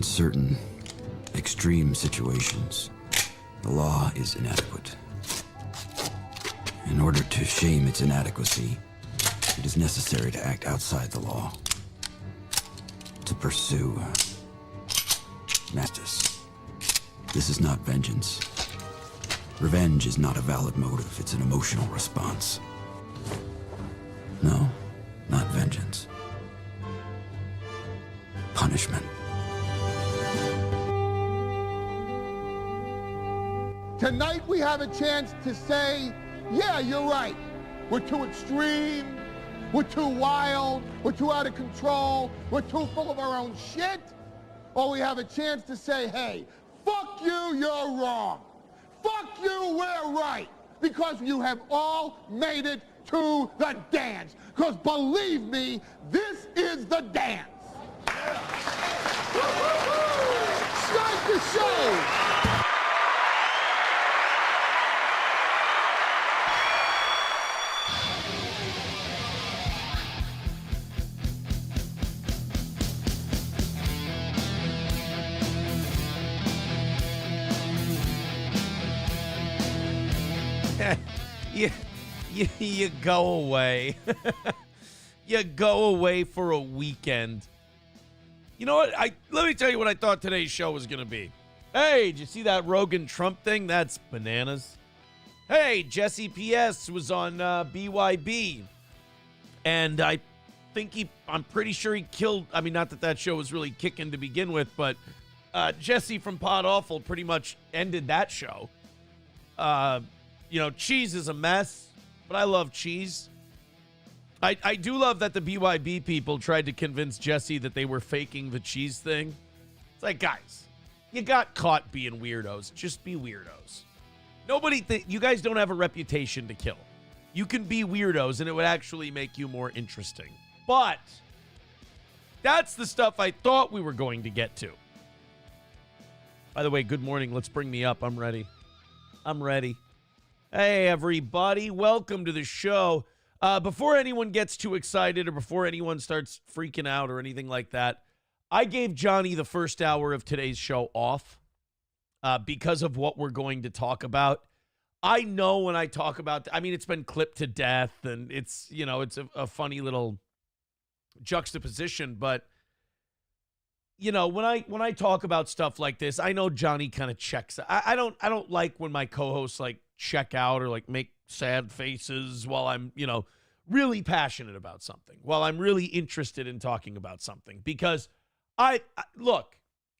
certain extreme situations, the law is inadequate. In order to shame its inadequacy, it is necessary to act outside the law, to pursue justice. This is not vengeance. Revenge is not a valid motive, it's an emotional response. No, not vengeance. Punishment. Tonight we have a chance to say, yeah, you're right. We're too extreme, we're too wild, we're too out of control, we're too full of our own shit. Or we have a chance to say, hey, fuck you, you're wrong. Fuck you, we're right. Because you have all made it to the dance. Because believe me, this is the dance. Start the show. You go away. You go away for a weekend. You know what? Let me tell you what I thought today's show was going to be. Hey, did you see that Rogan Trump thing? That's bananas. Hey, Jesse P.S. was on BYB. And I'm pretty sure he killed, not that show was really kicking to begin with, but Jesse from Pod Awful pretty much ended that show. Cheese is a mess, but I love cheese. I do love that the BYB people tried to convince Jesse that they were faking the cheese thing. It's like, guys, you got caught being weirdos. Just be weirdos. You guys don't have a reputation to kill. You can be weirdos, and it would actually make you more interesting. But that's the stuff I thought we were going to get to. By the way, good morning. Let's bring me up. I'm ready. Hey, everybody. Welcome to the show. Before anyone gets too excited or before anyone starts freaking out or anything like that, I gave Johnny the first hour of today's show off because of what we're going to talk about. I know when I talk about, it's been clipped to death and it's a funny little juxtaposition, but when I talk about stuff like this, I know Johnny kind of checks. I don't like when my co-hosts check out or make sad faces while I'm, really passionate about something, while I'm really interested in talking about something, because I look,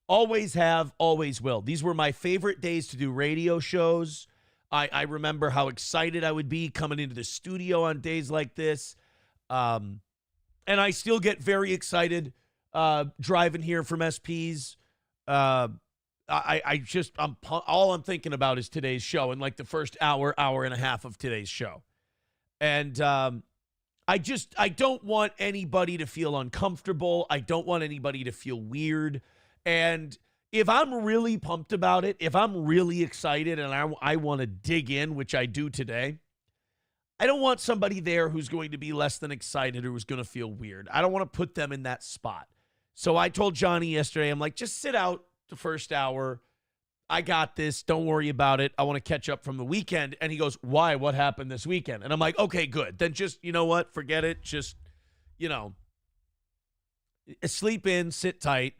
always have, always will. These were my favorite days to do radio shows. I remember how excited I would be coming into the studio on days like this. And I still get very excited driving here from SP's. All I'm thinking about is today's show and the first hour and a half of today's show. And I don't want anybody to feel uncomfortable. I don't want anybody to feel weird. And if I'm really pumped about it, if I'm really excited and I want to dig in, which I do today, I don't want somebody there who's going to be less than excited or who's going to feel weird. I don't want to put them in that spot. So I told Johnny yesterday, I'm like, just sit out the first hour. I got this. Don't worry about it. I want to catch up from the weekend. And he goes, why? What happened this weekend? And I'm like, okay, good. Then just, you know what? Forget it. Just, sleep in, sit tight.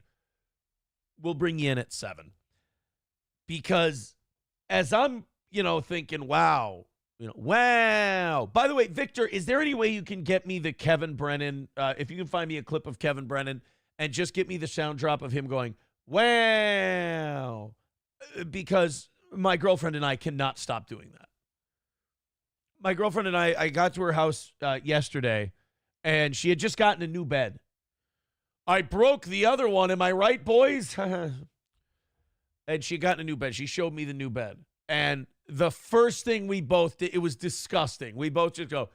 We'll bring you in at 7. Because as I'm, thinking, wow. By the way, Victor, is there any way you can get me the Kevin Brennan, if you can find me a clip of Kevin Brennan and just get me the sound drop of him going, wow, because my girlfriend and I cannot stop doing that. My girlfriend and I got to her house yesterday, and she had just gotten a new bed. I broke the other one. Am I right, boys? And she got a new bed. She showed me the new bed. And the first thing we both did, it was disgusting. We both just go,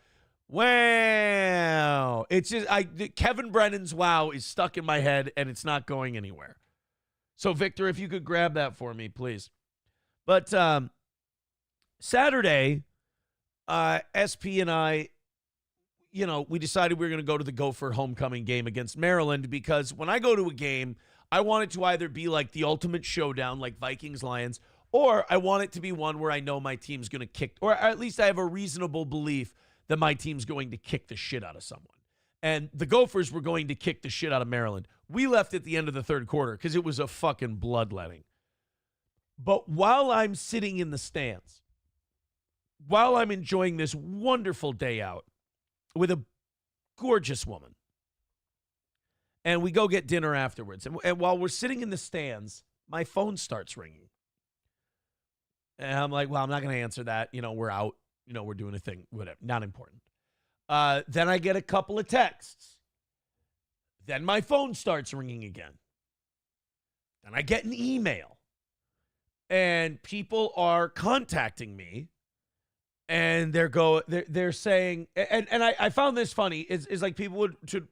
wow. It's just, Kevin Brennan's wow is stuck in my head, and it's not going anywhere. So, Victor, if you could grab that for me, please. But Saturday, SP and I, we decided we were going to go to the Gopher homecoming game against Maryland because when I go to a game, I want it to either be like the ultimate showdown, like Vikings Lions, or I want it to be one where I know my team's going to kick, or at least I have a reasonable belief that my team's going to kick the shit out of someone. And the Gophers were going to kick the shit out of Maryland. We left at the end of the third quarter because it was a fucking bloodletting. But while I'm sitting in the stands, while I'm enjoying this wonderful day out with a gorgeous woman, and we go get dinner afterwards, and while we're sitting in the stands, my phone starts ringing. And I'm like, well, I'm not going to answer that. We're out. We're doing a thing. Whatever. Not important. Then I get a couple of texts. Then my phone starts ringing again. Then I get an email. And people are contacting me. And they're saying, and I found this funny, is like people should,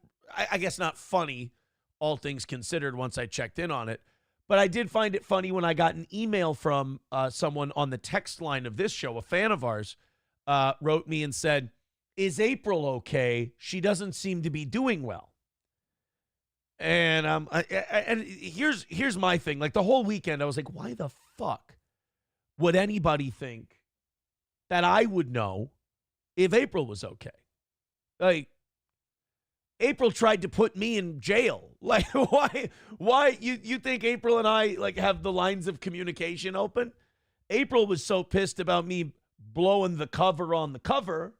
I guess not funny, all things considered, once I checked in on it. But I did find it funny when I got an email from someone on the text line of this show, a fan of ours, wrote me and said, "Is April okay? She doesn't seem to be doing well." And and here's my thing. Like the whole weekend, I was like, why the fuck would anybody think that I would know if April was okay? Like, April tried to put me in jail. Like, why you think April and I like have the lines of communication open? April was so pissed about me blowing the cover on the cover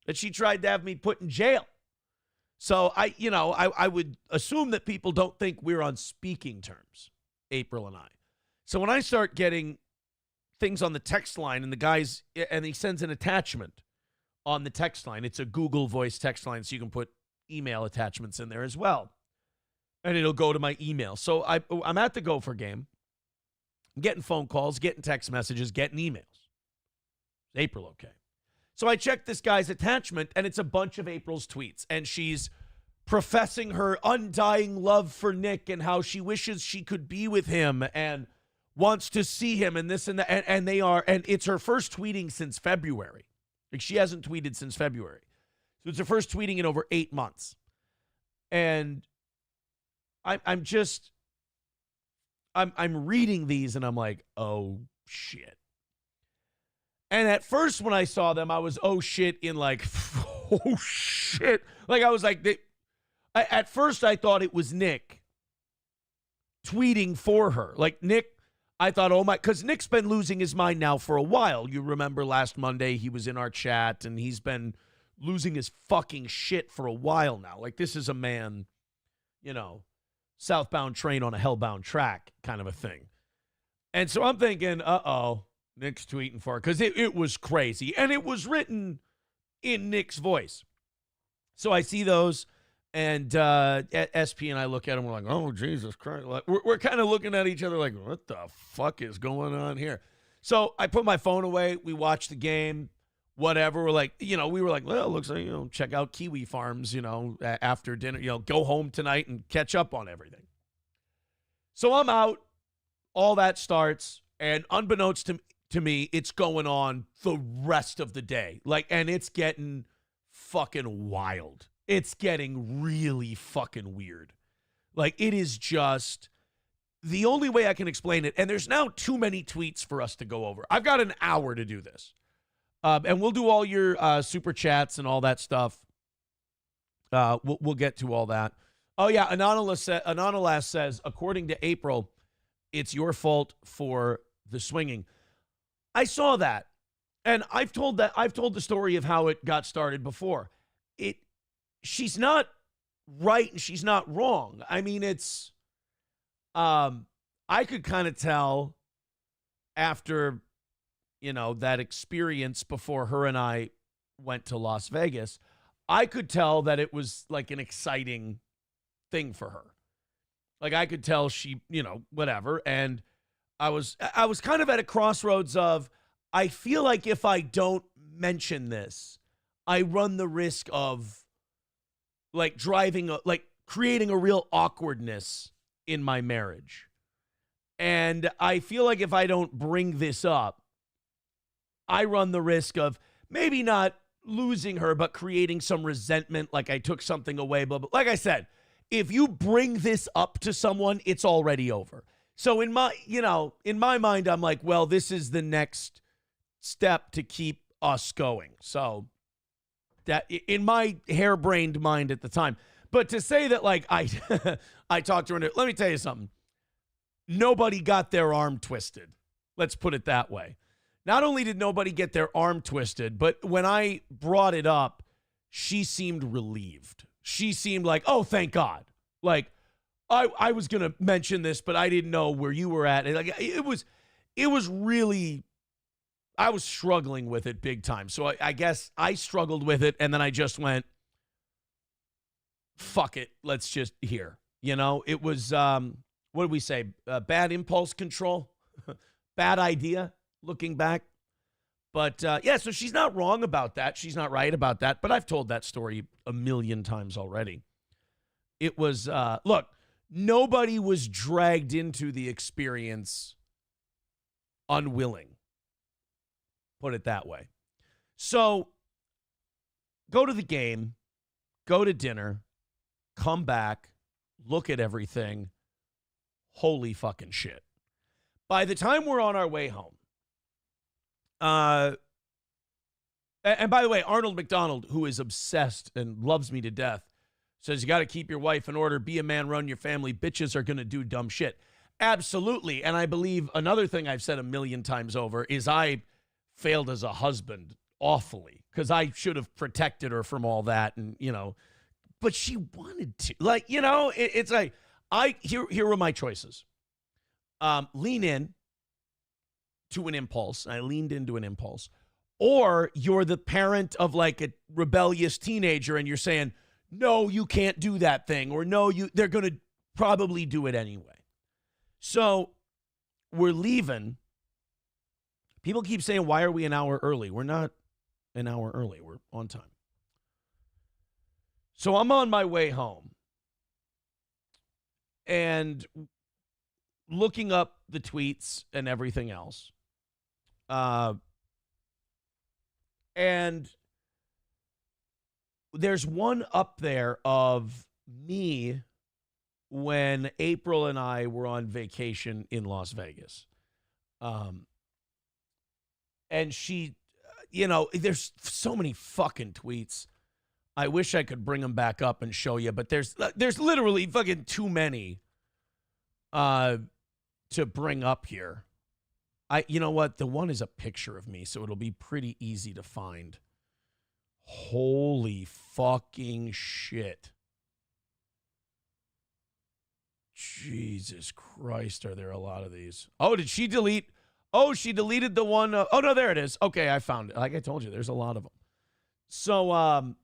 that she tried to have me put in jail. So I would assume that people don't think we're on speaking terms, April and I. So when I start getting things on the text line and he sends an attachment on the text line, it's a Google Voice text line, so you can put email attachments in there as well. And it'll go to my email. So I'm at the Gopher game. I'm getting phone calls, getting text messages, getting emails. Is April okay? So I checked this guy's attachment, and it's a bunch of April's tweets. And she's professing her undying love for Nick and how she wishes she could be with him and wants to see him and this and that. And it's her first tweeting since February. Like, she hasn't tweeted since February. So it's her first tweeting in over 8 months. And I'm reading these, and I'm like, oh, shit. And at first when I saw them, I was, oh, shit, in like, oh, shit. Like, I was like, at first I thought it was Nick tweeting for her. Like, Nick, I thought, oh, my, because Nick's been losing his mind now for a while. You remember last Monday he was in our chat, and he's been losing his fucking shit for a while now. Like, this is a man, southbound train on a hellbound track kind of a thing. And so I'm thinking, uh-oh, Nick's tweeting for her, because it was crazy. And it was written in Nick's voice. So I see those, and SP and I look at him, we're like, oh, Jesus Christ. Like, we're kind of looking at each other like, what the fuck is going on here? So I put my phone away. We watched the game, whatever. We're like, we were like, well, it looks like, check out Kiwi Farms, after dinner, go home tonight and catch up on everything. So I'm out. All that starts, and unbeknownst to me, it's going on the rest of the day. Like, and it's getting fucking wild. It's getting really fucking weird. Like, it is just the only way I can explain it. And there's now too many tweets for us to go over. I've got an hour to do this. And we'll do all your super chats and all that stuff. We'll get to all that. Oh, yeah. Anonymous says, according to April, it's your fault for the swinging. I saw that. And I've told the story of how it got started before. She's not right and she's not wrong. I mean, it's I could kind of tell after, that experience before her and I went to Las Vegas, I could tell that it was like an exciting thing for her. Like, I could tell she, whatever. And I was kind of at a crossroads of, I feel like if I don't mention this, I run the risk of like creating a real awkwardness in my marriage. And I feel like if I don't bring this up, I run the risk of maybe not losing her, but creating some resentment, like I took something away. But like I said, if you bring this up to someone, it's already over. So in my mind, I'm like, well, this is the next step to keep us going. So that in my harebrained mind at the time. But to say that, like, I talked to her, let me tell you something. Nobody got their arm twisted. Let's put it that way. Not only did nobody get their arm twisted, but when I brought it up, she seemed relieved. She seemed like, oh, thank God. Like, I was going to mention this, but I didn't know where you were at. Like, it was really, I was struggling with it big time. So I guess I struggled with it, and then I just went, fuck it. Let's just hear. It was, what did we say? Bad impulse control. Bad idea, looking back. But, yeah, so she's not wrong about that. She's not right about that. But I've told that story a million times already. It was, look, nobody was dragged into the experience unwilling. Put it that way. So go to the game, go to dinner, come back, look at everything. Holy fucking shit. By the time we're on our way home, and by the way, Arnold McDonald, who is obsessed and loves me to death, says you got to keep your wife in order, be a man, run your family. Bitches are going to do dumb shit. Absolutely. And I believe another thing I've said a million times over is I failed as a husband awfully because I should have protected her from all that. And, but she wanted to. Like, it's like, here were my choices. Lean in to an impulse. I leaned into an impulse. Or you're the parent of like a rebellious teenager and you're saying, no, you can't do that thing. Or no, they're going to probably do it anyway. So we're leaving. People keep saying, why are we an hour early? We're not an hour early. We're on time. So I'm on my way home and looking up the tweets and everything else. And there's one up there of me when April and I were on vacation in Las Vegas. And she, there's so many fucking tweets. I wish I could bring them back up and show you, but there's literally fucking too many to bring up here. You know what? The one is a picture of me, so it'll be pretty easy to find. Holy fucking shit. Jesus Christ, are there a lot of these? Oh, did she delete? Oh, she deleted the one. Oh, no, there it is. Okay, I found it. Like I told you, there's a lot of them. So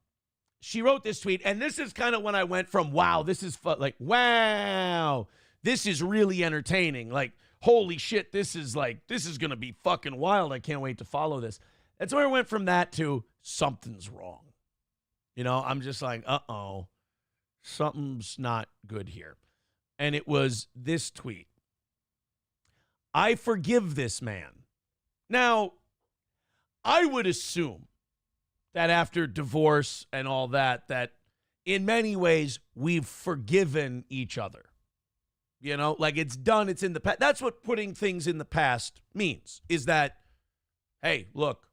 she wrote this tweet, and this is kind of when I went from, wow, this is wow, this is really entertaining. Like, holy shit, this is going to be fucking wild. I can't wait to follow this. That's where I went from that to something's wrong. I'm just like, uh-oh, something's not good here. And it was this tweet. I forgive this man. Now, I would assume that after divorce and all that in many ways we've forgiven each other. Like it's done, it's in the past. That's what putting things in the past means, is that, hey, look,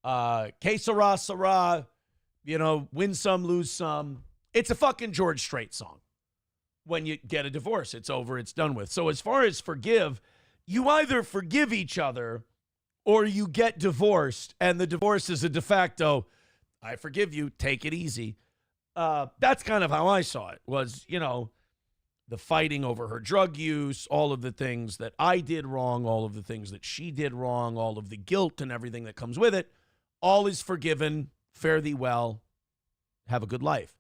que sera, sera, win some, lose some. It's a fucking George Strait song. When you get a divorce, it's over, it's done with. So as far as forgive, you either forgive each other or you get divorced, and the divorce is a de facto, I forgive you, take it easy. That's kind of how I saw it, was, the fighting over her drug use, all of the things that I did wrong, all of the things that she did wrong, all of the guilt and everything that comes with it, all is forgiven, fare thee well, have a good life.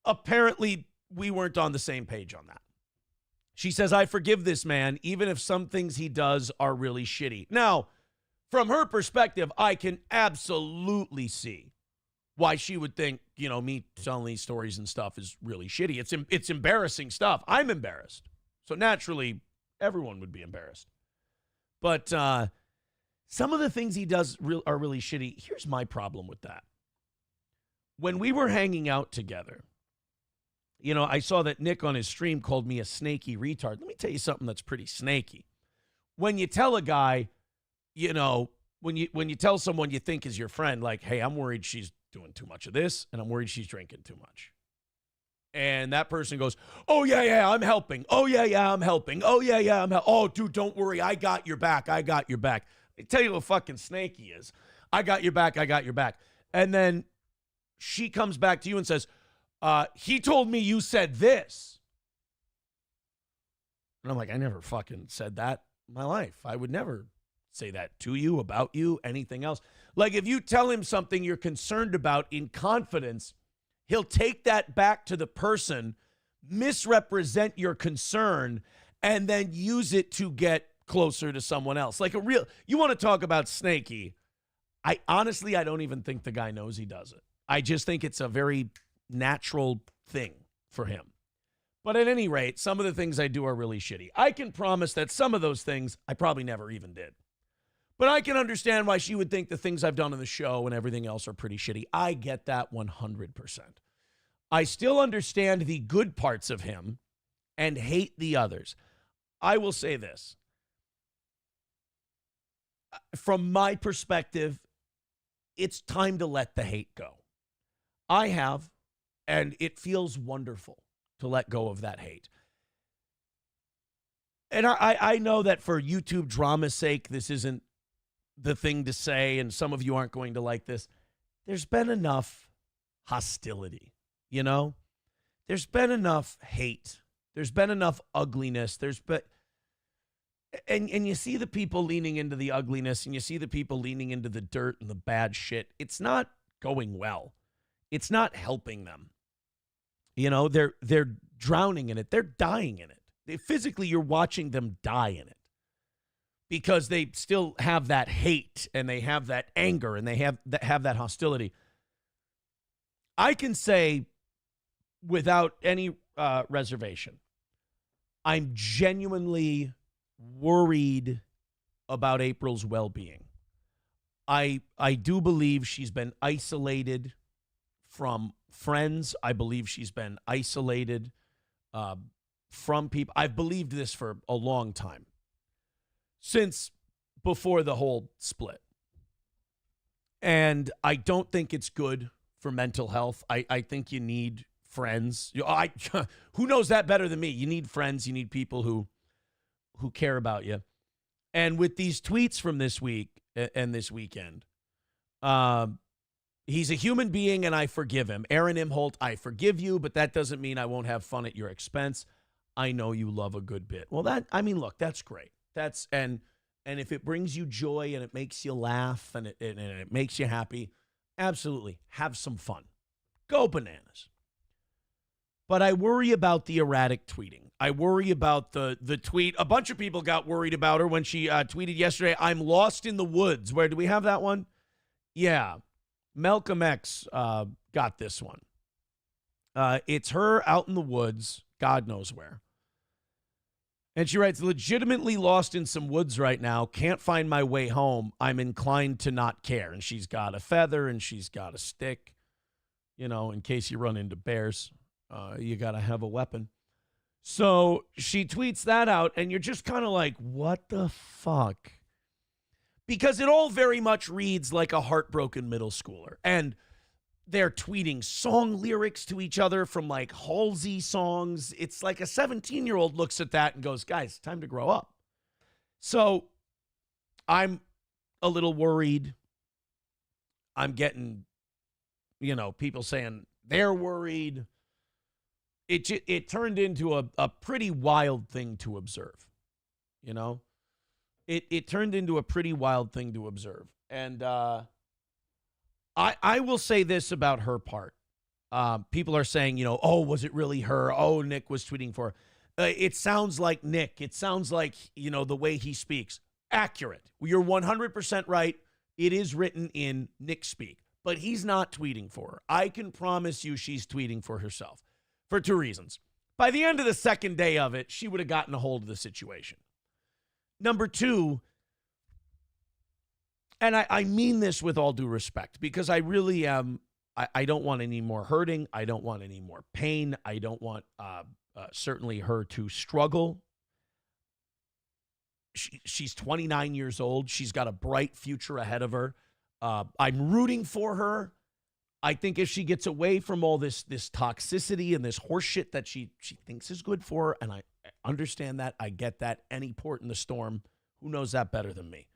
Apparently, we weren't on the same page on that. She says, I forgive this man, even if some things he does are really shitty. Now, from her perspective, I can absolutely see why she would think, me telling these stories and stuff is really shitty. It's embarrassing stuff. I'm embarrassed. So naturally, everyone would be embarrassed. But some of the things he does are really shitty. Here's my problem with that. When we were hanging out together, You know, I saw that Nick on his stream called me a snaky retard. Let me tell you something that's pretty snaky. When you tell a guy, you know, when you tell someone you think is your friend, like, hey, I'm worried she's doing too much of this, and I'm worried she's drinking too much. And that person goes, oh, yeah, I'm helping. Oh, yeah, I'm helping. Oh, yeah, I'm helping. Oh, dude, don't worry. I got your back. I got your back. I tell you what fucking snake he is. I got your back. I got your back. And then she comes back to you and says, he told me you said this. And I'm like, I never fucking said that in my life. I would never say that to you, about you, anything else. Like, if you tell him something you're concerned about in confidence, he'll take that back to the person, misrepresent your concern, and then use it to get closer to someone else. Like you want to talk about snaky. I don't even think the guy knows he does it. I just think it's a very natural thing for him. But at any rate, some of the things I do are really shitty. I can promise that some of those things I probably never even did. But I can understand why she would think the things I've done on the show and everything else are pretty shitty. I get that 100%. I still understand the good parts of him and hate the others. I will say this. From my perspective, it's time to let the hate go. I have, and it feels wonderful to let go of that hate. And I know that for YouTube drama's sake, this isn't the thing to say, and some of you aren't going to like this. There's been enough hostility, you know? There's been enough hate. There's been enough ugliness. And you see the people leaning into the ugliness, and you see the people leaning into the dirt and the bad shit. It's not going well. It's not helping them. You know, they're drowning in it. They're dying in it. Physically, you're watching them die in it because they still have that hate and they have that anger and they have that hostility. I can say without any reservation, I'm genuinely worried about April's well-being. I do believe she's been isolated from friends. I believe she's been isolated from people. I've believed this for a long time, since before the whole split. And I don't think it's good for mental health. I think you need friends. Who knows that better than me? You need friends. You need people who care about you. And with these tweets from this week and this weekend, he's a human being and I forgive him. Aaron Imholt, I forgive you, but that doesn't mean I won't have fun at your expense. I know you love a good bit. Well, look, that's great. And if it brings you joy and it makes you laugh and it makes you happy, absolutely have some fun. Go bananas. But I worry about the erratic tweeting. I worry about the tweet. A bunch of people got worried about her when she tweeted yesterday, I'm lost in the woods. Where do we have that one? Yeah. Malcolm X got this one. It's her out in the woods, God knows where. And she writes, legitimately lost in some woods right now. Can't find my way home. I'm inclined to not care. And she's got a feather and she's got a stick. You know, in case you run into bears, you got to have a weapon. So she tweets that out, and you're just kind of like, what the fuck? Because it all very much reads like a heartbroken middle schooler. And they're tweeting song lyrics to each other from like Halsey songs. It's like a 17-year-old looks at that and goes, guys, time to grow up. So I'm a little worried. I'm getting, people saying they're worried. It turned into a pretty wild thing to observe, It turned into a pretty wild thing to observe. And I will say this about her part. People are saying, oh, was it really her? Oh, Nick was tweeting for her. It sounds like Nick. It sounds like, the way he speaks. Accurate. You're 100% right. It is written in Nick speak. But he's not tweeting for her. I can promise you she's tweeting for herself. For two reasons. By the end of the second day of it, she would have gotten a hold of the situation. Number two, and I mean this with all due respect, because I really am I don't want any more hurting. I don't want any more pain. I don't want certainly her to struggle. She's 29 years old. She's got a bright future ahead of her. I'm rooting for her. I think if she gets away from all this toxicity and this horseshit that she thinks is good for her, and I understand that, I get that, any port in the storm, who knows that better than me?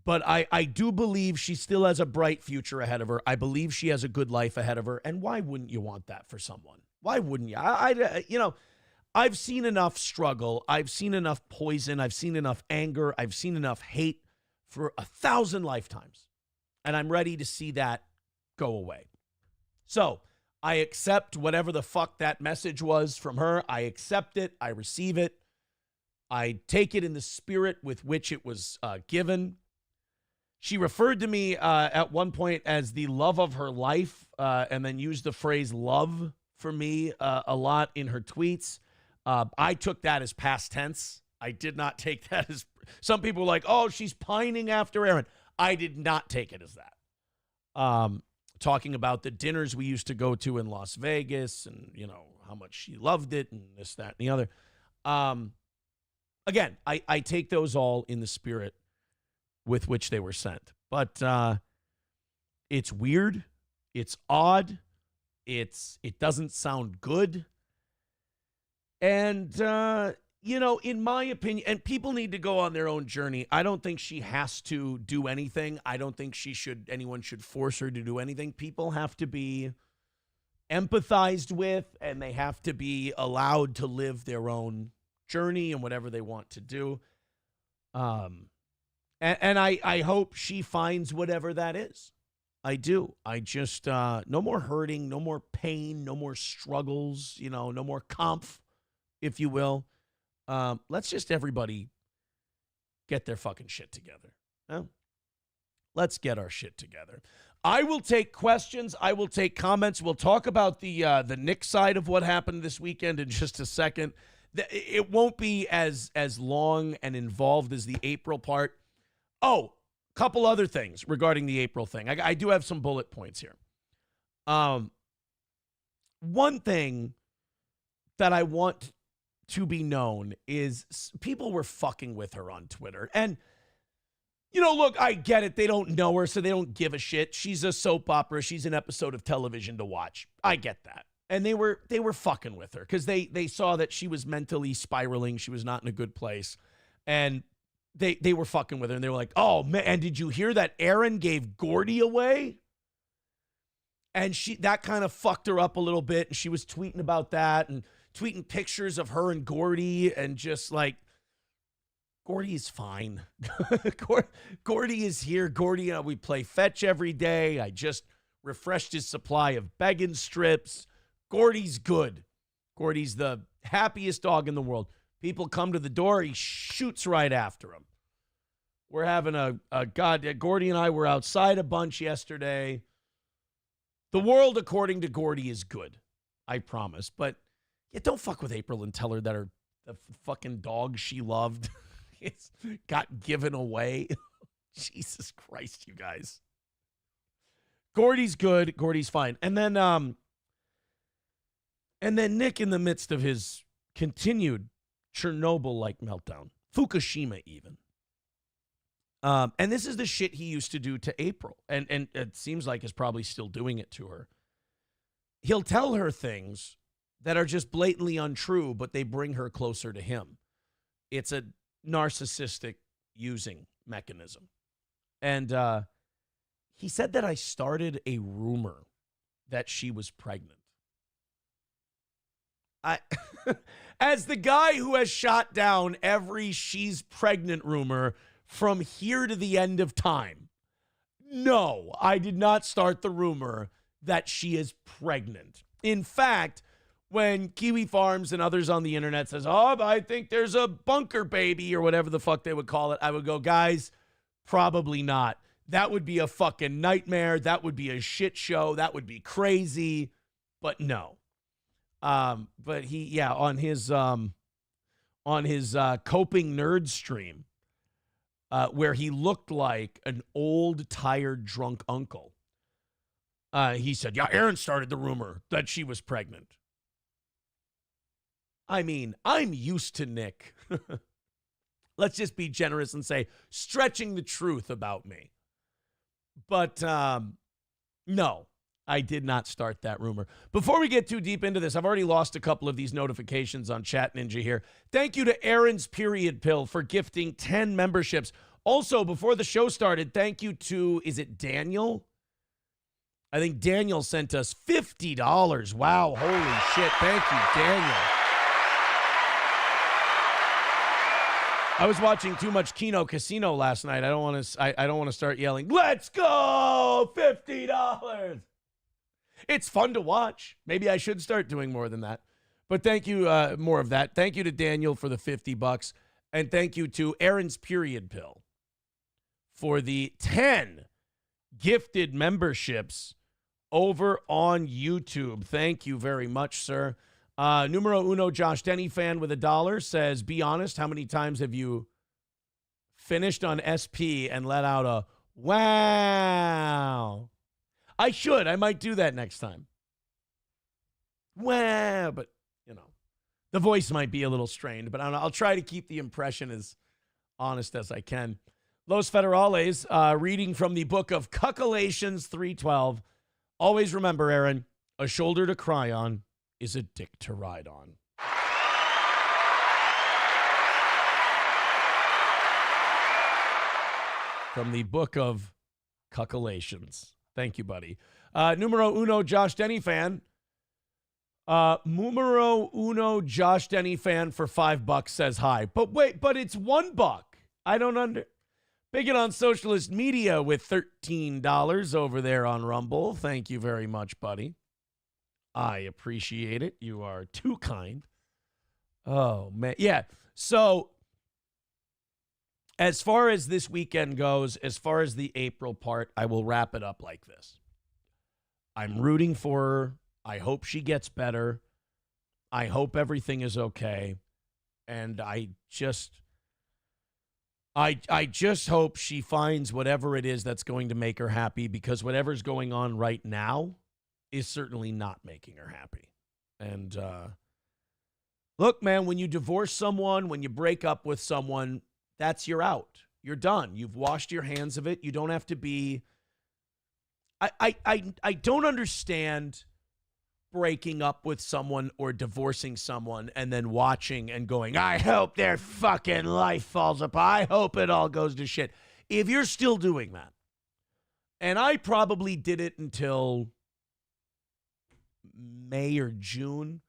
But I do believe she still has a bright future ahead of her. I believe she has a good life ahead of her. And why wouldn't you want that for someone? Why wouldn't you? I've seen enough struggle. I've seen enough poison. I've seen enough anger. I've seen enough hate for 1,000 lifetimes. And I'm ready to see that go away. So I accept whatever the fuck that message was from her. I accept it. I receive it. I take it in the spirit with which it was given. She referred to me at one point as the love of her life, and then used the phrase love for me a lot in her tweets. I took that as past tense. I did not take that as, some people were like, oh, she's pining after Aaron. I did not take it as that. Talking about the dinners we used to go to in Las Vegas and, how much she loved it and this, that, and the other. Again, I take those all in the spirit with which they were sent. But it's weird. It's odd. It doesn't sound good. And, in my opinion, and people need to go on their own journey. I don't think she has to do anything. I don't think anyone should force her to do anything. People have to be empathized with, and they have to be allowed to live their own journey and whatever they want to do. And I hope she finds whatever that is. I do. I just, no more hurting, no more pain, no more struggles, no more kampf, if you will. Let's just everybody get their fucking shit together. Huh? Let's get our shit together. I will take questions. I will take comments. We'll talk about the Nick side of what happened this weekend in just a second. It won't be as long and involved as the April part. Oh, a couple other things regarding the April thing. I do have some bullet points here. One thing that I want to be known is people were fucking with her on Twitter. And, look, I get it. They don't know her, so they don't give a shit. She's a soap opera. She's an episode of television to watch. I get that. And they were fucking with her because they saw that she was mentally spiraling. She was not in a good place. And they were fucking with her, and they were like, oh, man, and did you hear that Aaron gave Gordy away? And that kind of fucked her up a little bit, and she was tweeting about that and tweeting pictures of her and Gordy, and just like, Gordy is fine. Gordy is here. Gordy, we play fetch every day. I just refreshed his supply of begging strips. Gordy's good. Gordy's the happiest dog in the world. People come to the door, he shoots right after them. We're having Gordy and I were outside a bunch yesterday. The world, according to Gordy, is good. I promise. But don't fuck with April and tell her that the fucking dog she loved got given away. Jesus Christ, you guys. Gordy's good. Gordy's fine. And then Nick, in the midst of his continued Chernobyl-like meltdown, Fukushima even. And this is the shit he used to do to April, and it seems like is probably still doing it to her. He'll tell her things that are just blatantly untrue, but they bring her closer to him. It's a narcissistic using mechanism. And he said that I started a rumor that she was pregnant. As the guy who has shot down every she's pregnant rumor from here to the end of time, no, I did not start the rumor that she is pregnant. In fact, when Kiwi Farms and others on the internet says, oh, I think there's a bunker baby or whatever the fuck they would call it, I would go, guys, probably not. That would be a fucking nightmare. That would be a shit show. That would be crazy. But no. But he, on his coping nerd stream, where he looked like an old, tired, drunk uncle, He said, yeah, Aaron started the rumor that she was pregnant. I mean, I'm used to Nick. Let's just be generous and say stretching the truth about me. But no, I did not start that rumor. Before we get too deep into this, I've already lost a couple of these notifications on Chat Ninja here. Thank you to Aaron's Period Pill for gifting 10 memberships. Also, before the show started, thank you to, is it Daniel? I think Daniel sent us $50. Wow, holy shit. Thank you, Daniel. I was watching too much Kino Casino last night. I don't want to start yelling, "Let's go! $50." It's fun to watch. Maybe I should start doing more than that. But thank you, more of that. Thank you to Daniel for the $50. And thank you to Aaron's Period Pill for the 10 gifted memberships over on YouTube. Thank you very much, sir. Numero uno Josh Denny fan with $1 says, be honest, how many times have you finished on SP and let out a wow? I should. I might do that next time. Wow. But, you know, the voice might be a little strained, but I'll try to keep the impression as honest as I can. Los Federales, reading from the book of Cuculations 3:12. Always remember, Aaron, a shoulder to cry on is a dick to ride on. From the book of Cuculations. Thank you, buddy. Numero uno Josh Denny fan. Numero uno Josh Denny fan for $5 says hi. But wait, but it's $1. I don't Bigot on Socialist Media with $13 over there on Rumble. Thank you very much, buddy. I appreciate it. You are too kind. Oh, man. Yeah. So, as far as this weekend goes, as far as the April part, I will wrap it up like this. I'm rooting for her. I hope she gets better. I hope everything is okay. And I just hope she finds whatever it is that's going to make her happy, because whatever's going on right now is certainly not making her happy. And look, man, when you divorce someone, when you break up with someone, that's your out. You're done. You've washed your hands of it. You don't have to be. I don't understand breaking up with someone or divorcing someone and then watching and going, I hope their fucking life falls apart. I hope it all goes to shit. If you're still doing that, and I probably did it until May or June,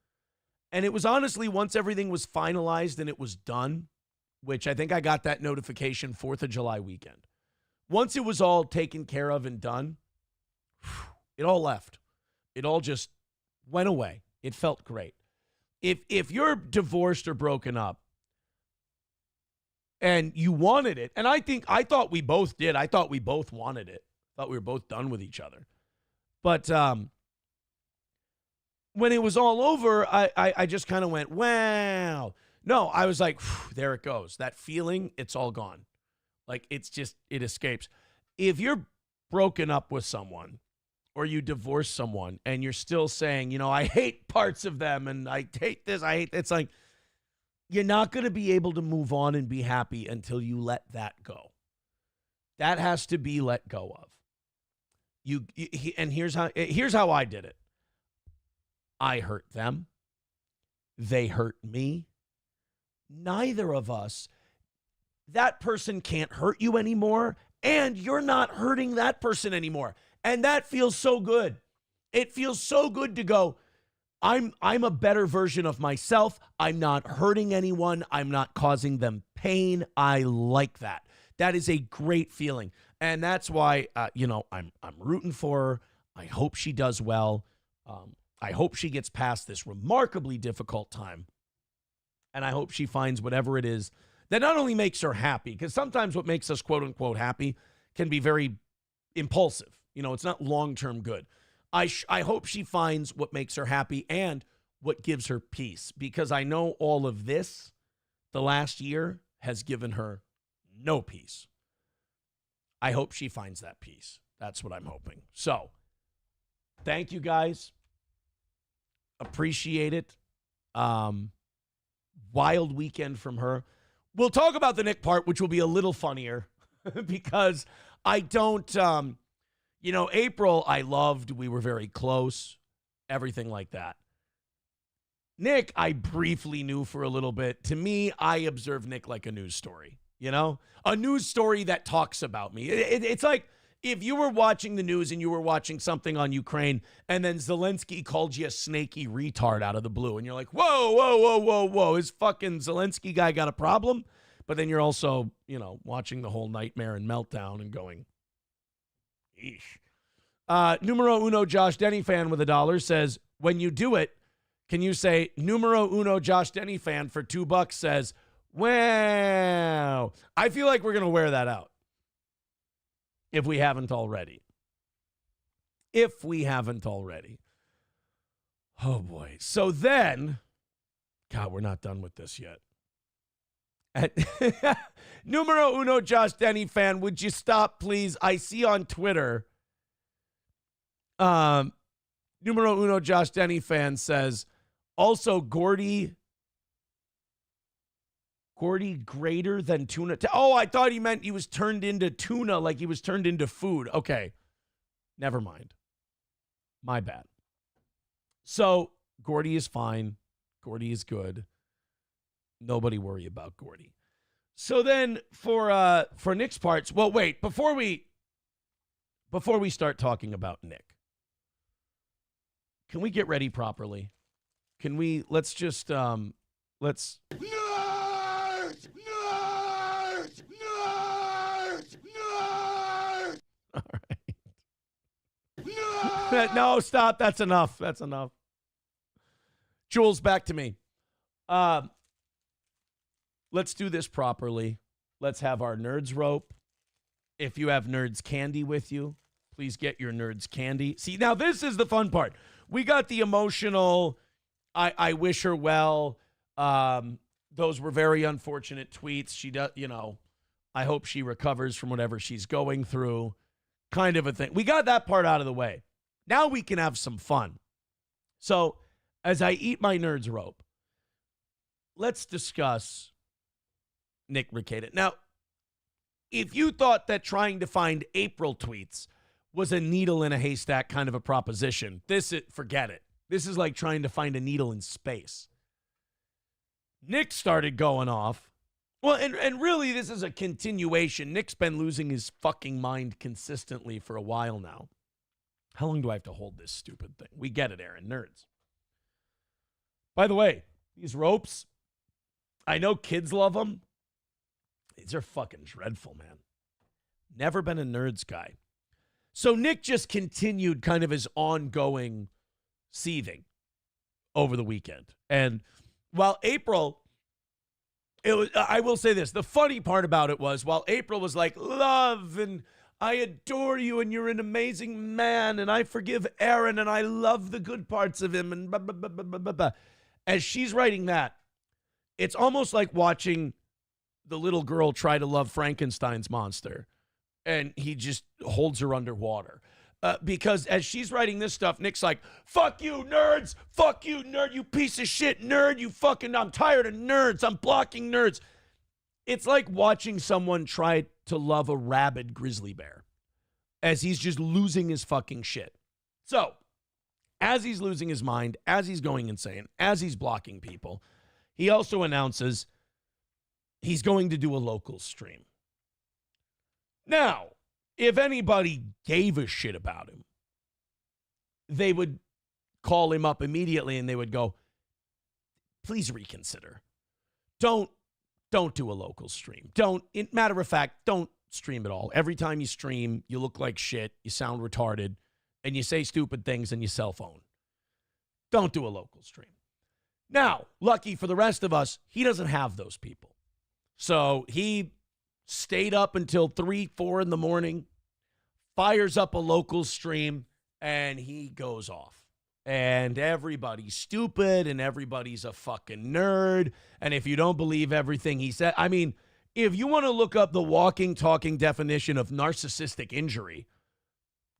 and it was honestly once everything was finalized and it was done, which I think I got that notification 4th of July weekend. Once it was all taken care of and done, it all left. It all just went away. It felt great. If you're divorced or broken up and you wanted it, and I thought we both did. I thought we both wanted it. Thought we were both done with each other. But when it was all over, I just kind of went, wow. No, I was like, there it goes. That feeling, it's all gone. Like, it's just, it escapes. If you're broken up with someone or you divorce someone and you're still saying, you know, I hate parts of them and I hate this, I hate, it's like, you're not going to be able to move on and be happy until you let that go. That has to be let go of. And here's how I did it. I hurt them. They hurt me. Neither of us, that person can't hurt you anymore, and you're not hurting that person anymore. And that feels so good. It feels so good to go, I'm a better version of myself. I'm not hurting anyone. I'm not causing them pain. I like that. That is a great feeling. And that's why, I'm rooting for her. I hope she does well. I hope she gets past this remarkably difficult time. And I hope she finds whatever it is that not only makes her happy, because sometimes what makes us quote unquote happy can be very impulsive. You know, it's not long-term good. I hope she finds what makes her happy and what gives her peace, because I know all of this, the last year, has given her no peace. I hope she finds that peace. That's what I'm hoping. So, Thank you guys. Appreciate it. Wild weekend from her. We'll talk about the Nick part, which will be a little funnier because I don't, April I loved. We were very close. Everything like that. Nick, I briefly knew for a little bit. To me, I observe Nick like a news story, a news story that talks about me. It's like if you were watching the news and you were watching something on Ukraine and then Zelensky called you a snaky retard out of the blue and you're like, whoa, is fucking Zelensky guy got a problem? But then you're also, watching the whole nightmare and meltdown and going, eesh. Numero uno Josh Denny fan with $1 says, when you do it, can you say numero uno Josh Denny fan for $2 says, wow. I feel like we're going to wear that out. If we haven't already. Oh, boy. So then, God, we're not done with this yet. Numero uno Josh Denny fan, would you stop, please? I see on Twitter, numero uno Josh Denny fan says, also Gordy greater than tuna. Oh, I thought he meant he was turned into tuna, like he was turned into food. Okay. Never mind. My bad. So Gordy is fine. Gordy is good. Nobody worry about Gordy. So then for Nick's parts, well, wait, before we start talking about Nick, can we get ready properly? Let's just, let's. Nerd! Nerd! Nerd! Nerd! All right. Nerd! No, stop. That's enough. Jules, back to me. Let's do this properly. Let's have our nerds rope. If you have nerds candy with you, please get your nerds candy. See, now this is the fun part. We got the emotional, I wish her well. Those were very unfortunate tweets. She does, I hope she recovers from whatever she's going through, kind of a thing. We got that part out of the way. Now we can have some fun. So as I eat my nerds rope, let's discuss Nick Rekieta. Now, if you thought that trying to find April tweets was a needle in a haystack kind of a proposition, forget it. This is like trying to find a needle in space. Nick started going off. Well, and really this is a continuation. Nick's been losing his fucking mind consistently for a while now. How long do I have to hold this stupid thing? We get it, Aaron. Nerds. By the way, these ropes, I know kids love them. These are fucking dreadful, man. Never been a nerds guy. So Nick just continued kind of his ongoing seething over the weekend. And while April, I will say this, the funny part about it was while April was like, love and I adore you and you're an amazing man and I forgive Aaron and I love the good parts of him and blah, blah, blah, blah, blah, blah. As she's writing that, it's almost like watching the little girl try to love Frankenstein's monster and he just holds her underwater. Because as she's writing this stuff, Nick's like, fuck you, nerds. Fuck you, nerd. You piece of shit, nerd. I'm tired of nerds. I'm blocking nerds. It's like watching someone try to love a rabid grizzly bear as he's just losing his fucking shit. So, as he's losing his mind, as he's going insane, as he's blocking people, he also announces he's going to do a local stream. Now, if anybody gave a shit about him, they would call him up immediately and they would go, please reconsider. Don't do a local stream. Matter of fact, don't stream at all. Every time you stream, you look like shit, you sound retarded, and you say stupid things on your cell phone. Don't do a local stream. Now, lucky for the rest of us, he doesn't have those people. So he stayed up until 3, 4 in the morning, fires up a local stream, and he goes off. And everybody's stupid, and everybody's a fucking nerd. And if you don't believe everything he said, I mean, if you want to look up the walking, talking definition of narcissistic injury,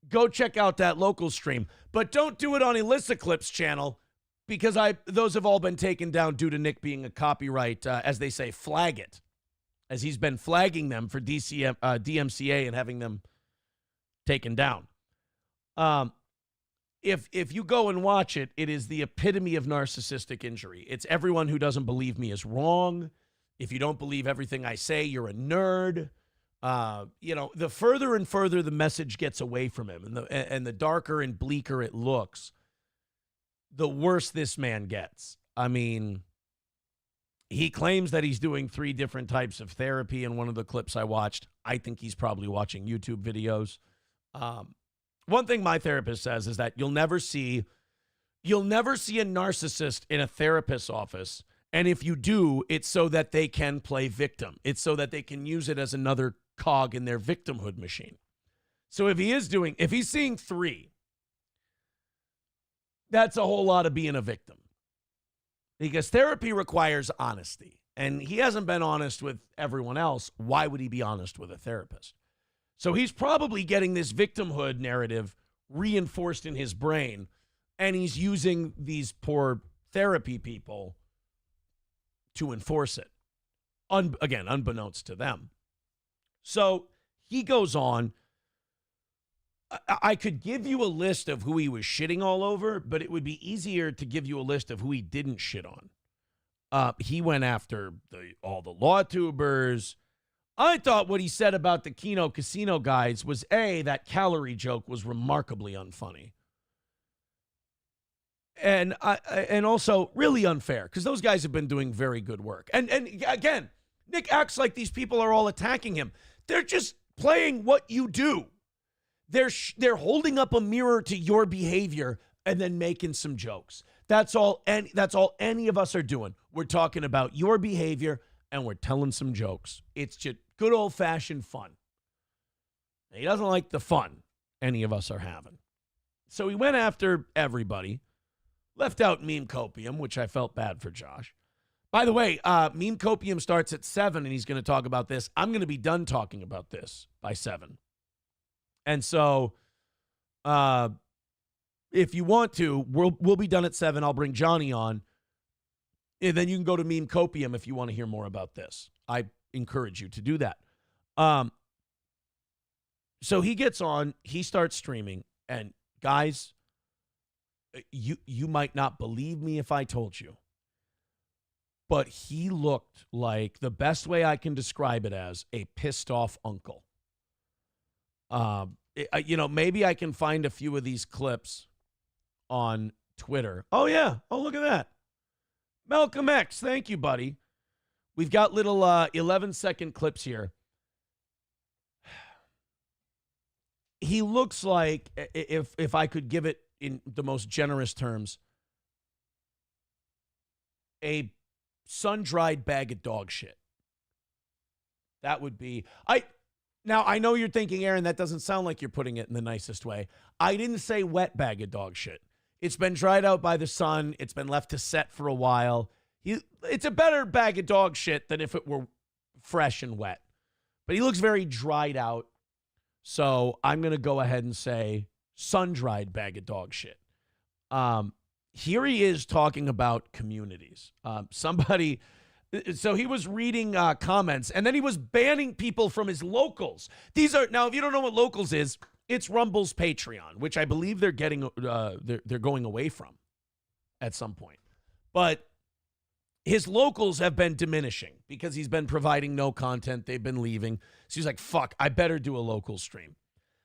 go check out that local stream. But don't do it on Illicit Clips channel because those have all been taken down due to Nick being a copyright, as they say, flag it, as he's been flagging them for DMCA and having them taken down. If you go and watch it, it is the epitome of narcissistic injury. It's everyone who doesn't believe me is wrong. If you don't believe everything I say, you're a nerd. The further and further the message gets away from him and the darker and bleaker it looks, the worse this man gets. I mean, he claims that he's doing 3 different types of therapy in one of the clips I watched. I think he's probably watching YouTube videos. One thing my therapist says is that you'll never see a narcissist in a therapist's office. And if you do, it's so that they can play victim. It's so that they can use it as another cog in their victimhood machine. So if he's seeing 3, that's a whole lot of being a victim. Because therapy requires honesty. And he hasn't been honest with everyone else. Why would he be honest with a therapist? So he's probably getting this victimhood narrative reinforced in his brain, and he's using these poor therapy people to enforce it, again, unbeknownst to them. So he goes on. I could give you a list of who he was shitting all over, but it would be easier to give you a list of who he didn't shit on. He went after all the law tubers. I thought what he said about the Keno Casino guys was, that calorie joke was remarkably unfunny. And also really unfair, because those guys have been doing very good work. And again, Nick acts like these people are all attacking him. They're just playing what you do. They're holding up a mirror to your behavior and then making some jokes. That's all any of us are doing. We're talking about your behavior and we're telling some jokes. It's just good old-fashioned fun. He doesn't like the fun any of us are having. So he went after everybody, left out Meme Copium, which I felt bad for Josh. By the way, Meme Copium starts at 7, and he's going to talk about this. I'm going to be done talking about this by 7. And so if you want to, we'll be done at 7. I'll bring Johnny on. And then you can go to Meme Copium if you want to hear more about this. I encourage you to do that. So he gets on, he starts streaming, and guys, you might not believe me if I told you, but he looked like, the best way I can describe it as, a pissed off uncle. Maybe I can find a few of these clips on Twitter. Oh yeah. Oh, look at that. Malcolm X, thank you, buddy. We've got little 11-second clips here. He looks like, if I could give it in the most generous terms, a sun-dried bag of dog shit. That would be... Now, I know you're thinking, Aaron, that doesn't sound like you're putting it in the nicest way. I didn't say wet bag of dog shit. It's been dried out by the sun. It's been left to set for a while. It's a better bag of dog shit than if it were fresh and wet. But he looks very dried out. So I'm going to go ahead and say sun-dried bag of dog shit. Here he is talking about communities. So he was reading comments, and then he was banning people from his locals. Now, if you don't know what locals is, it's Rumble's Patreon, which I believe they're going away from at some point. But his locals have been diminishing because he's been providing no content. They've been leaving. So he's like, fuck, I better do a local stream.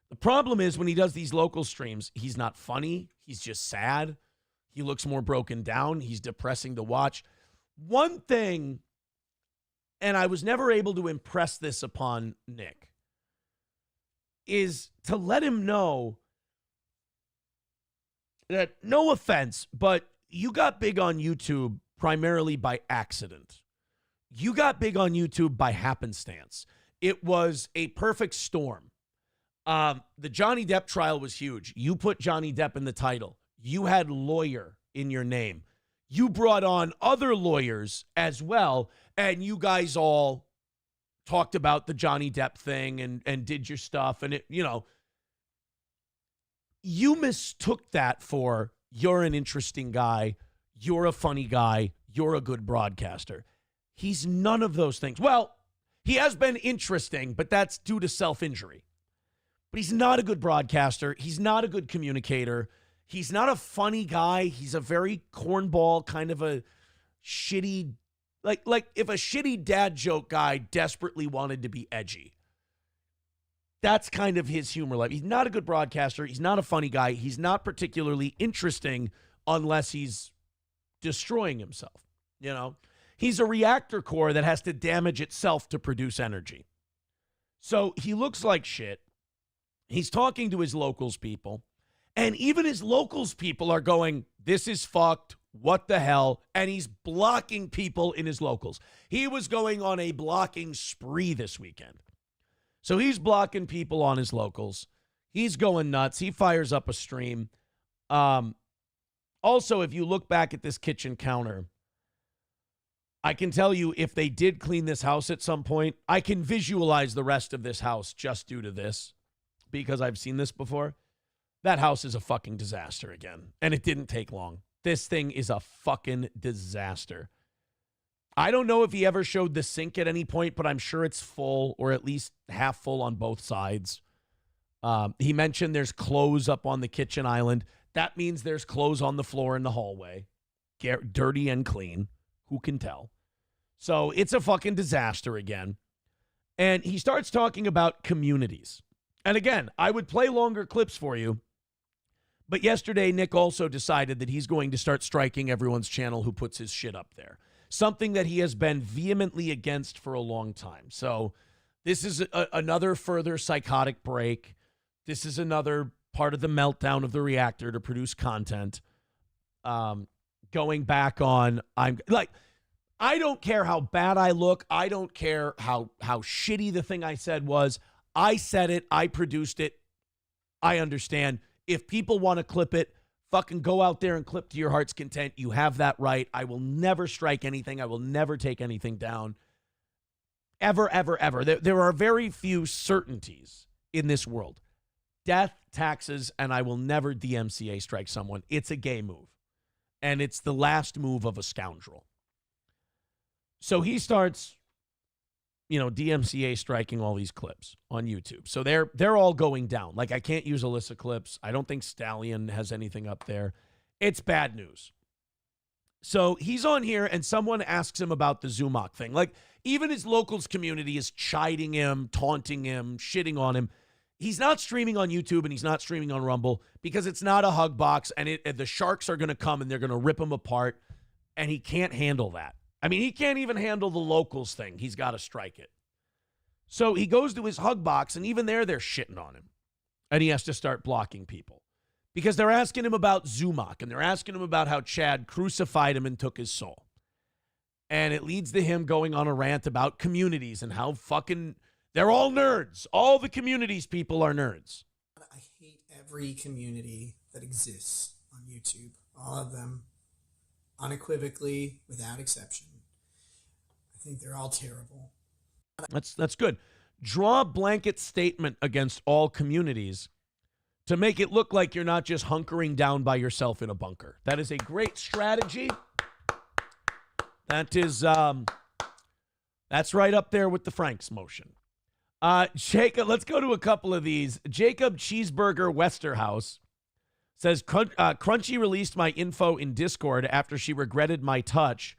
The problem is when he does these local streams, he's not funny. He's just sad. He looks more broken down. He's depressing to watch. One thing, and I was never able to impress this upon Nick, is to let him know that, no offense, but you got big on YouTube primarily by accident. You got big on YouTube by happenstance. It was a perfect storm. The Johnny Depp trial was huge. You put Johnny Depp in the title. You had lawyer in your name. You brought on other lawyers as well, and you guys all talked about the Johnny Depp thing and did your stuff. And you mistook that for you're an interesting guy, you're a funny guy, you're a good broadcaster. He's none of those things. Well, he has been interesting, but that's due to self-injury. But he's not a good broadcaster. He's not a good communicator. He's not a funny guy. He's a very cornball, kind of a shitty, like if a shitty dad joke guy desperately wanted to be edgy. That's kind of his humor life. He's not a good broadcaster. He's not a funny guy. He's not particularly interesting unless he's destroying himself. You know, he's a reactor core that has to damage itself to produce energy. So he looks like shit. He's talking to his locals people, and even his locals people are going, this is fucked. What the hell? And he's blocking people in his locals. He was going on a blocking spree this weekend. So he's blocking people on his locals. He's going nuts. He fires up a stream. Also, if you look back at this kitchen counter, I can tell you if they did clean this house at some point, I can visualize the rest of this house just due to this, because I've seen this before. That house is a fucking disaster again, and it didn't take long. This thing is a fucking disaster. I don't know if he ever showed the sink at any point, but I'm sure it's full, or at least half full on both sides. He mentioned there's clothes up on the kitchen island. That means there's clothes on the floor in the hallway. Dirty and clean. Who can tell? So it's a fucking disaster again. And he starts talking about communities. And again, I would play longer clips for you. But yesterday, Nick also decided that he's going to start striking everyone's channel who puts his shit up there. Something that he has been vehemently against for a long time. So this is another further psychotic break. This is another part of the meltdown of the reactor to produce content. Going back on, I don't care how bad I look. I don't care how shitty the thing I said was. I said it. I produced it. I understand. If people want to clip it, fucking go out there and clip to your heart's content. You have that right. I will never strike anything. I will never take anything down. Ever, ever, ever. There are very few certainties in this world. Death, taxes, and I will never DMCA strike someone. It's a gay move. And it's the last move of a scoundrel. So he starts, DMCA striking all these clips on YouTube. So they're all going down. Like, I can't use Alyssa clips. I don't think Stallion has anything up there. It's bad news. So he's on here, and someone asks him about the Zumach thing. Like, even his locals community is chiding him, taunting him, shitting on him. He's not streaming on YouTube, and he's not streaming on Rumble because it's not a hug box, and the sharks are going to come, and they're going to rip him apart, and he can't handle that. I mean, he can't even handle the locals thing. He's got to strike it. So he goes to his hug box, and even there, they're shitting on him. And he has to start blocking people because they're asking him about Zumach, and they're asking him about how Chad crucified him and took his soul. And it leads to him going on a rant about communities and how fucking they're all nerds. All the communities people are nerds. I hate every community that exists on YouTube. All of them. Unequivocally, without exception. I think they're all terrible. That's good. Draw a blanket statement against all communities to make it look like you're not just hunkering down by yourself in a bunker. That is a great strategy. That is, that's right up there with the Franks motion. Jacob, let's go to a couple of these. Jacob Cheeseburger Westerhouse says, Crunchy released my info in Discord after she regretted my touch.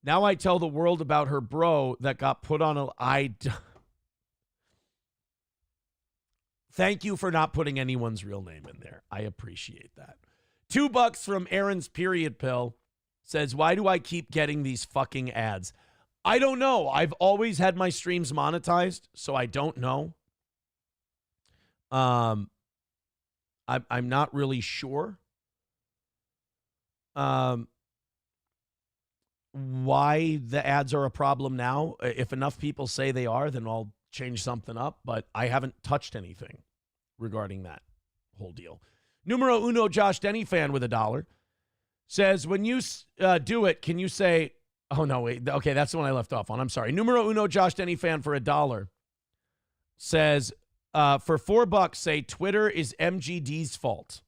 Now I tell the world about her bro that got put on a... Thank you for not putting anyone's real name in there. I appreciate that. $2 from Aaron's period pill says, why do I keep getting these fucking ads? I don't know. I've always had my streams monetized, so I don't know. I'm not really sure why the ads are a problem now. If enough people say they are, then I'll change something up. But I haven't touched anything regarding that whole deal. Numero uno Josh Denny fan with $1 says, when you do it, can you say, oh, no, wait. Okay, that's the one I left off on. I'm sorry. Numero uno Josh Denny fan for $1 says, For $4, say Twitter is MGD's fault.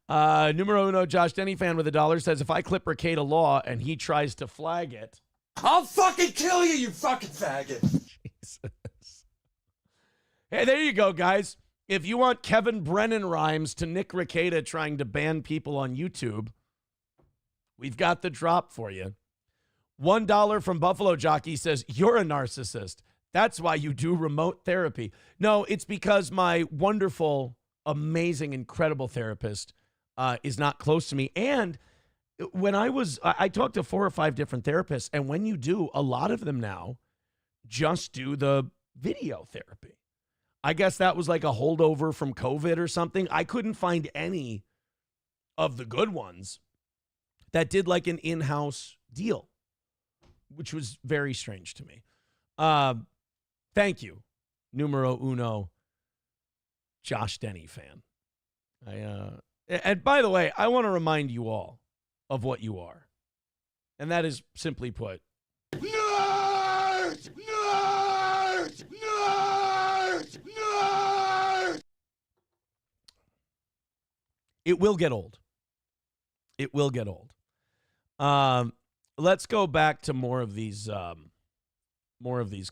Numero uno, Josh Denny fan with $1 says, if I clip Ricada Law and he tries to flag it, I'll fucking kill you, you fucking faggot. Jesus. Hey, there you go, guys. If you want Kevin Brennan rhymes to Nick Ricada trying to ban people on YouTube, we've got the drop for you. $1 from Buffalo Jockey says, you're a narcissist. That's why you do remote therapy. No, it's because my wonderful, amazing, incredible therapist is not close to me. And when I talked to 4 or 5 different therapists, and when you do, a lot of them now just do the video therapy. I guess that was like a holdover from COVID or something. I couldn't find any of the good ones that did like an in-house deal, which was very strange to me. Thank you, numero uno, Josh Denny fan. And by the way, I want to remind you all of what you are. And that is, simply put, Nerds! Nerds! Nerds! Nerds! it will get old. It will get old. Let's go back to more of these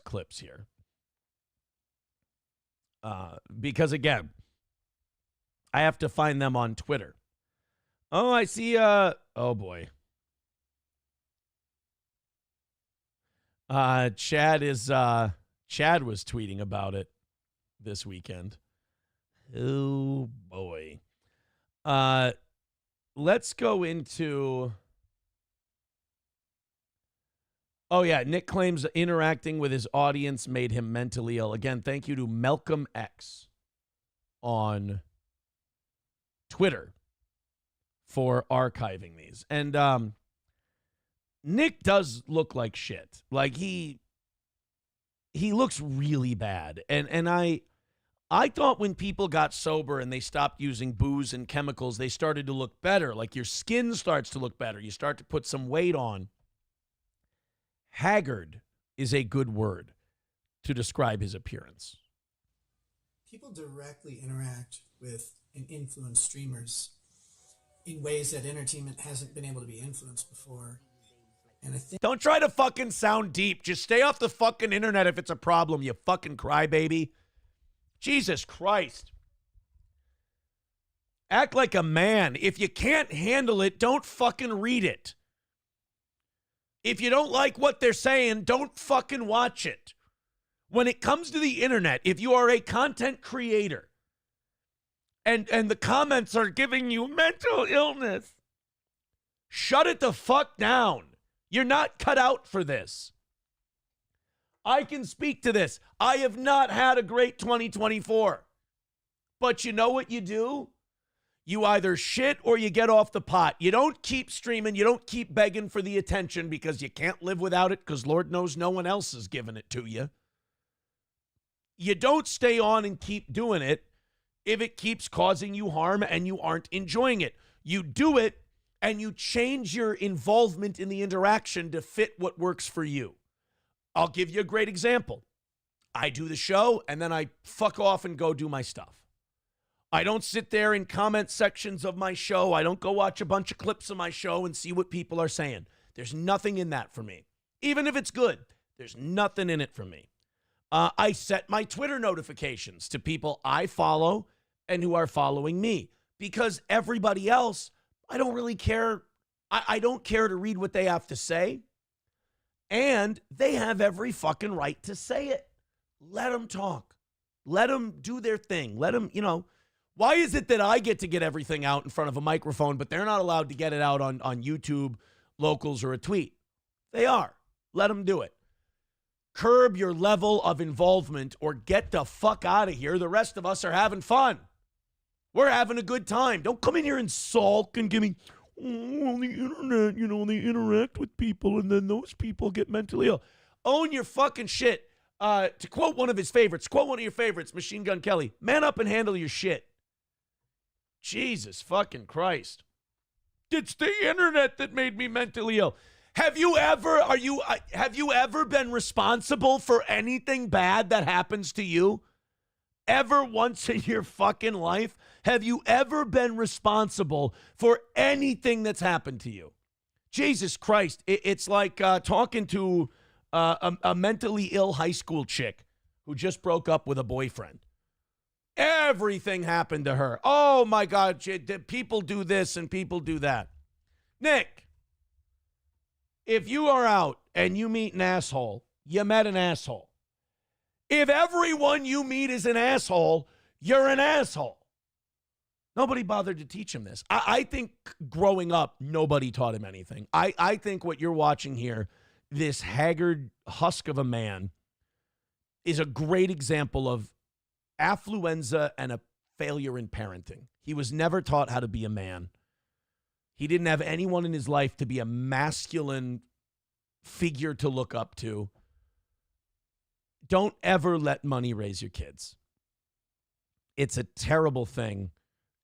clips here. Because again, I have to find them on Twitter. Oh, I see. Oh boy. Chad was tweeting about it this weekend. Oh boy. Let's go into. Oh, yeah. Nick claims interacting with his audience made him mentally ill. Again, thank you to Malcolm X on Twitter for archiving these. And Nick does look like shit. Like he looks really bad. And I thought when people got sober and they stopped using booze and chemicals, they started to look better. Like your skin starts to look better. You start to put some weight on. Haggard is a good word to describe his appearance. People directly interact with and influence streamers in ways that entertainment hasn't been able to be influenced before. And I think Don't try to fucking sound deep. Just stay off the fucking internet if it's a problem, you fucking crybaby. Jesus Christ. Act like a man. If you can't handle it, don't fucking read it. If you don't like what they're saying, don't fucking watch it. When it comes to the internet, if you are a content creator and the comments are giving you mental illness, shut it the fuck down. You're not cut out for this. I can speak to this. I have not had a great 2024. But you know what you do? You either shit or you get off the pot. You don't keep streaming. You don't keep begging for the attention because you can't live without it because Lord knows no one else is giving it to you. You don't stay on and keep doing it if it keeps causing you harm and you aren't enjoying it. You do it and you change your involvement in the interaction to fit what works for you. I'll give you a great example. I do the show and then I fuck off and go do my stuff. I don't sit there in comment sections of my show. I don't go watch a bunch of clips of my show and see what people are saying. There's nothing in that for me. Even if it's good, there's nothing in it for me. I set my Twitter notifications to people I follow and who are following me because everybody else, I don't really care. I don't care to read what they have to say. And they have every fucking right to say it. Let them talk. Let them do their thing. Let them, why is it that I get to get everything out in front of a microphone, but they're not allowed to get it out on YouTube, locals, or a tweet? They are. Let them do it. Curb your level of involvement or get the fuck out of here. The rest of us are having fun. We're having a good time. Don't come in here and sulk and give me, on the internet, they interact with people and then those people get mentally ill. Own your fucking shit. To quote one of his favorites, Machine Gun Kelly, man up and handle your shit. Jesus fucking Christ. It's the internet that made me mentally ill. Have you ever been responsible for anything bad that happens to you? Ever once in your fucking life? Have you ever been responsible for anything that's happened to you? Jesus Christ. It's like talking to a mentally ill high school chick who just broke up with a boyfriend. Everything happened to her. Oh my God, people do this and people do that. Nick, if you are out and you meet an asshole, you met an asshole. If everyone you meet is an asshole, you're an asshole. Nobody bothered to teach him this. I think growing up, nobody taught him anything. I think what you're watching here, this haggard husk of a man, is a great example of affluenza and a failure in parenting. He was never taught how to be a man. He didn't have anyone in his life to be a masculine figure to look up to. Don't ever let money raise your kids. It's a terrible thing,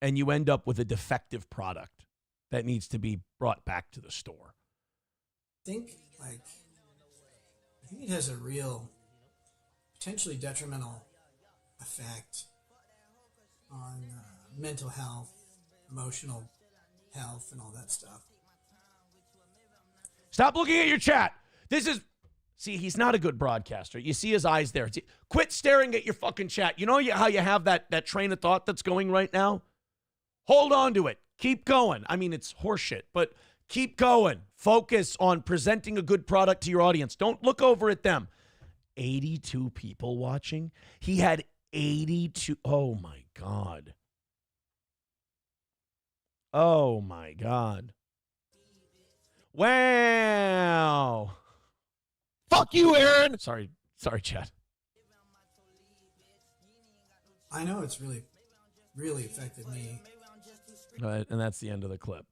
and you end up with a defective product that needs to be brought back to the store. I think it has a real, potentially detrimental effect on mental health, emotional health, and all that stuff. Stop looking at your chat. See, he's not a good broadcaster. You see his eyes there. Quit staring at your fucking chat. You know how you have that train of thought that's going right now? Hold on to it. Keep going. I mean, it's horseshit, but keep going. Focus on presenting a good product to your audience. Don't look over at them. 82 people watching? He had 82. Oh, my God. Oh, my God. Wow. Fuck you, Aaron. Sorry, Chad. I know it's really, really affected me. And that's the end of the clip.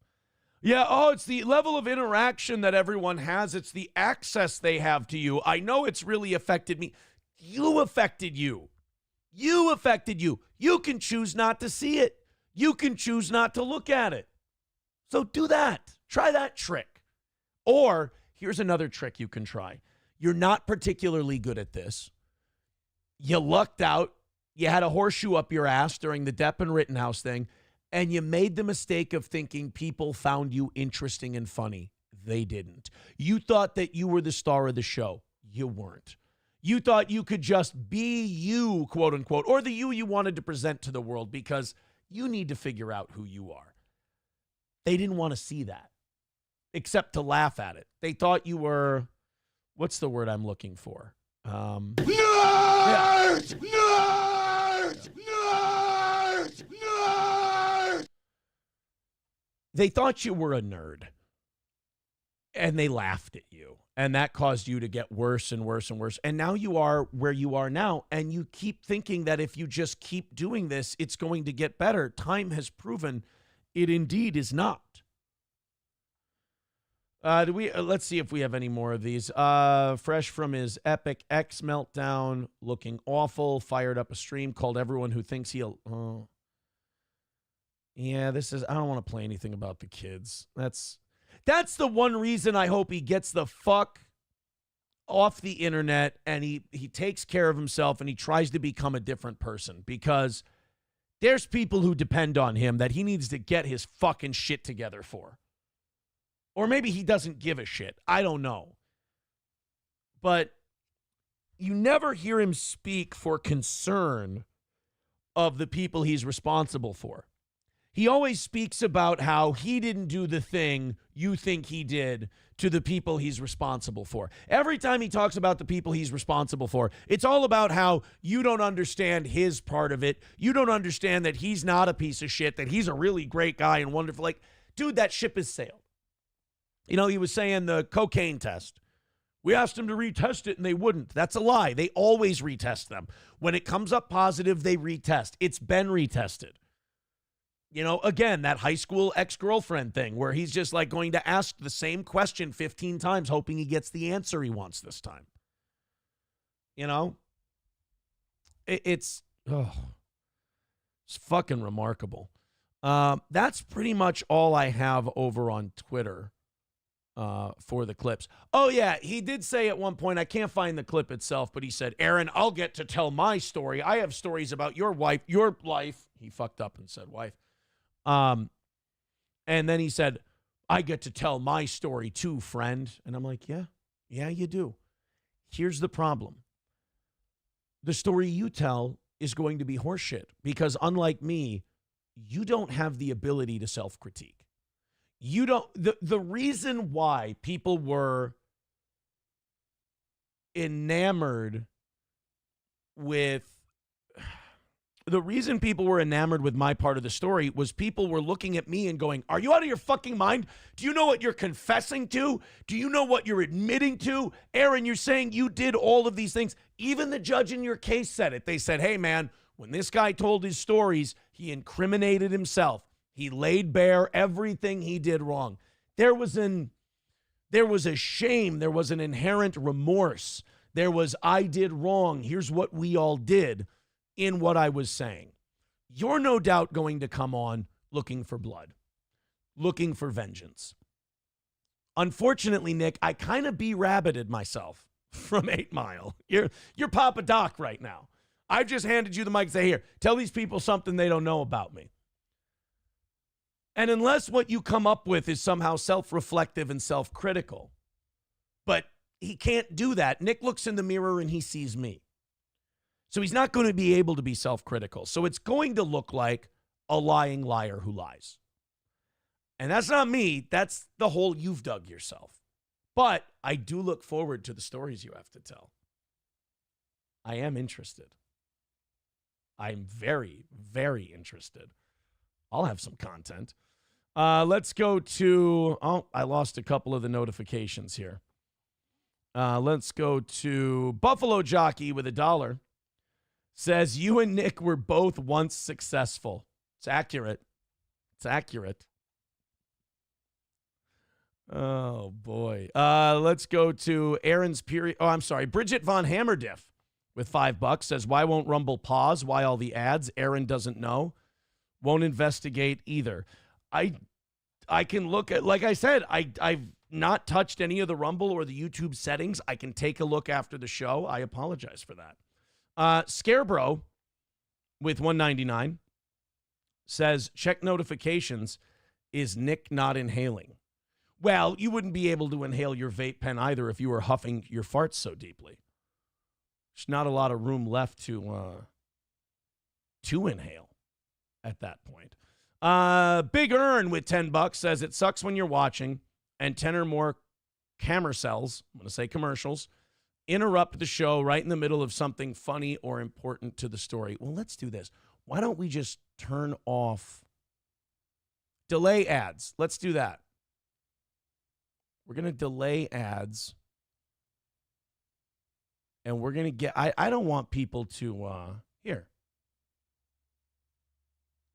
Yeah, it's the level of interaction that everyone has. It's the access they have to you. I know it's really affected me. You affected you. You affected you. You can choose not to see it. You can choose not to look at it. So do that. Try that trick. Or here's another trick you can try. You're not particularly good at this. You lucked out. You had a horseshoe up your ass during the Depp and Rittenhouse thing, and you made the mistake of thinking people found you interesting and funny. They didn't. You thought that you were the star of the show. You weren't. You thought you could just be you, quote unquote, or the you wanted to present to the world because you need to figure out who you are. They didn't want to see that, except to laugh at it. They thought you were, what's the word I'm looking for? Nerd! Yeah. Nerd! Nerd! Nerd! They thought you were a nerd. And they laughed at you. And that caused you to get worse and worse and worse. And now you are where you are now. And you keep thinking that if you just keep doing this, it's going to get better. Time has proven it indeed is not. Let's see if we have any more of these. Fresh from his Epic X meltdown, looking awful, fired up a stream, called everyone who thinks he'll... Yeah, this is... I don't want to play anything about the kids. That's the one reason I hope he gets the fuck off the internet and he takes care of himself and he tries to become a different person, because there's people who depend on him that he needs to get his fucking shit together for. Or maybe he doesn't give a shit. I don't know. But you never hear him speak for concern of the people he's responsible for. He always speaks about how he didn't do the thing you think he did to the people he's responsible for. Every time he talks about the people he's responsible for, it's all about how you don't understand his part of it. You don't understand that he's not a piece of shit, that he's a really great guy and wonderful. Like, dude, that ship has sailed. You know, he was saying the cocaine test. We asked them to retest it and they wouldn't. That's a lie. They always retest them. When it comes up positive, they retest. It's been retested. You know, again, that high school ex-girlfriend thing where he's just like going to ask the same question 15 times, hoping he gets the answer he wants this time. You know, it's fucking remarkable. That's pretty much all I have over on Twitter. for the clips. Oh, yeah, he did say at one point, I can't find the clip itself, but he said, Aaron, I'll get to tell my story. I have stories about your wife, your life. He fucked up and said wife. And then he said, I get to tell my story too, friend. And I'm like, yeah, you do. Here's the problem. The story you tell is going to be horseshit because unlike me, you don't have the ability to self-critique. You don't, the reason why people were enamored with, the reason people were enamored with my part of the story was people were looking at me and going, are you out of your fucking mind? Do you know what you're confessing to? Do you know what you're admitting to? Aaron, you're saying you did all of these things. Even the judge in your case said it. They said, hey, man, when this guy told his stories, he incriminated himself. He laid bare everything he did wrong. There was a shame. There was an inherent remorse. There was, I did wrong. Here's what we all did in what I was saying. You're no doubt going to come on looking for blood, looking for vengeance. Unfortunately, Nick, I kind of be-rabbited myself from 8 Mile. You're Papa Doc right now. I've just handed you the mic and say, here, tell these people something they don't know about me. And unless what you come up with is somehow self-reflective and self-critical, but he can't do that. Nick looks in the mirror and he sees me. So he's not going to be able to be self-critical. So it's going to look like a lying liar who lies. And that's not me. That's the hole you've dug yourself. But I do look forward to the stories you have to tell. I am interested. I'm very, very interested. I'll have some content. Let's go to, I lost a couple of the notifications here. Let's go to Buffalo Jockey with $1. Says, you and Nick were both once successful. It's accurate. It's accurate. Oh, boy. Let's go to Aaron's period. Oh, I'm sorry. Bridget Von Hammerdiff with $5 says, why won't Rumble pause? Why all the ads? Aaron doesn't know. Won't investigate either. I can look at, like I said, I've not touched any of the Rumble or the YouTube settings. I can take a look after the show. I apologize for that. Scarebro with $1.99 says, check notifications. Is Nick not inhaling? Well, you wouldn't be able to inhale your vape pen either if you were huffing your farts so deeply. There's not a lot of room left to inhale at that point. Big Earn with $10 says, it sucks when you're watching and 10 or more camera cells, I'm going to say commercials, interrupt the show right in the middle of something funny or important to the story. Well, let's do this. Why don't we just turn off delay ads? Let's do that. We're going to delay ads. And we're going to get, I don't want people to, here.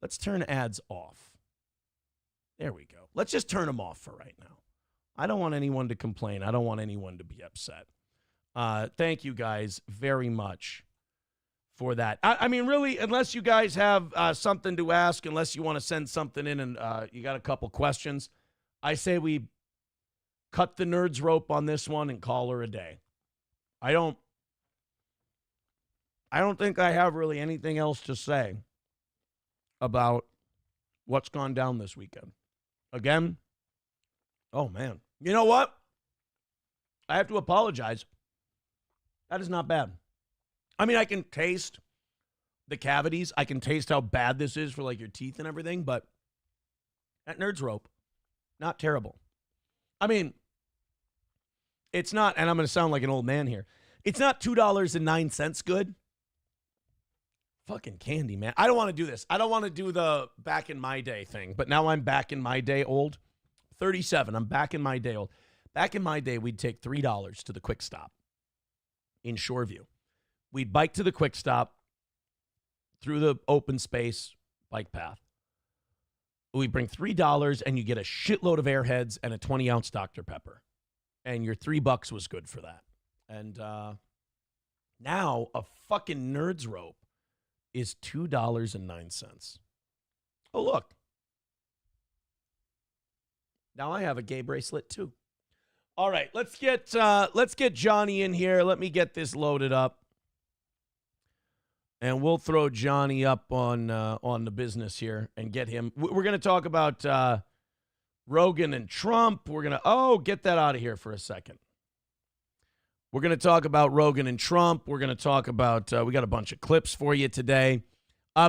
Let's turn ads off. There we go. Let's just turn them off for right now. I don't want anyone to complain. I don't want anyone to be upset. Thank you guys very much for that. I mean, really, unless you guys have something to ask, unless you want to send something in and you got a couple questions, I say we cut the nerds rope on this one and call her a day. I don't think I have really anything else to say about what's gone down this weekend. Again, oh, man. You know what? I have to apologize. That is not bad. I mean, I can taste the cavities. I can taste how bad this is for, like, your teeth and everything, but that Nerds Rope, not terrible. I mean, it's not, and I'm going to sound like an old man here, it's not $2.09 good. Fucking candy, man. I don't want to do this. I don't want to do the back in my day thing, but now I'm back in my day old. 37. I'm back in my day old. Back in my day, we'd take $3 to the Quick Stop in Shoreview. We'd bike to the Quick Stop through the open space bike path. We bring $3 and you get a shitload of Airheads and a 20-ounce Dr. Pepper. And your $3 was good for that. And now a fucking Nerds Rope is $2.09. Oh, look. Now I have a gay bracelet too. All right, let's get Johnny in here. Let me get this loaded up, and we'll throw Johnny up on the business here and get him. We're going to talk about Rogan and Trump. We're going to get that out of here for a second. We're going to talk about Rogan and Trump. We're going to talk about we got a bunch of clips for you today.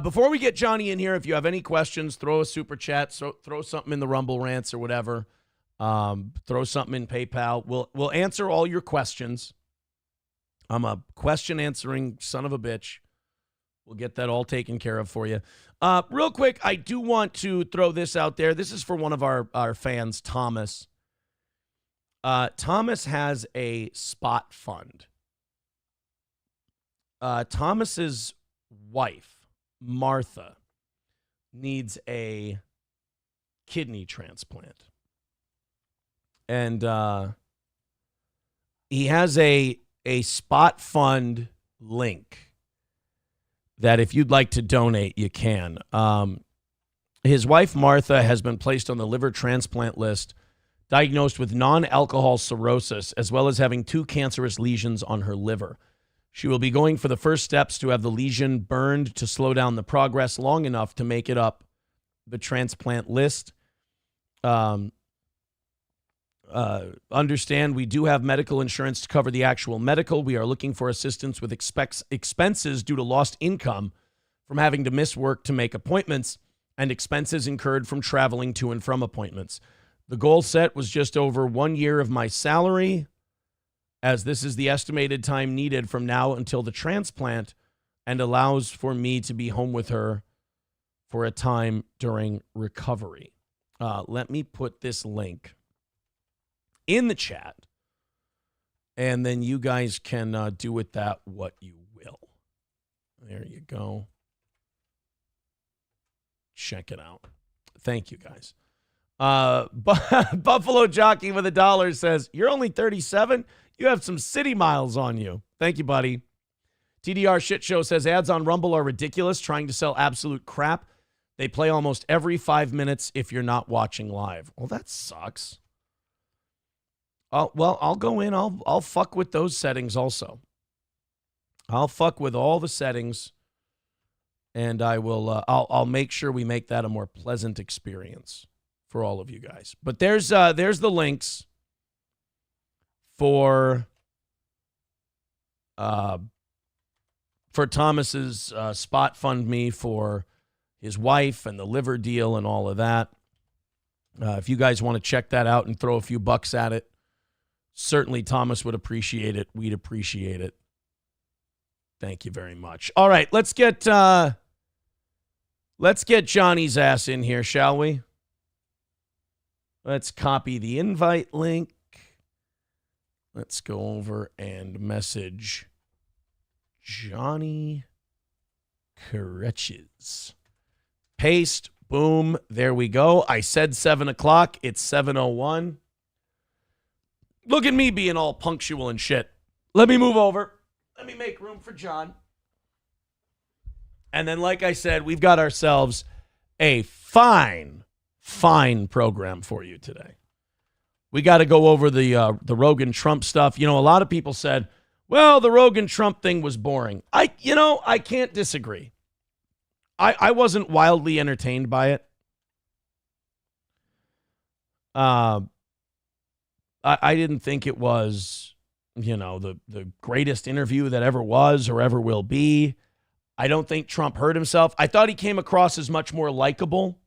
Before we get Johnny in here, if you have any questions, throw a super chat, throw something in the Rumble rants or whatever. Throw something in PayPal. We'll answer all your questions. I'm a question answering son of a bitch. We'll get that all taken care of for you. Real quick, I do want to throw this out there. This is for one of our fans, Thomas. Thomas has a spot fund. Thomas's wife, Martha, needs a kidney transplant. And he has a spot fund link that if you'd like to donate, you can. His wife, Martha, has been placed on the liver transplant list, diagnosed with non-alcohol cirrhosis, as well as having 2 cancerous lesions on her liver. She will be going for the first steps to have the lesion burned to slow down the progress long enough to make it up the transplant list. Understand we do have medical insurance to cover the actual medical. We are looking for assistance with expenses due to lost income from having to miss work to make appointments and expenses incurred from traveling to and from appointments. The goal set was just over 1 year of my salary, as this is the estimated time needed from now until the transplant and allows for me to be home with her for a time during recovery. Let me put this link in the chat, and then you guys can do with that what you will. There you go. Check it out. Thank you, guys. Buffalo Jockey with $1 says, you're only 37? You have some city miles on you. Thank you, buddy. TDR Shit Show says, ads on Rumble are ridiculous, trying to sell absolute crap. They play almost every 5 minutes if you're not watching live. Well, that sucks. Well, I'll go in. I'll fuck with those settings also. I'll fuck with all the settings, and I will. I'll make sure we make that a more pleasant experience for all of you guys. But there's the links for Thomas's spot fund me for his wife and the liver deal and all of that. If you guys want to check that out and throw a few bucks at it, certainly Thomas would appreciate it. We'd appreciate it. Thank you very much. All right, let's get Johnny's ass in here, shall we? Let's copy the invite link. Let's go over and message Johnny Crutches. Paste. Boom. There we go. I said 7 o'clock. It's 7:01. Look at me being all punctual and shit. Let me move over. Let me make room for John. And then, like I said, we've got ourselves a fine program for you today. We got to go over the Rogan Trump stuff. You know, a lot of people said, well, the Rogan Trump thing was boring. I can't disagree. I wasn't wildly entertained by it. I didn't think it was, the greatest interview that ever was or ever will be. I don't think Trump hurt himself. I thought he came across as much more likable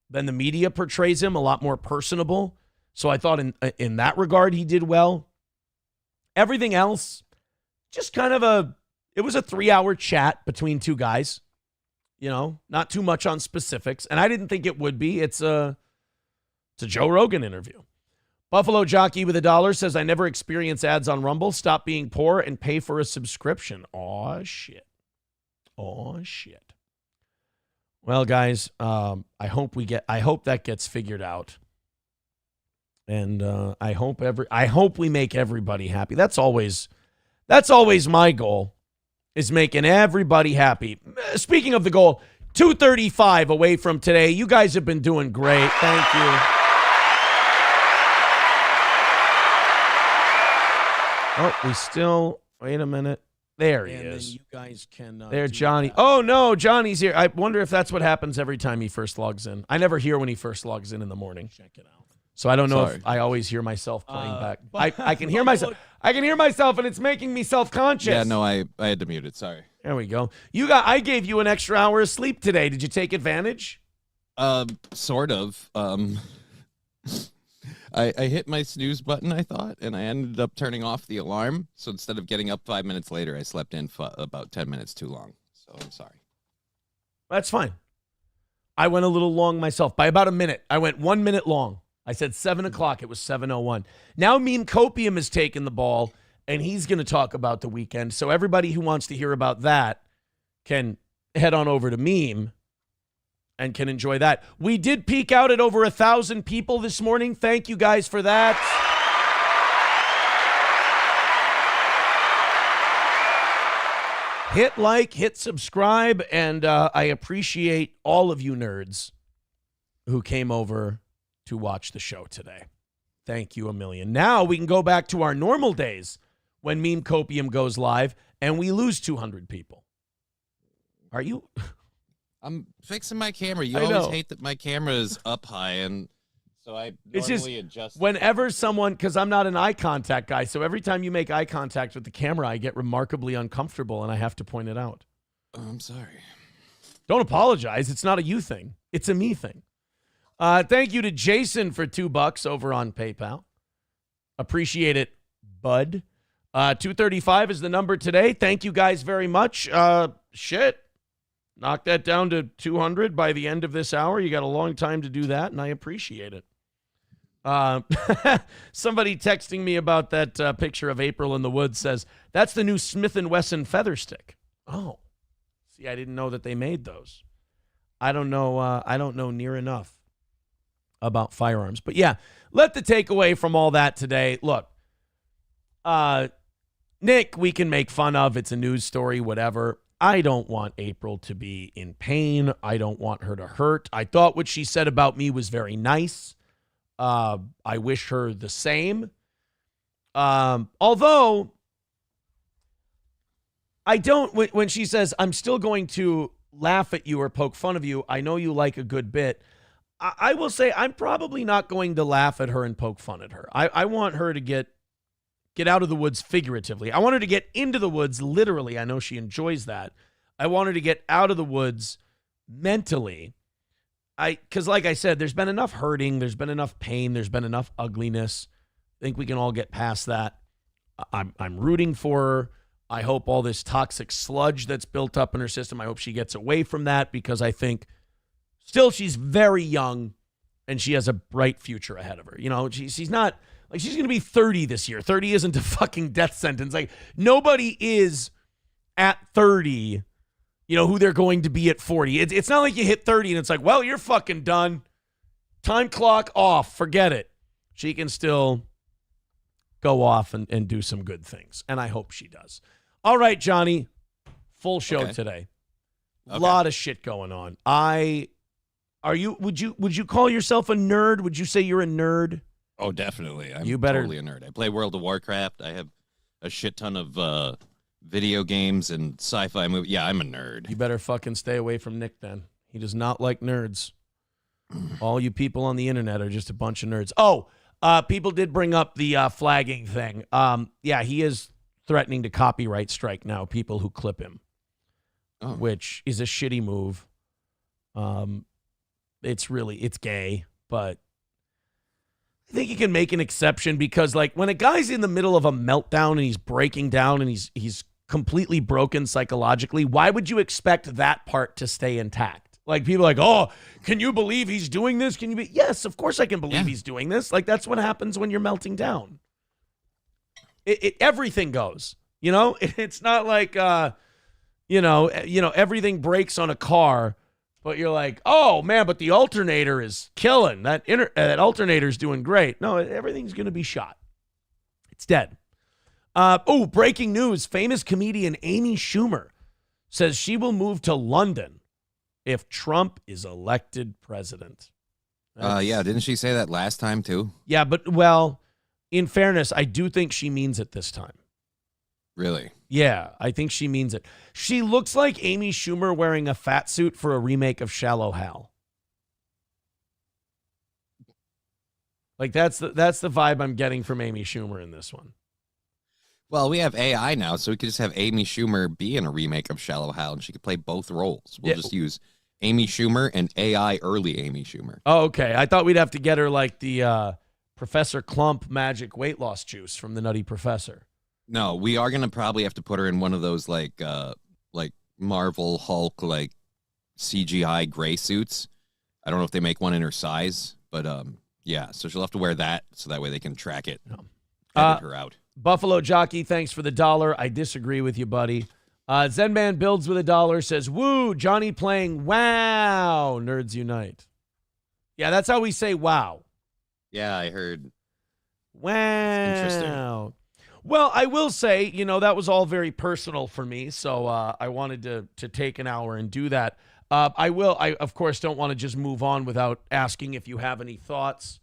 than the media portrays him, a lot more personable. So I thought in that regard, he did well. Everything else, just kind of it was a 3-hour chat between two guys, not too much on specifics. And I didn't think it would be. It's a Joe Rogan interview. Buffalo Jockey with $1 says, I never experience ads on Rumble. Stop being poor and pay for a subscription. Aw, shit. Well, guys, I hope that gets figured out. And I hope we make everybody happy. That's always my goal, is making everybody happy. Speaking of the goal, 235 away from today. You guys have been doing great. Thank you. Oh, we still. Wait a minute. There he And is. then you guys can. There, do Johnny. that. Oh, no, Johnny's here. I wonder if that's what happens every time he first logs in. I never hear when he first logs in the morning. Check it out. So I don't know Sorry. if I always hear myself playing back. but- I can hear myself. I can hear myself, and it's making me self-conscious. Yeah, no, I had to mute it. Sorry. There we go. I gave you an extra hour of sleep today. Did you take advantage? Sort of. I hit my snooze button, I thought, and I ended up turning off the alarm. So instead of getting up 5 minutes later, I slept in about 10 minutes too long. So I'm sorry. That's fine. I went a little long myself by about a minute. I went 1 minute long. I said 7 o'clock. It was 7:01. Now Meme Copium has taken the ball, and he's going to talk about the weekend. So everybody who wants to hear about that can head on over to Meme and can enjoy that. We did peak out at over 1,000 people this morning. Thank you guys for that. Hit like, hit subscribe, and I appreciate all of you nerds who came over to watch the show today. Thank you a million. Now we can go back to our normal days when Meme Copium goes live and we lose 200 people. Are you? I'm fixing my camera. You I always know. hate that my camera is up high, and so I It's just normally adjust. whenever someone, because I'm not an eye contact guy, so every time you make eye contact with the camera, I get remarkably uncomfortable and I have to point it out. Oh, I'm sorry. Don't apologize. It's not a you thing. It's a me thing. Thank you to Jason for $2 over on PayPal. Appreciate it, bud. 235 is the number today. Thank you guys very much. Shit. Knock that down to 200 by the end of this hour. You got a long time to do that, and I appreciate it. Somebody texting me about that picture of April in the woods says, that's the new Smith & Wesson feather stick. Oh. See, I didn't know that they made those. I don't know near enough about firearms. But yeah, let the takeaway from all that today. Look, Nick, we can make fun of. It's a news story, whatever. I don't want April to be in pain. I don't want her to hurt. I thought what she said about me was very nice. I wish her the same. Although I don't, when she says, I'm still going to laugh at you or poke fun of you, I know you like a good bit. I will say I'm probably not going to laugh at her and poke fun at her. I want her to get out of the woods figuratively. I want her to get into the woods literally. I know she enjoys that. I want her to get out of the woods mentally. Because like I said, there's been enough hurting. There's been enough pain. There's been enough ugliness. I think we can all get past that. I'm rooting for her. I hope all this toxic sludge that's built up in her system, I hope she gets away from that, because I think still she's very young and she has a bright future ahead of her. You know, she's not, like, she's going to be 30 this year. 30 isn't a fucking death sentence. Like, nobody is at 30, you know, who they're going to be at 40. It's not like you hit 30 and it's like, well, you're fucking done. Time clock off. Forget it. She can still go off and do some good things. And I hope she does. All right, Johnny. Full show today. A lot of shit going on. Would you call yourself a nerd? Would you say you're a nerd? Oh, definitely. I'm better- totally a nerd. I play World of Warcraft. I have a shit ton of video games and sci-fi movies. Yeah, I'm a nerd. You better fucking stay away from Nick then. He does not like nerds. All you people on the internet are just a bunch of nerds. Oh, people did bring up the flagging thing. Yeah, he is threatening to copyright strike now people who clip him, which is a shitty move. It's gay, but I think you can make an exception, because, like, when a guy's in the middle of a meltdown and he's breaking down and he's completely broken psychologically, why would you expect that part to stay intact? Like, people are like, oh, can you believe he's doing this? Can you be? Yes, of course I can believe he's doing this. Like, that's what happens when you're melting down. Everything goes, you know? It's not like, everything breaks on a car, but you're like, oh, man, but the alternator is killing. That alternator's doing great. No, everything's going to be shot. It's dead. Breaking news. Famous comedian Amy Schumer says she will move to London if Trump is elected president. Yeah, didn't she say that last time too? Yeah, but, well, in fairness, I do think she means it this time. Really? Yeah, I think she means it. She looks like Amy Schumer wearing a fat suit for a remake of Shallow Hal. Like that's the vibe I'm getting from Amy Schumer in this one. Well, we have AI now, so we could just have Amy Schumer be in a remake of Shallow Hal, and she could play both roles. We'll just use Amy Schumer and AI early Amy Schumer. Oh, okay. I thought we'd have to get her like the Professor Clump magic weight loss juice from the Nutty Professor. No, we are gonna probably have to put her in one of those like Marvel Hulk like CGI gray suits. I don't know if they make one in her size, but yeah. So she'll have to wear that so that way they can track it, edit her out. Buffalo Jockey, thanks for the $1. I disagree with you, buddy. Zen Man builds with $1, says, "Woo, Johnny playing wow, nerds unite." Yeah, that's how we say wow. Yeah, I heard. Wow. Interesting. Well, I will say, that was all very personal for me, so I wanted to take an hour and do that. I of course, don't want to just move on without asking if you have any thoughts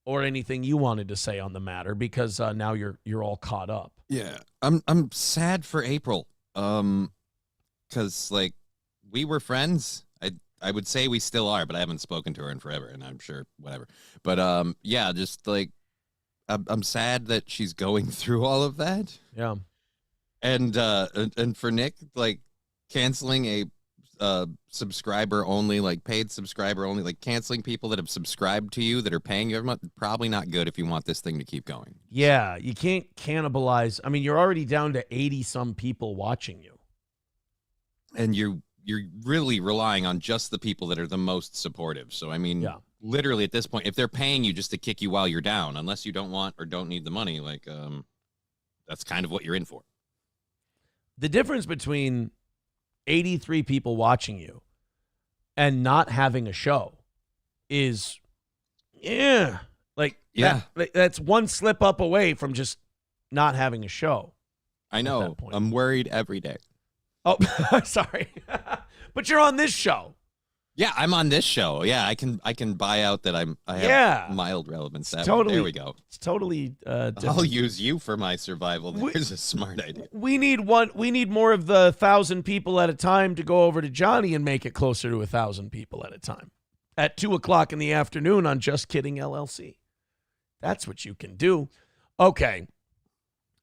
or anything you wanted to say on the matter, because now you're all caught up. Yeah, I'm sad for April, because like we were friends. I would say we still are, but I haven't spoken to her in forever, and I'm sure whatever. But yeah, just like. I'm sad that she's going through all of that. Yeah. And for Nick, like canceling a subscriber only, like paid subscriber only, like canceling people that have subscribed to you that are paying you every month, probably not good if you want this thing to keep going. Yeah, you can't cannibalize. I mean, you're already down to 80 some people watching you. And you're really relying on just the people that are the most supportive. So I mean, yeah. Literally at this point, if they're paying you just to kick you while you're down, unless you don't want or don't need the money, like that's kind of what you're in for. The difference between 83 people watching you and not having a show is, that's one slip up away from just not having a show. I know. I'm worried every day. Oh, sorry. But you're on this show. Yeah, I'm on this show. Yeah, I can buy out that I have mild relevance. Totally. There we go. It's totally I'll use you for my survival. There's a smart idea. We need more of the 1,000 people at a time to go over to Johnny and make it closer to 1,000 people at a time at 2:00 in the afternoon on Just Kidding LLC. That's what you can do. Okay.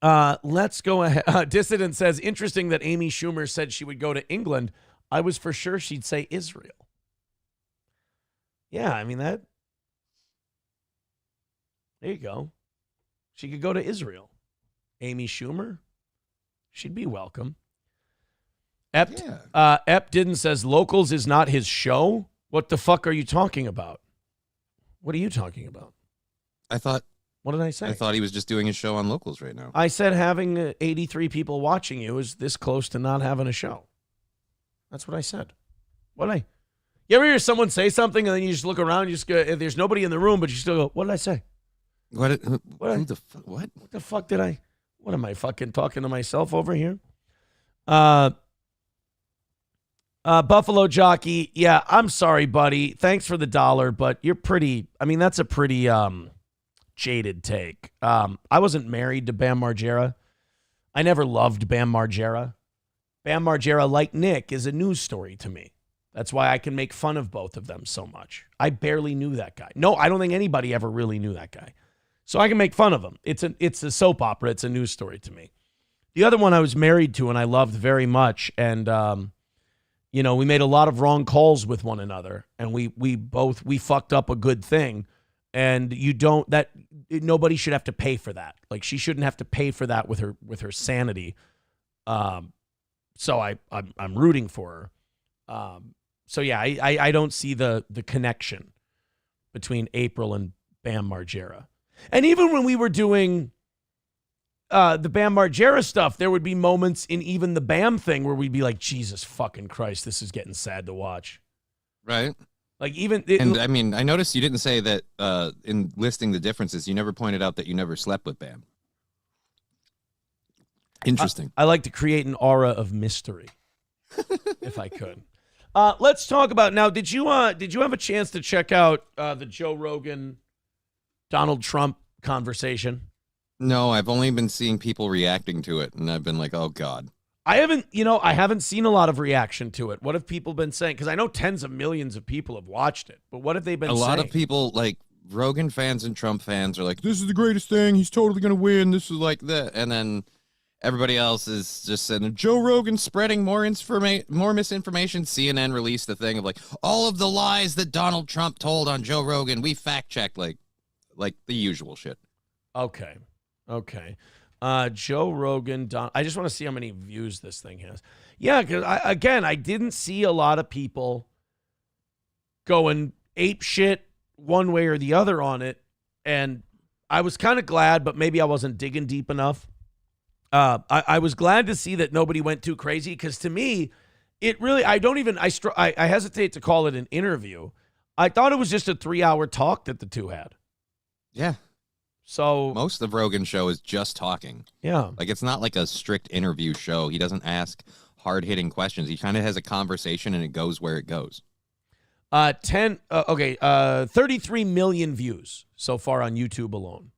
Let's go ahead. Dissident says, interesting that Amy Schumer said she would go to England. I was for sure she'd say Israel. Yeah, I mean that. There you go. She could go to Israel. Amy Schumer, she'd be welcome. Ep didn't says Locals is not his show. What the fuck are you talking about? What are you talking about? What did I say? I thought he was just doing his show on Locals right now. I said having 83 people watching you is this close to not having a show. That's what I said. You ever hear someone say something and then you just look around, you just go, there's nobody in the room, but you still go, what did I say? What What the fuck did I? What am I fucking talking to myself over here? Buffalo Jockey, yeah, I'm sorry, buddy. Thanks for the $1, but you're pretty. I mean, that's a pretty jaded take. I wasn't married to Bam Margera. I never loved Bam Margera. Bam Margera, like Nick, is a news story to me. That's why I can make fun of both of them so much. I barely knew that guy. No, I don't think anybody ever really knew that guy. So I can make fun of him. It's a soap opera. It's a news story to me. The other one I was married to and I loved very much. And, we made a lot of wrong calls with one another. And we fucked up a good thing. And nobody should have to pay for that. Like she shouldn't have to pay for that with her sanity. So I'm rooting for her. So yeah, I don't see the connection between April and Bam Margera. And even when we were doing the Bam Margera stuff, there would be moments in even the Bam thing where we'd be like, Jesus fucking Christ, this is getting sad to watch. Right. Like even and I mean, I noticed you didn't say that in listing the differences, you never pointed out that you never slept with Bam. Interesting. I like to create an aura of mystery, if I could. Let's talk about now. Did you have a chance to check out the Joe Rogan, Donald Trump conversation? No, I've only been seeing people reacting to it, and I've been like, oh God. I haven't seen a lot of reaction to it. What have people been saying? Because I know tens of millions of people have watched it, but what have they been saying? A lot of people, like Rogan fans and Trump fans, are like, this is the greatest thing. He's totally going to win. This is like that. And then everybody else is just saying, Joe Rogan spreading more misinformation. CNN released the thing of like, all of the lies that Donald Trump told on Joe Rogan, we fact-checked, like the usual shit. Okay. Joe Rogan, I just want to see how many views this thing has. Yeah, because I didn't see a lot of people going ape shit one way or the other on it, and I was kind of glad, but maybe I wasn't digging deep enough. I was glad to see that nobody went too crazy, because to me, it really, I hesitate to call it an interview. I thought it was just a 3-hour talk that the two had. Yeah. So most of the Rogan show is just talking. Yeah. Like, it's not like a strict interview show. He doesn't ask hard-hitting questions. He kind of has a conversation, and it goes where it goes. 33 million views so far on YouTube alone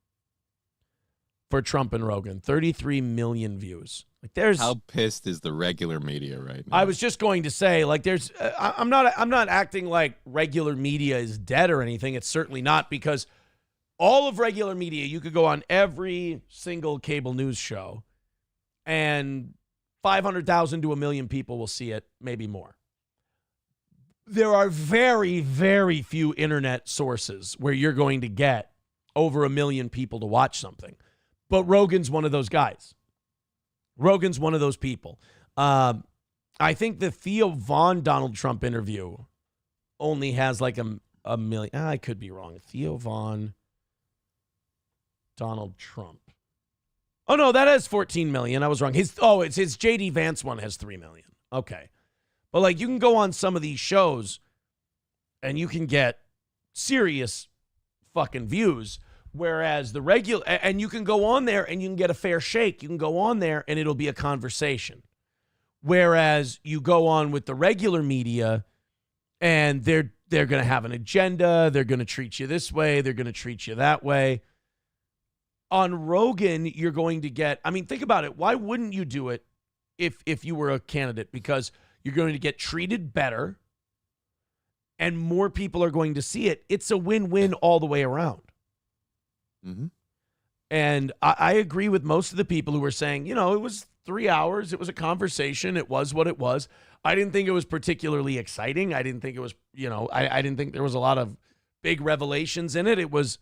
for Trump and Rogan. 33 million views. Like, there's how pissed is the regular media right now? I was just going to say, like, there's I'm not acting like regular media is dead or anything. It's certainly not, because all of regular media, you could go on every single cable news show and 500,000 to 1 million people will see it, maybe more. There are very, very few internet sources where you're going to get over 1 million people to watch something. But Rogan's one of those guys. Rogan's one of those people. I think the Theo Von Donald Trump interview only has like a million. I could be wrong. Theo Von Donald Trump. Oh, no, that has 14 million. I was wrong. It's his JD Vance one has 3 million. Okay. But like, you can go on some of these shows and you can get serious fucking views, whereas the regular, and you can go on there and you can get a fair shake. You can go on there and it'll be a conversation. Whereas you go on with the regular media and they're going to have an agenda. They're going to treat you this way. They're going to treat you that way. On Rogan, you're going to get, I mean, think about it. Why wouldn't you do it if you were a candidate? Because you're going to get treated better and more people are going to see it. It's a win-win all the way around. Mm-hmm. And I agree with most of the people who were saying, it was 3 hours. It was a conversation. It was what it was. I didn't think it was particularly exciting. I didn't think it was, I didn't think there was a lot of big revelations in it. It was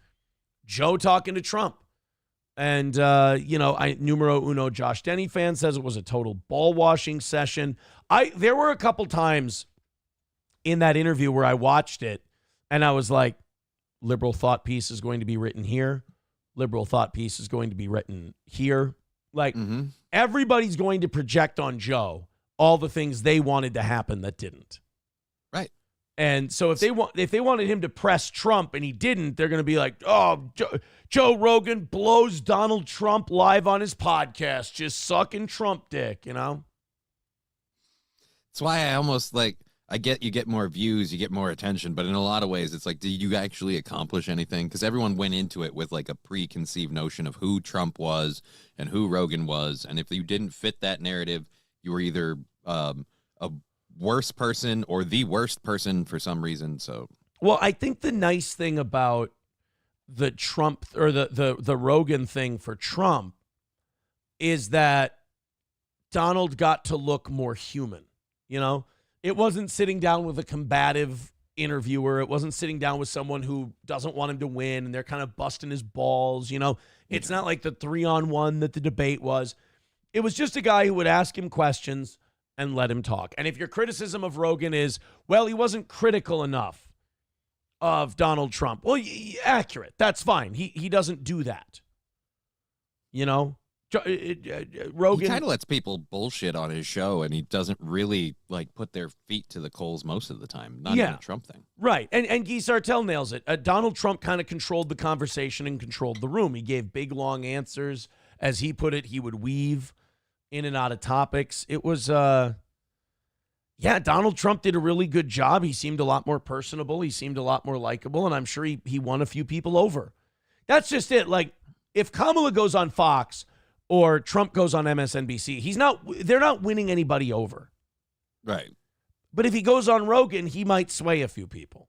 Joe talking to Trump. And, numero uno Josh Denny fan says it was a total ball washing session. There were a couple times in that interview where I watched it and I was like, liberal thought piece is going to be written here. Liberal thought piece is going to be written here. Like, everybody's going to project on Joe all the things they wanted to happen that didn't. Right. And so if they wanted him to press Trump and he didn't, they're going to be like, oh, Joe Rogan blows Donald Trump live on his podcast, just sucking Trump dick, That's why I almost you get more views, you get more attention, but in a lot of ways, it's like, did you actually accomplish anything? Because everyone went into it with like a preconceived notion of who Trump was and who Rogan was. And if you didn't fit that narrative, you were either a worse person or the worst person for some reason. So, well, I think the nice thing about the Trump or the Rogan thing for Trump is that Donald got to look more human. It wasn't sitting down with a combative interviewer. It wasn't sitting down with someone who doesn't want him to win and they're kind of busting his balls. It's not like the 3-on-1 that the debate was. It was just a guy who would ask him questions and let him talk. And if your criticism of Rogan is, well, he wasn't critical enough of Donald Trump, well, accurate. That's fine. He doesn't do that. Rogan, he kind of lets people bullshit on his show, and he doesn't really put their feet to the coals most of the time. Not even a Trump thing. Right. And Guy Sartell nails it. Donald Trump kind of controlled the conversation and controlled the room. He gave big, long answers. As he put it, he would weave in and out of topics. It was, Donald Trump did a really good job. He seemed a lot more personable. He seemed a lot more likable, and I'm sure he won a few people over. That's just it. Like, if Kamala goes on Fox or Trump goes on MSNBC, they're not winning anybody over. Right. But if he goes on Rogan, he might sway a few people.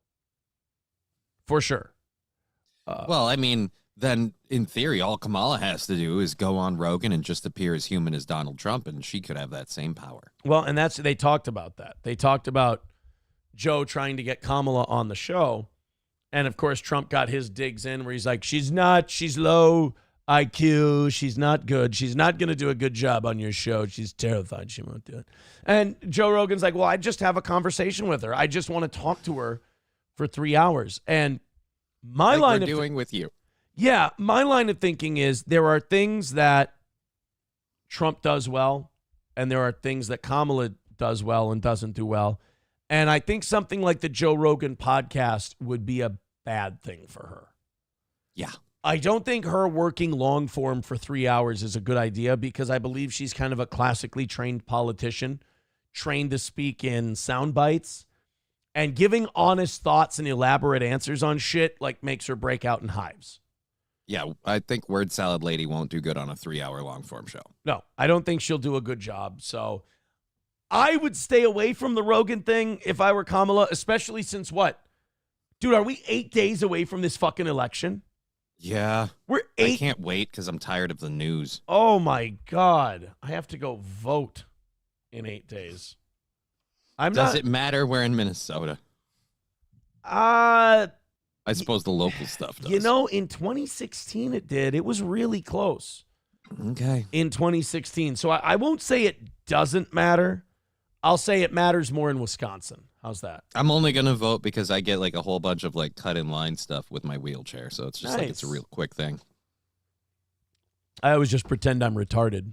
For sure. Well, I mean, then in theory, all Kamala has to do is go on Rogan and just appear as human as Donald Trump, and she could have that same power. Well, and they talked about that. They talked about Joe trying to get Kamala on the show. And of course, Trump got his digs in where he's like, she's low IQ. She's not good. She's not going to do a good job on your show. She's terrified she won't do it. And Joe Rogan's like, well, I just have a conversation with her. I just want to talk to her for 3 hours. And my like line we're of doing with you. Yeah, my line of thinking is there are things that Trump does well, and there are things that Kamala does well and doesn't do well. And I think something like the Joe Rogan podcast would be a bad thing for her. Yeah. I don't think her working long form for 3 hours is a good idea because I believe she's kind of a classically trained politician, trained to speak in sound bites, and giving honest thoughts and elaborate answers on shit like makes her break out in hives. Yeah, I think Word Salad Lady won't do good on a 3-hour long form show. No, I don't think she'll do a good job. So I would stay away from the Rogan thing if I were Kamala, especially since what? Dude, are we 8 days away from this fucking election? Yeah. We're I 8. can't wait because I'm tired of the news. Oh, my God. I have to go vote in 8 days. Does it matter? We're in Minnesota. I suppose the local stuff does. You know, in 2016 it did. It was really close. Okay. In 2016. So I won't say it doesn't matter. I'll say it matters more in Wisconsin. How's that? I'm only going to vote because I get like a whole bunch of like cut in line stuff with my wheelchair. So it's just like it's a real quick thing. I always just pretend I'm retarded.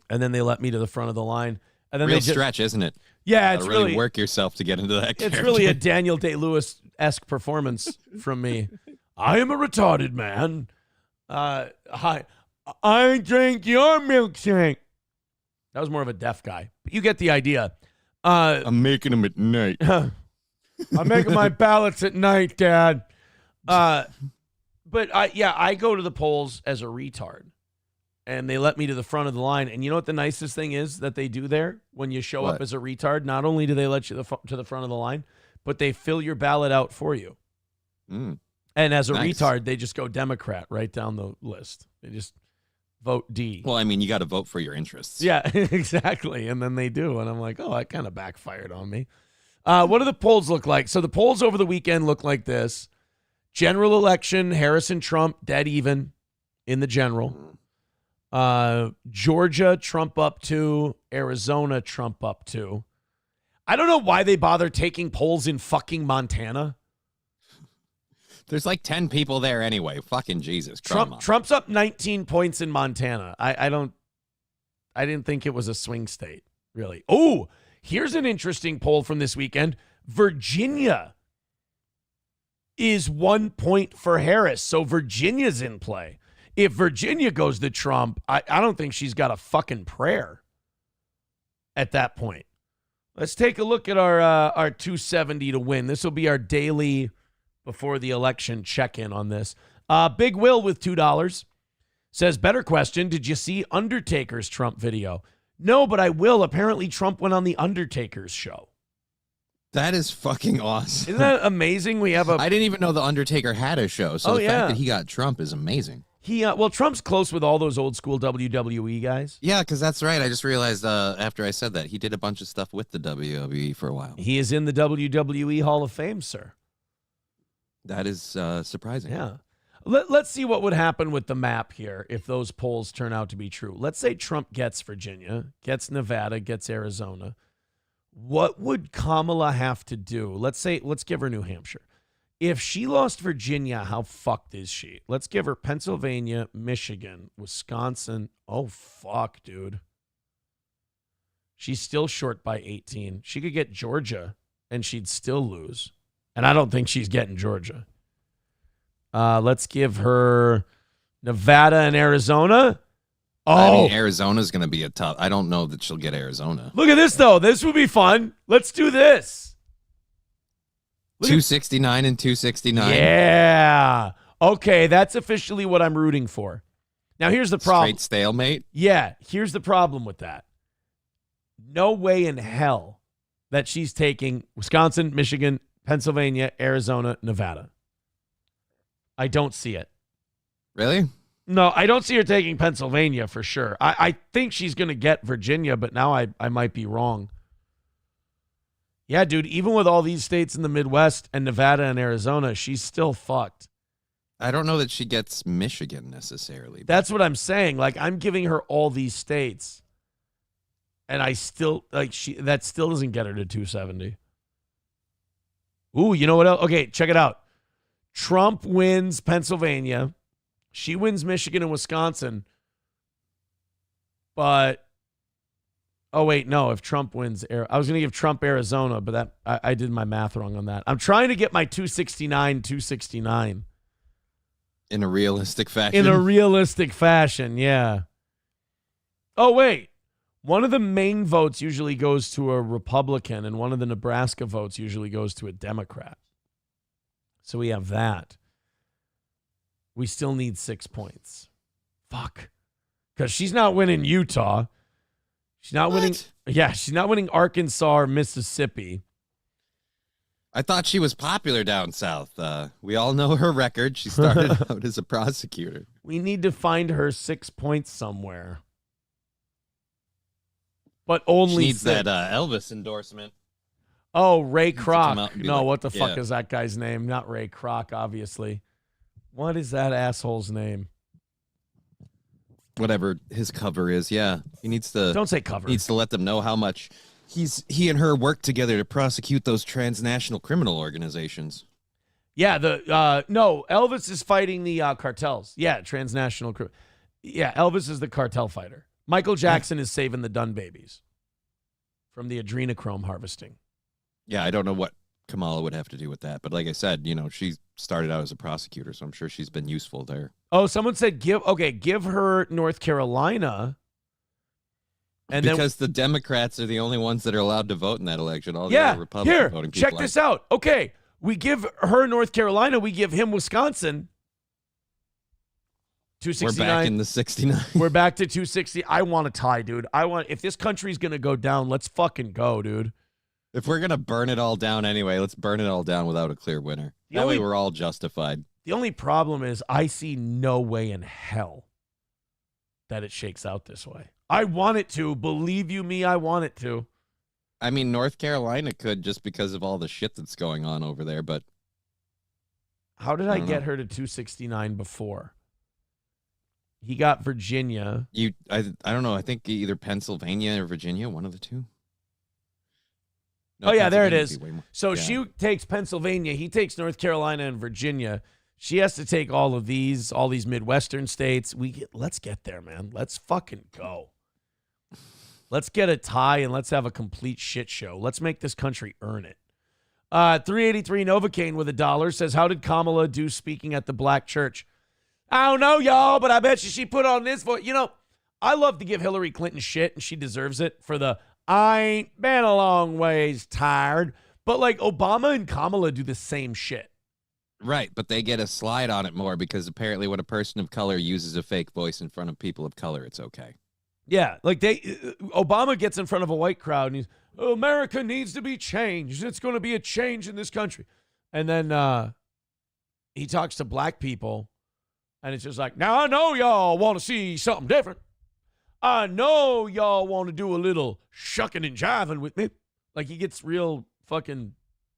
And then they let me to the front of the line. And then real they just, stretch, isn't it? Yeah, it's really work yourself to get into that character. It's really a Daniel Day-Lewis-esque performance from me. I am a retarded man. Hi, I drink your milkshake. That was more of a deaf guy. But you get the idea. I'm making them at night. I'm making my ballots at night, Dad. But I go to the polls as a retard. And they let me to the front of the line. And you know what the nicest thing is that they do there when you show up as a retard? Not only do they let you to the front of the line, but they fill your ballot out for you. Mm. And as a Nice. retard, they just go Democrat right down the list. They just vote D. Well, I mean, you got to vote for your interests. Yeah, exactly. And then they do. And I'm like, oh, that kind of backfired on me. What do the polls look like? So the polls over the weekend look like this. General election, Harris and Trump, dead even in the general. Georgia, Trump up 2. Arizona, Trump up 2. I don't know why they bother taking polls in fucking Montana. There's like 10 people there anyway. Fucking Jesus. Come on. Trump's up 19 points in Montana. I didn't think it was a swing state, really. Oh, here's an interesting poll from this weekend. Virginia is 1 point for Harris. So Virginia's in play. If Virginia goes to Trump, I don't think she's got a fucking prayer at that point. Let's take a look at our 270 to win. This will be our daily before the election check-in on this. Big Will with $2 says, better question, did you see Undertaker's Trump video? No, but I will. Apparently Trump went on the Undertaker's show. That is fucking awesome. Isn't that amazing? We have I didn't even know the Undertaker had a show. So the fact that he got Trump is amazing. Well, Trump's close with all those old school WWE guys. Yeah, because that's right. I just realized after I said that, he did a bunch of stuff with the WWE for a while. He is in the WWE Hall of Fame, sir. That is surprising. Yeah. Let's see what would happen with the map here if those polls turn out to be true. Let's say Trump gets Virginia, gets Nevada, gets Arizona. What would Kamala have to do? Let's give her New Hampshire. If she lost Virginia, how fucked is she? Let's give her Pennsylvania, Michigan, Wisconsin. Oh, fuck, dude. She's still short by 18. She could get Georgia, and she'd still lose. And I don't think she's getting Georgia. Let's give her Nevada and Arizona. Oh, I mean, Arizona's going to be a tough. I don't know that she'll get Arizona. Look at this, though. This would be fun. Let's do this. 269 and 269. Yeah. Okay, that's officially what I'm rooting for. Now, here's the problem. Straight stalemate. Yeah, here's the problem with that. No way in hell that she's taking Wisconsin, Michigan, Pennsylvania, Arizona, Nevada. I don't see it. Really? No, I don't see her taking Pennsylvania for sure. I think she's going to get Virginia, but now I might be wrong. Yeah, dude, even with all these states in the Midwest and Nevada and Arizona, she's still fucked. I don't know that she gets Michigan necessarily. That's what I'm saying. Like, I'm giving her all these states, and I still, that still doesn't get her to 270. Ooh, you know what else? Okay, check it out. Trump wins Pennsylvania. She wins Michigan and Wisconsin. But, oh, wait, no. If Trump wins, I was going to give Trump Arizona, but that I did my math wrong on that. I'm trying to get my 269. In a realistic fashion. In a realistic fashion, yeah. Oh, wait. One of the Maine votes usually goes to a Republican, and one of the Nebraska votes usually goes to a Democrat. So we have that. We still need 6 points. Fuck. Because she's not winning Utah. She's not winning. Yeah, she's not winning Arkansas or Mississippi. I thought she was popular down south. We all know her record. She started out as a prosecutor. We need to find her 6 points somewhere. But only She needs six. that Elvis endorsement. Oh, Ray Needs to come Kroc. out and be No, like, what the fuck yeah. is that guy's name? Not Ray Kroc, obviously. What is that asshole's name? Whatever his cover is, yeah. He needs to Don't say cover. needs to let them know how much he and her work together to prosecute those transnational criminal organizations. Yeah, no, Elvis is fighting the cartels. Yeah, transnational. Yeah, Elvis is the cartel fighter. Michael Jackson is saving the Dunn babies from the adrenochrome harvesting. Yeah, I don't know what Kamala would have to do with that, but like I said, she started out as a prosecutor, so I'm sure she's been useful there. Oh, someone said give her North Carolina. And because the Democrats are the only ones that are allowed to vote in that election. All the yeah, other Republican here, voting people check this out. Okay, we give her North Carolina, we give him Wisconsin. 269. We're back in the 69. We're back to 260. I want a tie, dude. If this country's going to go down, let's fucking go, dude. If we're going to burn it all down anyway, let's burn it all down without a clear winner. That way we're all justified. The only problem is I see no way in hell that it shakes out this way. I want it to. Believe you me, I want it to. I mean, North Carolina could just because of all the shit that's going on over there, but... How did I get her to 269 before? He got Virginia. I don't know. I think either Pennsylvania or Virginia, one of the two. No, Oh, yeah, there it Pennsylvania's is. way more- So yeah. she takes Pennsylvania. He takes North Carolina and Virginia. She has to take all these Midwestern states. Let's get there, man. Let's fucking go. Let's get a tie and let's have a complete shit show. Let's make this country earn it. 383 Novocaine with $1 says, how did Kamala do speaking at the black church? I don't know, y'all, but I bet she put on this voice. I love to give Hillary Clinton shit, and she deserves it for the I ain't been a long ways tired. But like Obama and Kamala do the same shit. Right, but they get a slide on it more because apparently when a person of color uses a fake voice in front of people of color, it's okay. Yeah, like Obama gets in front of a white crowd and he's, America needs to be changed. It's going to be a change in this country. And then he talks to black people and it's just like, now I know y'all want to see something different. I know y'all want to do a little shucking and jiving with me. Like he gets real fucking...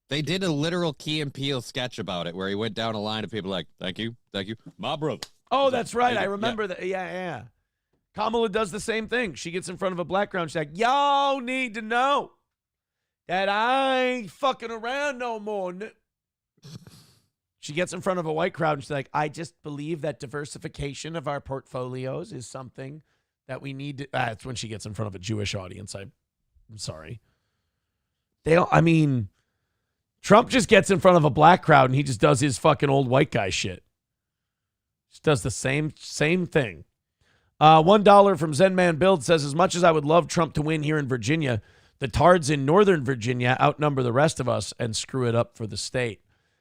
They did a literal Key and Peele sketch about it where he went down a line of people like, thank you, my brother. Oh, that's right. I Yeah. remember that. Yeah. Kamala does the same thing. She gets in front of a black crowd. She's like, y'all need to know that I ain't fucking around no more. She gets in front of a white crowd and she's like, I just believe that diversification of our portfolios is something that we need to. That's when she gets in front of a Jewish audience. I'm sorry. Trump just gets in front of a black crowd and he just does his fucking old white guy shit. Just does the same thing. $1 from Zen Man Build says, as much as I would love Trump to win here in Virginia, the tards in Northern Virginia outnumber the rest of us and screw it up for the state.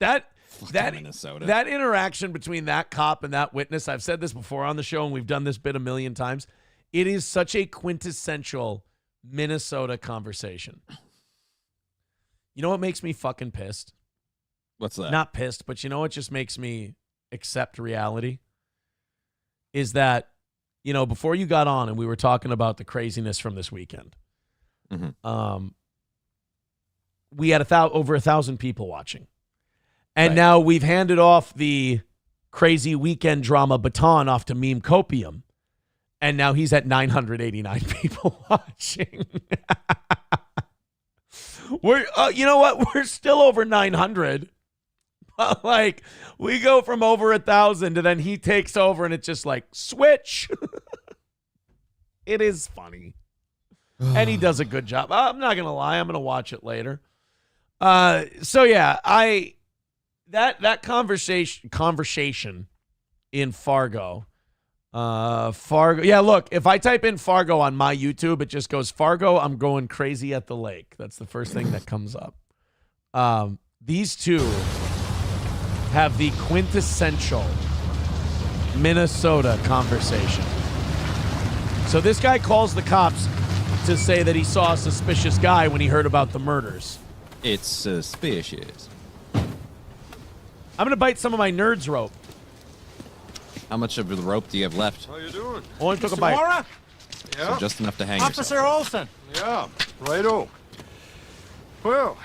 That Minnesota. that interaction between that cop and that witness, I've said this before on the show, and we've done this bit a million times. It is such a quintessential Minnesota conversation. You know what makes me fucking pissed? What's that? Not pissed, but you know what just makes me accept reality? Is that, you know, before you got on and we were talking about the craziness from this weekend, we had over 1,000 people watching. And now we've handed off the crazy weekend drama baton off to Meme Copium. And now he's at 989 people watching. We're, you know what? We're still over 900. But like, we go from over 1,000 and then he takes over and it's just like, switch. It is funny. And he does a good job. I'm not going to lie. I'm going to watch it later. So yeah, that conversation in Fargo. Fargo. Yeah, look, if I type in Fargo on my YouTube, it just goes Fargo, I'm going crazy at the lake. That's the first thing that comes up. These two have the quintessential Minnesota conversation. So this guy calls the cops to say that he saw a suspicious guy when he heard about the murders. It's suspicious. I'm going to bite some of my nerd's rope. How much of the rope do you have left? How you doing? Only took a bite. Laura? So just enough to hang Officer yourself. Olson. Yeah, righto. Well,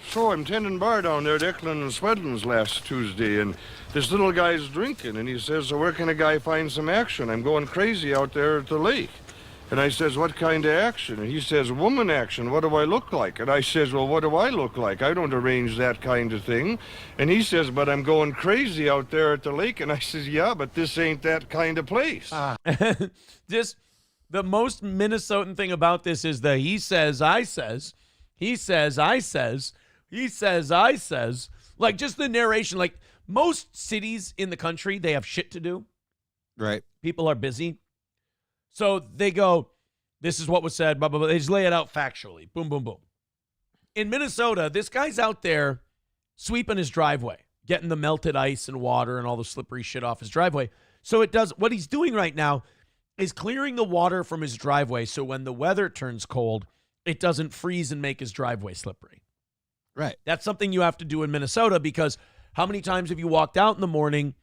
so I'm tending bar down there at Eklund and Swedlin's last Tuesday, and this little guy's drinking, and he says, so where can a guy find some action? I'm going crazy out there at the lake. And I says, what kind of action? And he says, woman action. What do I look like? And I says, well, what do I look like? I don't arrange that kind of thing. And he says, but I'm going crazy out there at the lake. And I says, yeah, but this ain't that kind of place. Just the most Minnesotan thing about this is the he says, I says, he says, I says, he says, I says. Like just the narration. Like most cities in the country, they have shit to do. Right. People are busy. So they go, this is what was said, blah, blah, blah. They just lay it out factually. Boom, boom, boom. In Minnesota, this guy's out there sweeping his driveway, getting the melted ice and water and all the slippery shit off his driveway. So it does, what he's doing right now is clearing the water from his driveway so when the weather turns cold, it doesn't freeze and make his driveway slippery. Right. That's something you have to do in Minnesota because how many times have you walked out in the morning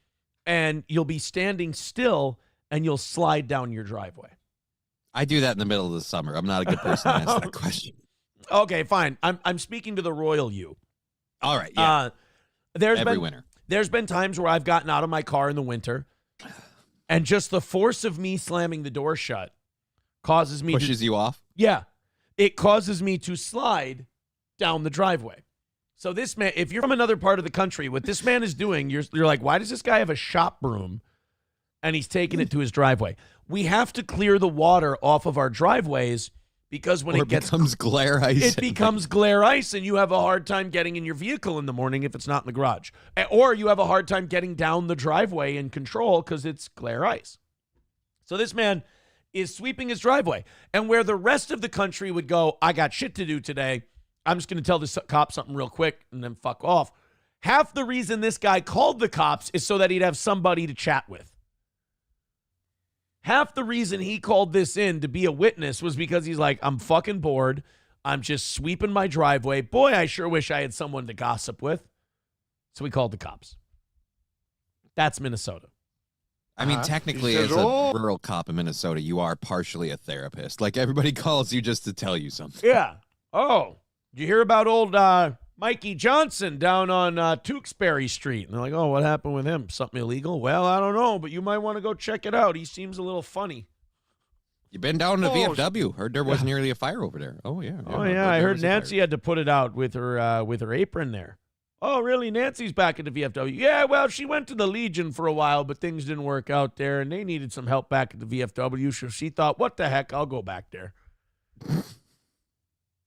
and you'll be standing still and you'll slide down your driveway? I do that in the middle of the summer. I'm not a good person to answer that question. Okay, fine. I'm speaking to the royal you. All right, yeah. Every winter. There's been times where I've gotten out of my car in the winter, and just the force of me slamming the door shut causes me Pushes you off? Yeah. It causes me to slide down the driveway. So this man, if you're from another part of the country, what this man is doing, you're like, why does this guy have a shop broom and he's taking it to his driveway? We have to clear the water off of our driveways because when it becomes glare ice. It becomes glare ice and you have a hard time getting in your vehicle in the morning if it's not in the garage. Or you have a hard time getting down the driveway in control because it's glare ice. So this man is sweeping his driveway. And where the rest of the country would go, I got shit to do today, I'm just going to tell this cop something real quick and then fuck off. Half the reason this guy called the cops is so that he'd have somebody to chat with. Half the reason he called this in to be a witness was because he's like, I'm fucking bored. I'm just sweeping my driveway. Boy, I sure wish I had someone to gossip with. So he called the cops. That's Minnesota. I mean, technically, as a rural cop in Minnesota, you are partially a therapist. Like, everybody calls you just to tell you something. Yeah. Oh, did you hear about old Mikey Johnson down on Tewksbury Street? And they're like, oh, what happened with him? Something illegal? Well, I don't know, but you might want to go check it out. He seems a little funny. You been down to VFW? Heard there was nearly a fire over there. Oh, yeah. Oh, yeah. I heard Nancy had to put it out with her apron there. Oh, really? Nancy's back at the VFW. Yeah, well, she went to the Legion for a while, but things didn't work out there, and they needed some help back at the VFW, so she thought, what the heck, I'll go back there.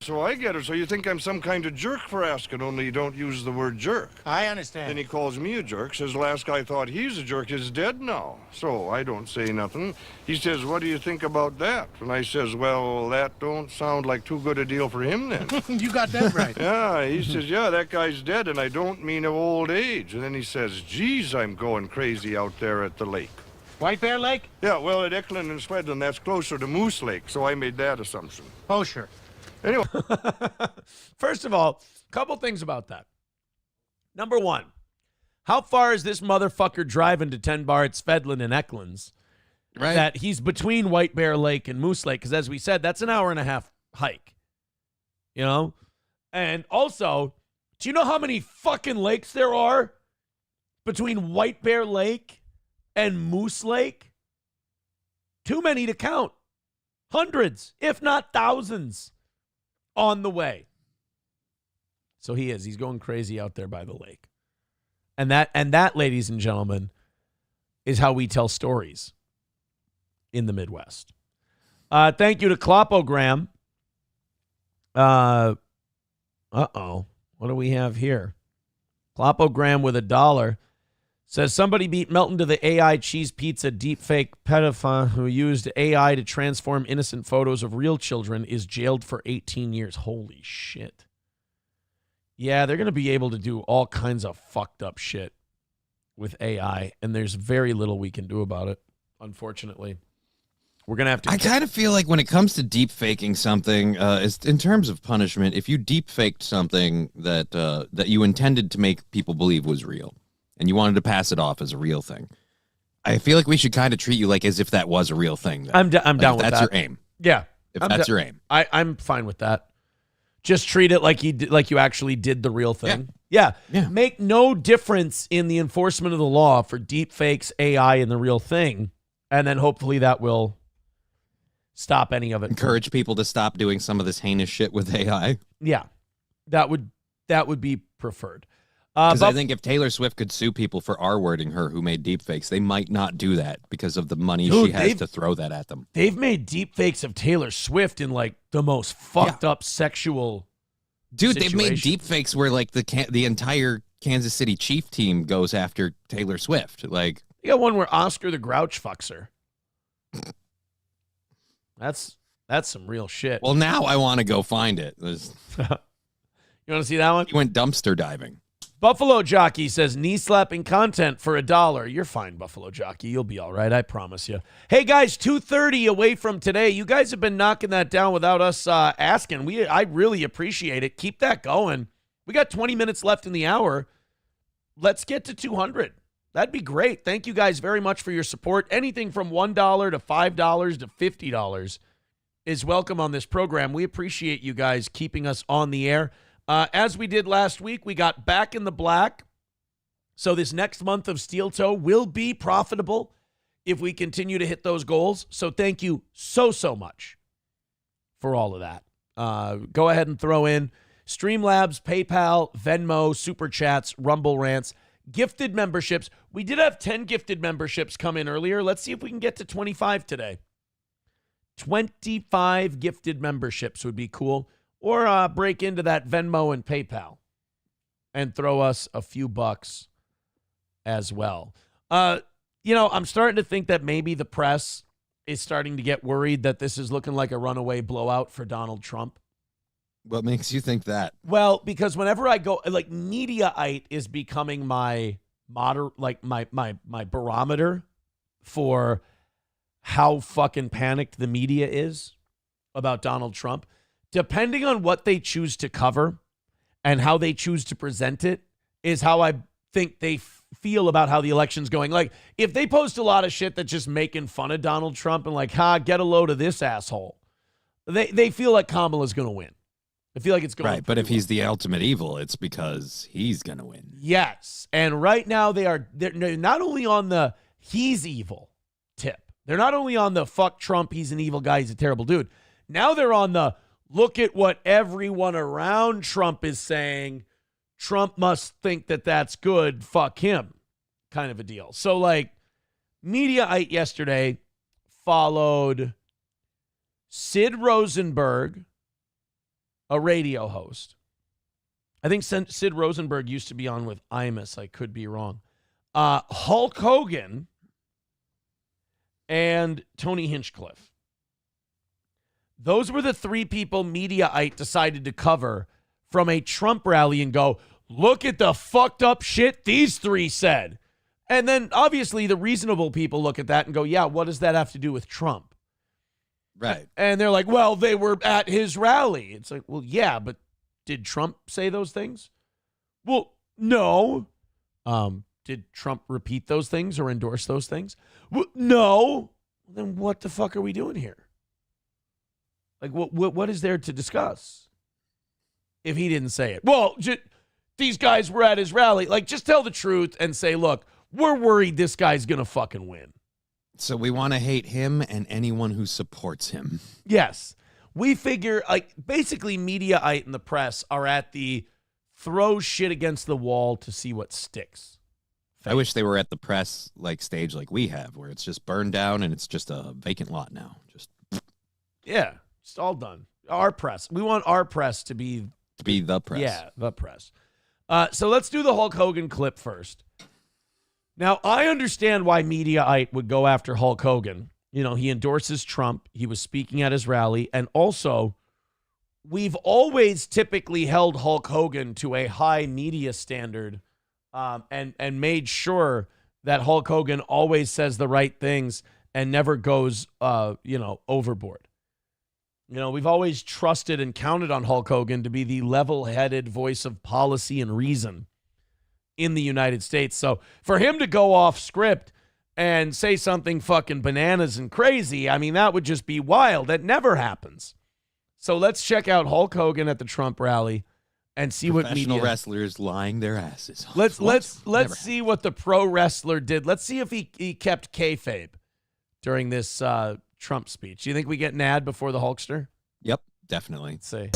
So I get it. So you think I'm some kind of jerk for asking, only you don't use the word jerk. I Then understand. he calls me a jerk, says the last guy thought he's a jerk is dead now. So I don't say nothing. He says, what do you think about that? And I says, well, that don't sound like too good a deal for him then. You got that right. Yeah, he says, yeah, that guy's dead, and I don't mean of old age. And then he says, geez, I'm going crazy out there at the lake. White Bear Lake? Yeah, well, at Eklund and Swedland, that's closer to Moose Lake, so I made that assumption. Oh, sure. Anyway. First of all, a couple things about that. Number one, how far is this motherfucker driving to 10 Bar at Svedlin and Eklund's? Right. That he's between White Bear Lake and Moose Lake, because as we said, that's an hour and a half hike. You know? And also, do you know how many fucking lakes there are between White Bear Lake and Moose Lake? Too many to count. Hundreds, if not thousands, on the way. So he's going crazy out there by the lake. And that, ladies and gentlemen, is how we tell stories in the Midwest. Thank you to Clopogram. What do we have here? Clopogram with $1 says somebody beat Melton to the AI cheese pizza deepfake pedophile who used AI to transform innocent photos of real children is jailed for 18 years. Holy shit. Yeah, they're going to be able to do all kinds of fucked up shit with AI, and there's very little we can do about it, unfortunately. We're going to have to... I kind of feel like when it comes to deep faking something, in terms of punishment, if you deep faked something that you intended to make people believe was real, and you wanted to pass it off as a real thing, I feel like we should kind of treat you like as if that was a real thing. I'm down with that. That's your aim. Yeah. If that's your aim. I'm fine with that. Just treat it like you actually did the real thing. Yeah. Make no difference in the enforcement of the law for deep fakes, AI, and the real thing. And then hopefully that will stop any of it. Encourage people to stop doing some of this heinous shit with AI. Yeah. That would be preferred. Because I think if Taylor Swift could sue people for R-wording her who made deepfakes, they might not do that because of the money she has to throw that at them. They've made deepfakes of Taylor Swift in like the most fucked up sexual They've made deepfakes where like the entire Kansas City Chief team goes after Taylor Swift. Like you got one where Oscar the Grouch fucks her. That's some real shit. Well, now I want to go find it. You want to see that one? He went dumpster diving. Buffalo Jockey says knee-slapping content for $1. You're fine, Buffalo Jockey. You'll be all right. I promise you. Hey, guys, 2:30 away from today. You guys have been knocking that down without us asking. I really appreciate it. Keep that going. We got 20 minutes left in the hour. Let's get to 200. That'd be great. Thank you guys very much for your support. Anything from $1 to $5 to $50 is welcome on this program. We appreciate you guys keeping us on the air. As we did last week, we got back in the black. So this next month of Steel Toe will be profitable if we continue to hit those goals. So thank you so much for all of that. Go ahead and throw in Streamlabs, PayPal, Venmo, Super Chats, Rumble Rants, gifted memberships. We did have 10 gifted memberships come in earlier. Let's see if we can get to 25 today. 25 gifted memberships would be cool. Or break into that Venmo and PayPal and throw us a few bucks as well. I'm starting to think that maybe the press is starting to get worried that this is looking like a runaway blowout for Donald Trump. What makes you think that? Well, because whenever I go, like, Mediaite is becoming my barometer for how fucking panicked the media is about Donald Trump. Depending on what they choose to cover and how they choose to present it is how I think they feel about how the election's going. Like, if they post a lot of shit that's just making fun of Donald Trump and like, get a load of this asshole, they feel like Kamala's going to win. I feel like it's going right. But if he's the ultimate evil, it's because he's going to win. Yes. And right now they're not only on the he's evil tip. They're not only on the fuck Trump, he's an evil guy, he's a terrible dude. Now they're on the look at what everyone around Trump is saying. Trump must think that that's good. Fuck him kind of a deal. So, like, Mediaite yesterday followed Sid Rosenberg a radio host. I think Sid Rosenberg used to be on with Imus. I could be wrong. Hulk Hogan and Tony Hinchcliffe. Those were the three people Mediaite decided to cover from a Trump rally and go, look at the fucked up shit these three said. And then obviously the reasonable people look at that and go, yeah, what does that have to do with Trump? Right. And they're like, well, they were at his rally. It's like, well, yeah, but did Trump say those things? Well, no. Did Trump repeat those things or endorse those things? Well, no. Then what the fuck are we doing here? Like, what is there to discuss if he didn't say it? Well, these guys were at his rally. Like, just tell the truth and say, look, we're worried this guy's going to fucking win. So we want to hate him and anyone who supports him. Yes. We figure, like, basically Mediaite and the press are at the throw shit against the wall to see what sticks. I wish they were at the press like stage like we have, where it's just burned down and it's just a vacant lot now. Just yeah, it's all done. Our press. We want our press to be the press. Yeah, the press. So let's do the Hulk Hogan clip first. Now, I understand why Mediaite would go after Hulk Hogan. You know, he endorses Trump. He was speaking at his rally. And also, we've always typically held Hulk Hogan to a high media standard and made sure that Hulk Hogan always says the right things and never goes, overboard. You know, we've always trusted and counted on Hulk Hogan to be the level-headed voice of policy and reason in the United States. So for him to go off script and say something fucking bananas and crazy, I mean, that would just be wild. That never happens. So let's check out Hulk Hogan at the Trump rally and see what professional media wrestlers lying their asses off. Let's see what the pro wrestler did. Let's see if he kept kayfabe during this Trump speech. Do you think we get an ad before the Hulkster? Yep, definitely. Let's see.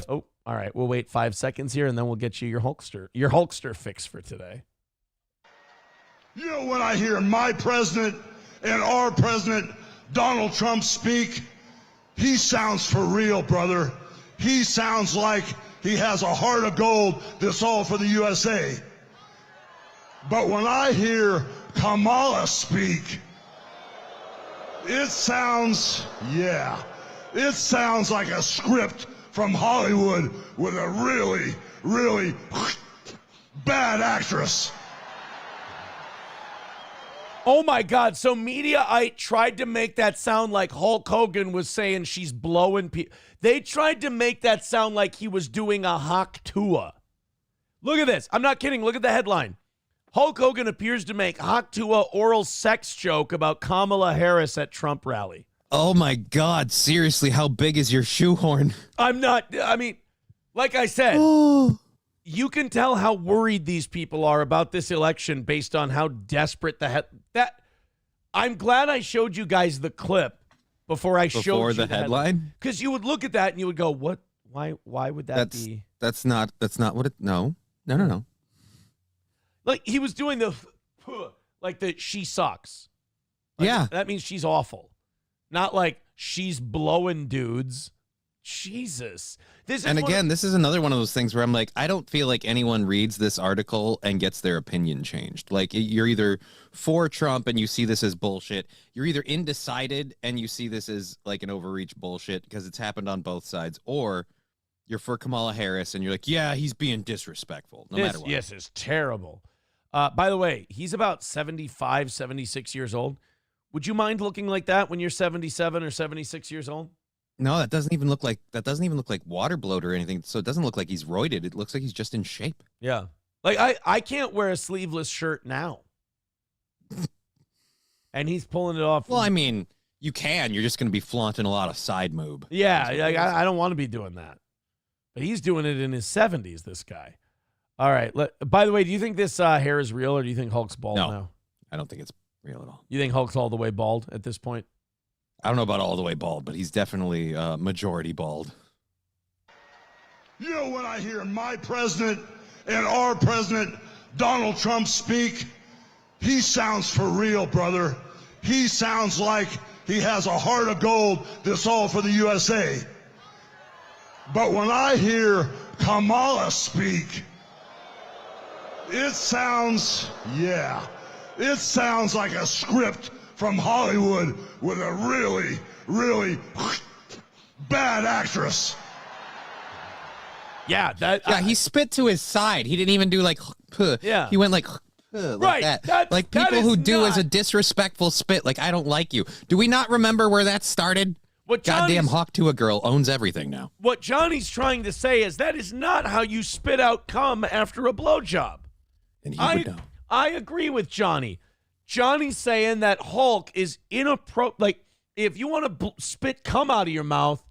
Oh, all right. We'll wait 5 seconds here, and then we'll get you your Hulkster fix for today. You know, when I hear my president and our president, Donald Trump, speak, he sounds for real, brother. He sounds like he has a heart of gold that's all for the USA. But when I hear Kamala speak, it sounds like a script from Hollywood with a really, really bad actress. Oh, my God. So Mediaite tried to make that sound like Hulk Hogan was saying she's blowing people. They tried to make that sound like he was doing a Hawk Tua. Look at this. I'm not kidding. Look at the headline. Hulk Hogan appears to make Hawk Tua oral sex joke about Kamala Harris at Trump rally. Oh, my God. Seriously, how big is your shoehorn? Like I said, you can tell how worried these people are about this election based on how desperate that. I'm glad I showed you guys the clip before I showed you the headline, because you would look at that and you would go, "What? Why would that be?" That's not what it. No. Like he was doing the she sucks. Like, yeah, that means she's awful. Not like she's blowing dudes. Jesus. This is another one of those things where I'm like, I don't feel like anyone reads this article and gets their opinion changed. Like, you're either for Trump and you see this as bullshit. You're either undecided and you see this as like an overreach bullshit because it's happened on both sides, or you're for Kamala Harris and you're like, yeah, he's being disrespectful no matter what. Yes, it's terrible. By the way, he's about 75, 76 years old. Would you mind looking like that when you're 77 or 76 years old? No, that doesn't even look like water bloat or anything. So it doesn't look like he's roided. It looks like he's just in shape. Yeah. Like I can't wear a sleeveless shirt now. And he's pulling it off. Well, I mean, you can. You're just going to be flaunting a lot of side moob. Yeah, I don't want to be doing that. But he's doing it in his 70s, this guy. All right. By the way, do you think this hair is real, or do you think Hulk's bald now? I don't think it's real at all. You think Hulk's all the way bald at this point? I don't know about all the way bald, but he's definitely majority bald. You know, when I hear my president and our president, Donald Trump, speak, he sounds for real, brother. He sounds like he has a heart of gold that's all for the USA. But when I hear Kamala speak, it sounds like a script from Hollywood with a really, really bad actress. Yeah, he spit to his side. He didn't even do like, puh. Yeah. He went like that. Like people who do as a disrespectful spit. Like, I don't like you. Do we not remember where that started? Goddamn hawk to a girl owns everything now. What Johnny's trying to say is that is not how you spit out cum after a blowjob. And he would know. I agree with Johnny. Johnny's saying that Hulk is inappropriate. Like, if you want to spit cum out of your mouth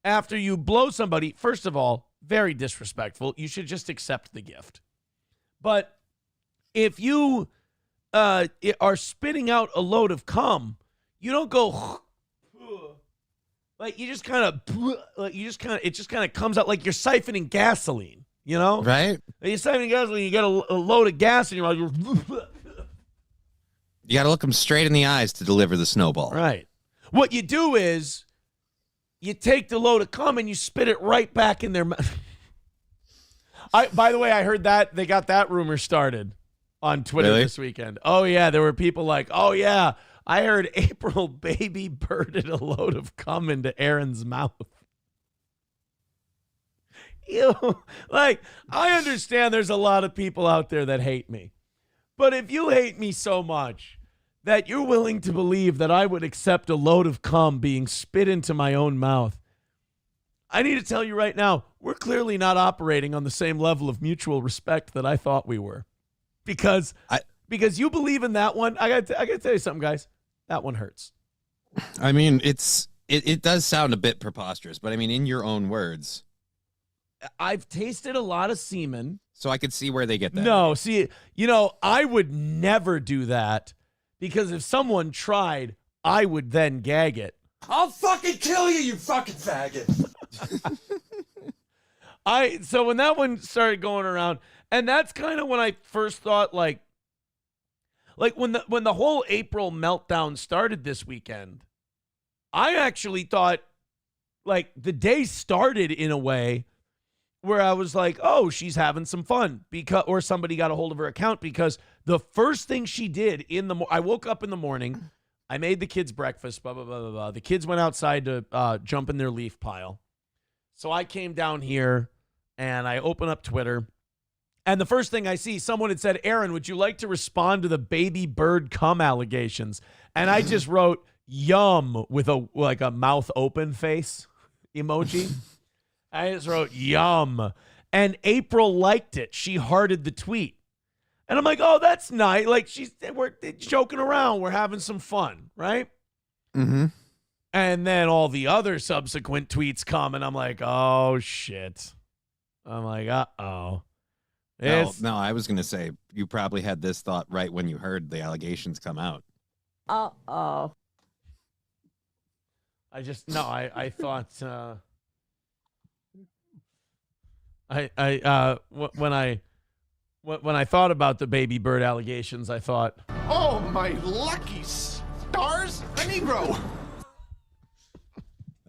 after you blow somebody, first of all, very disrespectful. You should just accept the gift. But if you are spitting out a load of cum, you don't go like you just kind of it just kind of comes out like you're siphoning gasoline, you know? Right? You're siphoning gasoline, you get a load of gas in your mouth. You got to look them straight in the eyes to deliver the snowball. Right. What you do is you take the load of cum and you spit it right back in their mouth. By the way, I heard that they got that rumor started on Twitter this weekend. Oh, yeah. There were people like, oh, yeah, I heard April baby birded a load of cum into Aaron's mouth. Ew. Like, I understand there's a lot of people out there that hate me. But if you hate me so much that you're willing to believe that I would accept a load of cum being spit into my own mouth, I need to tell you right now, we're clearly not operating on the same level of mutual respect that I thought we were. Because you believe in that one. I got to tell you something, guys. That one hurts. I mean, it does sound a bit preposterous, but I mean, in your own words. I've tasted a lot of semen. So I could see where they get that. No, see, I would never do that because if someone tried, I would then gag it. I'll fucking kill you, you fucking faggot. So when that one started going around, and that's kind of when I first thought like when the whole April meltdown started this weekend, I actually thought like the day started in a way where I was like, oh, she's having some fun or somebody got a hold of her account because the first thing she did I woke up in the morning, I made the kids breakfast, blah, blah, blah, blah, blah. The kids went outside to jump in their leaf pile. So I came down here and I open up Twitter. And the first thing I see, someone had said, Aaron, would you like to respond to the baby bird cum allegations? And I just wrote, yum, with a mouth open face emoji. I just wrote, yum. And April liked it. She hearted the tweet. And I'm like, oh, that's nice. Like, we're joking around. We're having some fun, right? Mm-hmm. And then all the other subsequent tweets come, and I'm like, oh, shit. I'm like, uh-oh. No, I was going to say, you probably had this thought right when you heard the allegations come out. Uh-oh. I thought... when I thought about the baby bird allegations, I thought, Oh, my lucky stars, a Negro.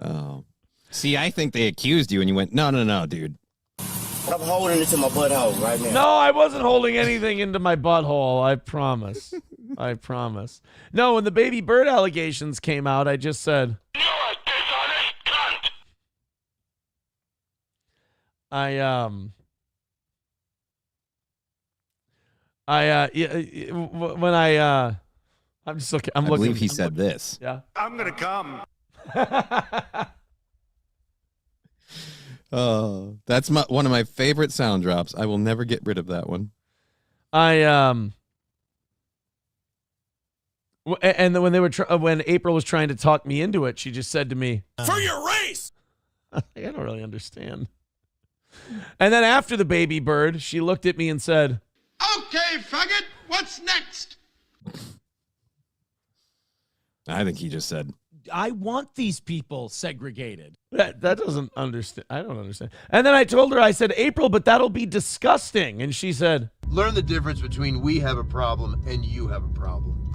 Oh. See, I think they accused you and you went, no, dude. I'm holding it to my butthole right now. no, I wasn't holding anything into my butthole. I promise. I promise. No, when the baby bird allegations came out, I just said, You're a dishonest cunt. I'm just looking. I believe he said this. Yeah. I'm gonna come. Oh, that's one of my favorite sound drops. I will never get rid of that one. And then when April was trying to talk me into it, she just said to me, For your race! I don't really understand. And then after the baby bird, she looked at me and said, Okay, faggot, what's next? I think he just said, I want these people segregated. That doesn't understand. I don't understand. And then I told her, I said, April, but that'll be disgusting. And she said, learn the difference between we have a problem and you have a problem.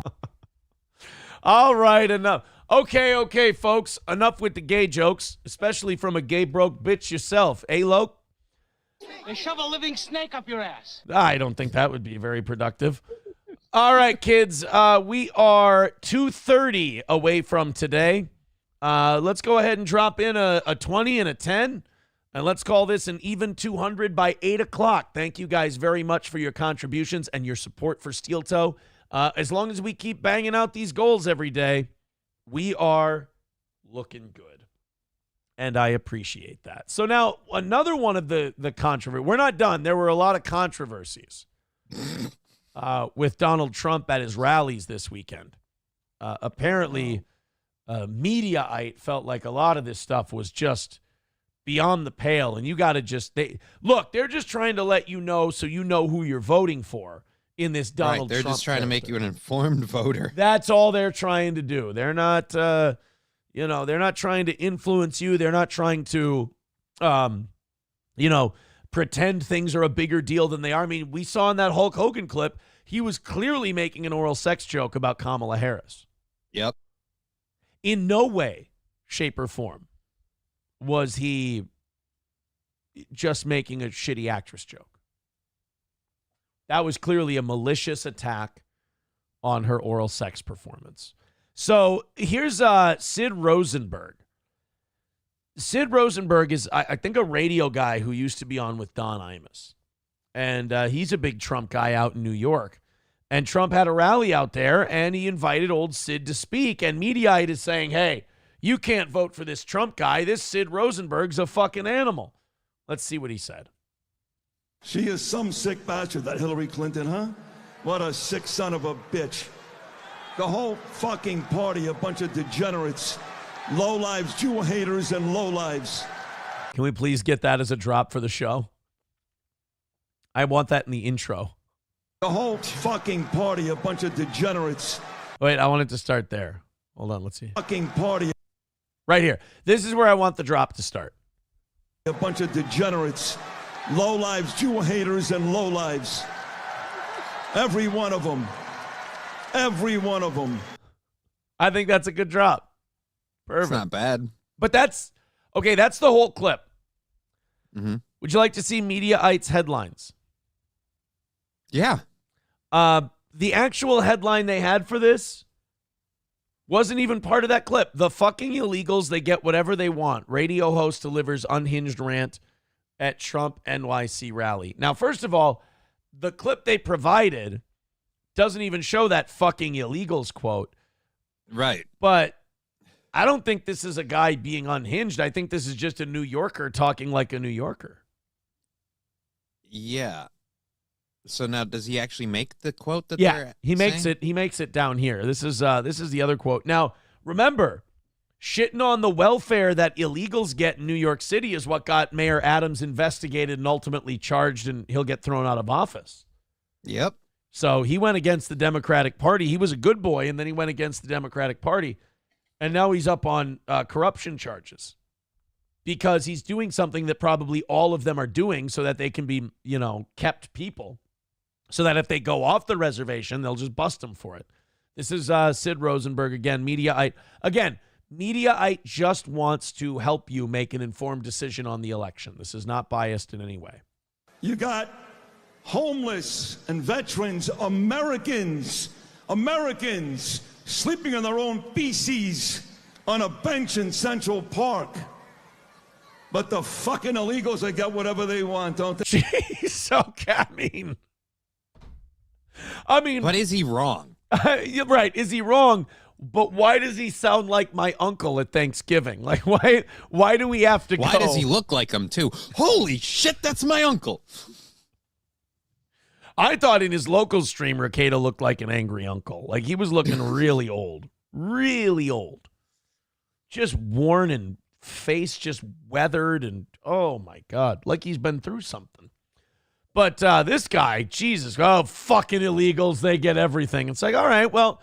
All right, enough. Okay, folks. Enough with the gay jokes, especially from a gay broke bitch yourself. Eh, Loke? They shove a living snake up your ass. I don't think that would be very productive. All right, kids. We are 2:30 away from today. Let's go ahead and drop in a 20 and a 10. And let's call this an even 200 by 8 o'clock. Thank you guys very much for your contributions and your support for Steel Toe. As long as we keep banging out these goals every day, we are looking good. And I appreciate that. So now another one of the controversy. We're not done. There were a lot of controversies with Donald Trump at his rallies this weekend. Apparently, Mediaite felt like a lot of this stuff was just beyond the pale. And you got to they're just trying to let you know so you know who you're voting for in this Donald Trump. They're just trying to make you an informed voter. That's all they're trying to do. They're not, they're not trying to influence you. They're not trying to, pretend things are a bigger deal than they are. I mean, we saw in that Hulk Hogan clip, he was clearly making an oral sex joke about Kamala Harris. Yep. In no way, shape, or form was he just making a shitty actress joke. That was clearly a malicious attack on her oral sex performance. So here's Sid Rosenberg. Sid Rosenberg is, I think, a radio guy who used to be on with Don Imus. And he's a big Trump guy out in New York. And Trump had a rally out there, and he invited old Sid to speak. And Mediaite is saying, hey, you can't vote for this Trump guy. This Sid Rosenberg's a fucking animal. Let's see what he said. She is some sick bastard, that Hillary Clinton, huh? What a sick son of a bitch. The whole fucking party, a bunch of degenerates, lowlives, Jew haters, and lowlives. Can we please get that as a drop for the show? I want that in the intro. The whole fucking party, a bunch of degenerates. Wait, I want it to start there. Hold on, let's see. Fucking party. Right here. This is where I want the drop to start. A bunch of degenerates, lowlives, Jew haters, and lowlives. Every one of them. Every one of them. I think that's a good drop. Perfect. It's not bad. But that's the whole clip. Mm-hmm. Would you like to see Mediaite's headlines? Yeah. The actual headline they had for this wasn't even part of that clip. The fucking illegals, they get whatever they want. Radio host delivers unhinged rant at Trump NYC rally. Now, first of all, the clip they provided doesn't even show that fucking illegals quote. Right. But I don't think this is a guy being unhinged. I think this is just a New Yorker talking like a New Yorker. Yeah. So now, does he actually make the quote that Yeah, they're he makes saying? it. He makes it down here. This is the other quote. Now, remember, shitting on the welfare that illegals get in New York City is what got Mayor Adams investigated and ultimately charged, and he'll get thrown out of office. Yep. So he went against the Democratic Party. He was a good boy, and then he went against the Democratic Party, and now he's up on corruption charges because he's doing something that probably all of them are doing so that they can be, kept people. So that if they go off the reservation, they'll just bust them for it. This is Sid Rosenberg again, Mediaite. Again, Mediaite just wants to help you make an informed decision on the election. This is not biased in any way. You got homeless and veterans, Americans sleeping in their own feces on a bench in Central Park. But the fucking illegals, they get whatever they want, don't they? Jeez, so I mean, but is he wrong? Right. Is he wrong? But why does he sound like my uncle at Thanksgiving? Like, why do we have to go? Why does he look like him, too? Holy shit, that's my uncle. I thought in his local stream, Rekieta looked like an angry uncle. Like, he was looking really old. Really old. Just worn and face just weathered and, oh, my God. Like he's been through something. But this guy, Jesus, fucking illegals, they get everything. It's like, all right, well,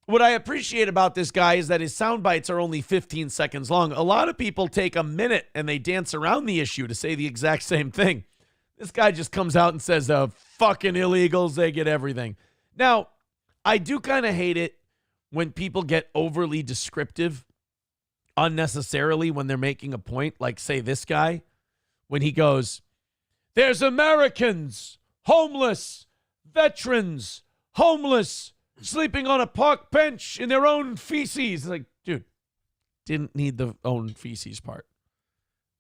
what I appreciate about this guy is that his sound bites are only 15 seconds long. A lot of people take a minute and they dance around the issue to say the exact same thing. This guy just comes out and says, fucking illegals, they get everything. Now, I do kind of hate it when people get overly descriptive unnecessarily when they're making a point, like, say, this guy, when he goes, there's Americans, homeless, veterans, homeless, sleeping on a park bench in their own feces. It's like, dude, didn't need the own feces part.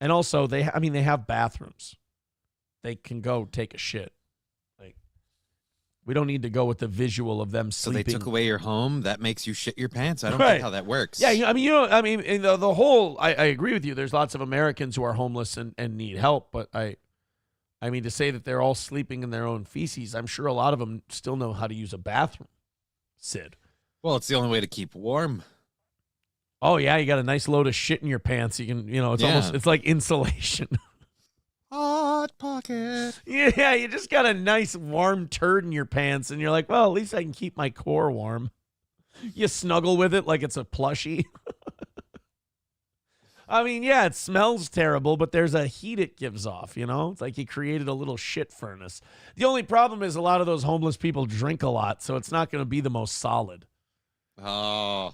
And also, they have bathrooms. They can go take a shit. Like, we don't need to go with the visual of them So sleeping. they took away your home? That makes you shit your pants? I don't get how that works. Yeah, the whole, I agree with you. There's lots of Americans who are homeless and need help, but I mean, to say that they're all sleeping in their own feces, I'm sure a lot of them still know how to use a bathroom, Sid. Well, it's the only way to keep warm. Oh, yeah, you got a nice load of shit in your pants. You can, it's like insulation. Hot pocket. Yeah, you just got a nice warm turd in your pants, and you're like, well, at least I can keep my core warm. You snuggle with it like it's a plushie. I mean, yeah, it smells terrible, but there's a heat it gives off, It's like you created a little shit furnace. The only problem is a lot of those homeless people drink a lot, so it's not going to be the most solid. Oh.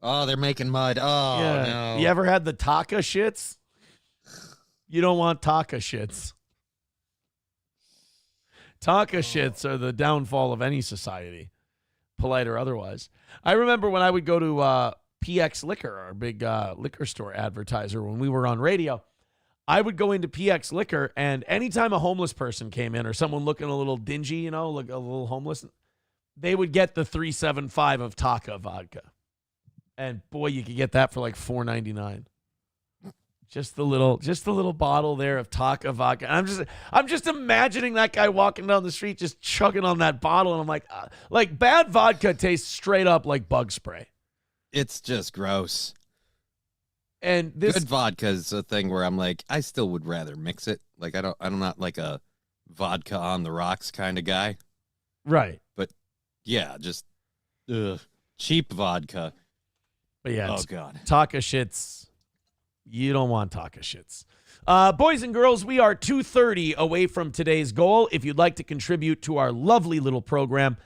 Oh, they're making mud. Oh, yeah. no. You ever had the Taka shits? You don't want Taka shits. Taka shits are the downfall of any society, polite or otherwise. I remember when I would go to PX Liquor, our big liquor store advertiser, when we were on radio, I would go into PX Liquor, and anytime a homeless person came in or someone looking a little dingy, like a little homeless, they would get the 375 of Taka vodka. And boy, you could get that for like $4.99. Just the little bottle there of Taka vodka. And I'm just imagining that guy walking down the street just chugging on that bottle, and I'm like bad vodka tastes straight up like bug spray. It's just gross. And this good vodka is a thing where I'm like, I still would rather mix it. Like I'm not like a vodka on the rocks kind of guy. Right. But yeah, just cheap vodka. But yeah, oh god, Taka shits. You don't want Taka shits. Boys and girls, we are 2:30 away from today's goal. If you'd like to contribute to our lovely little program,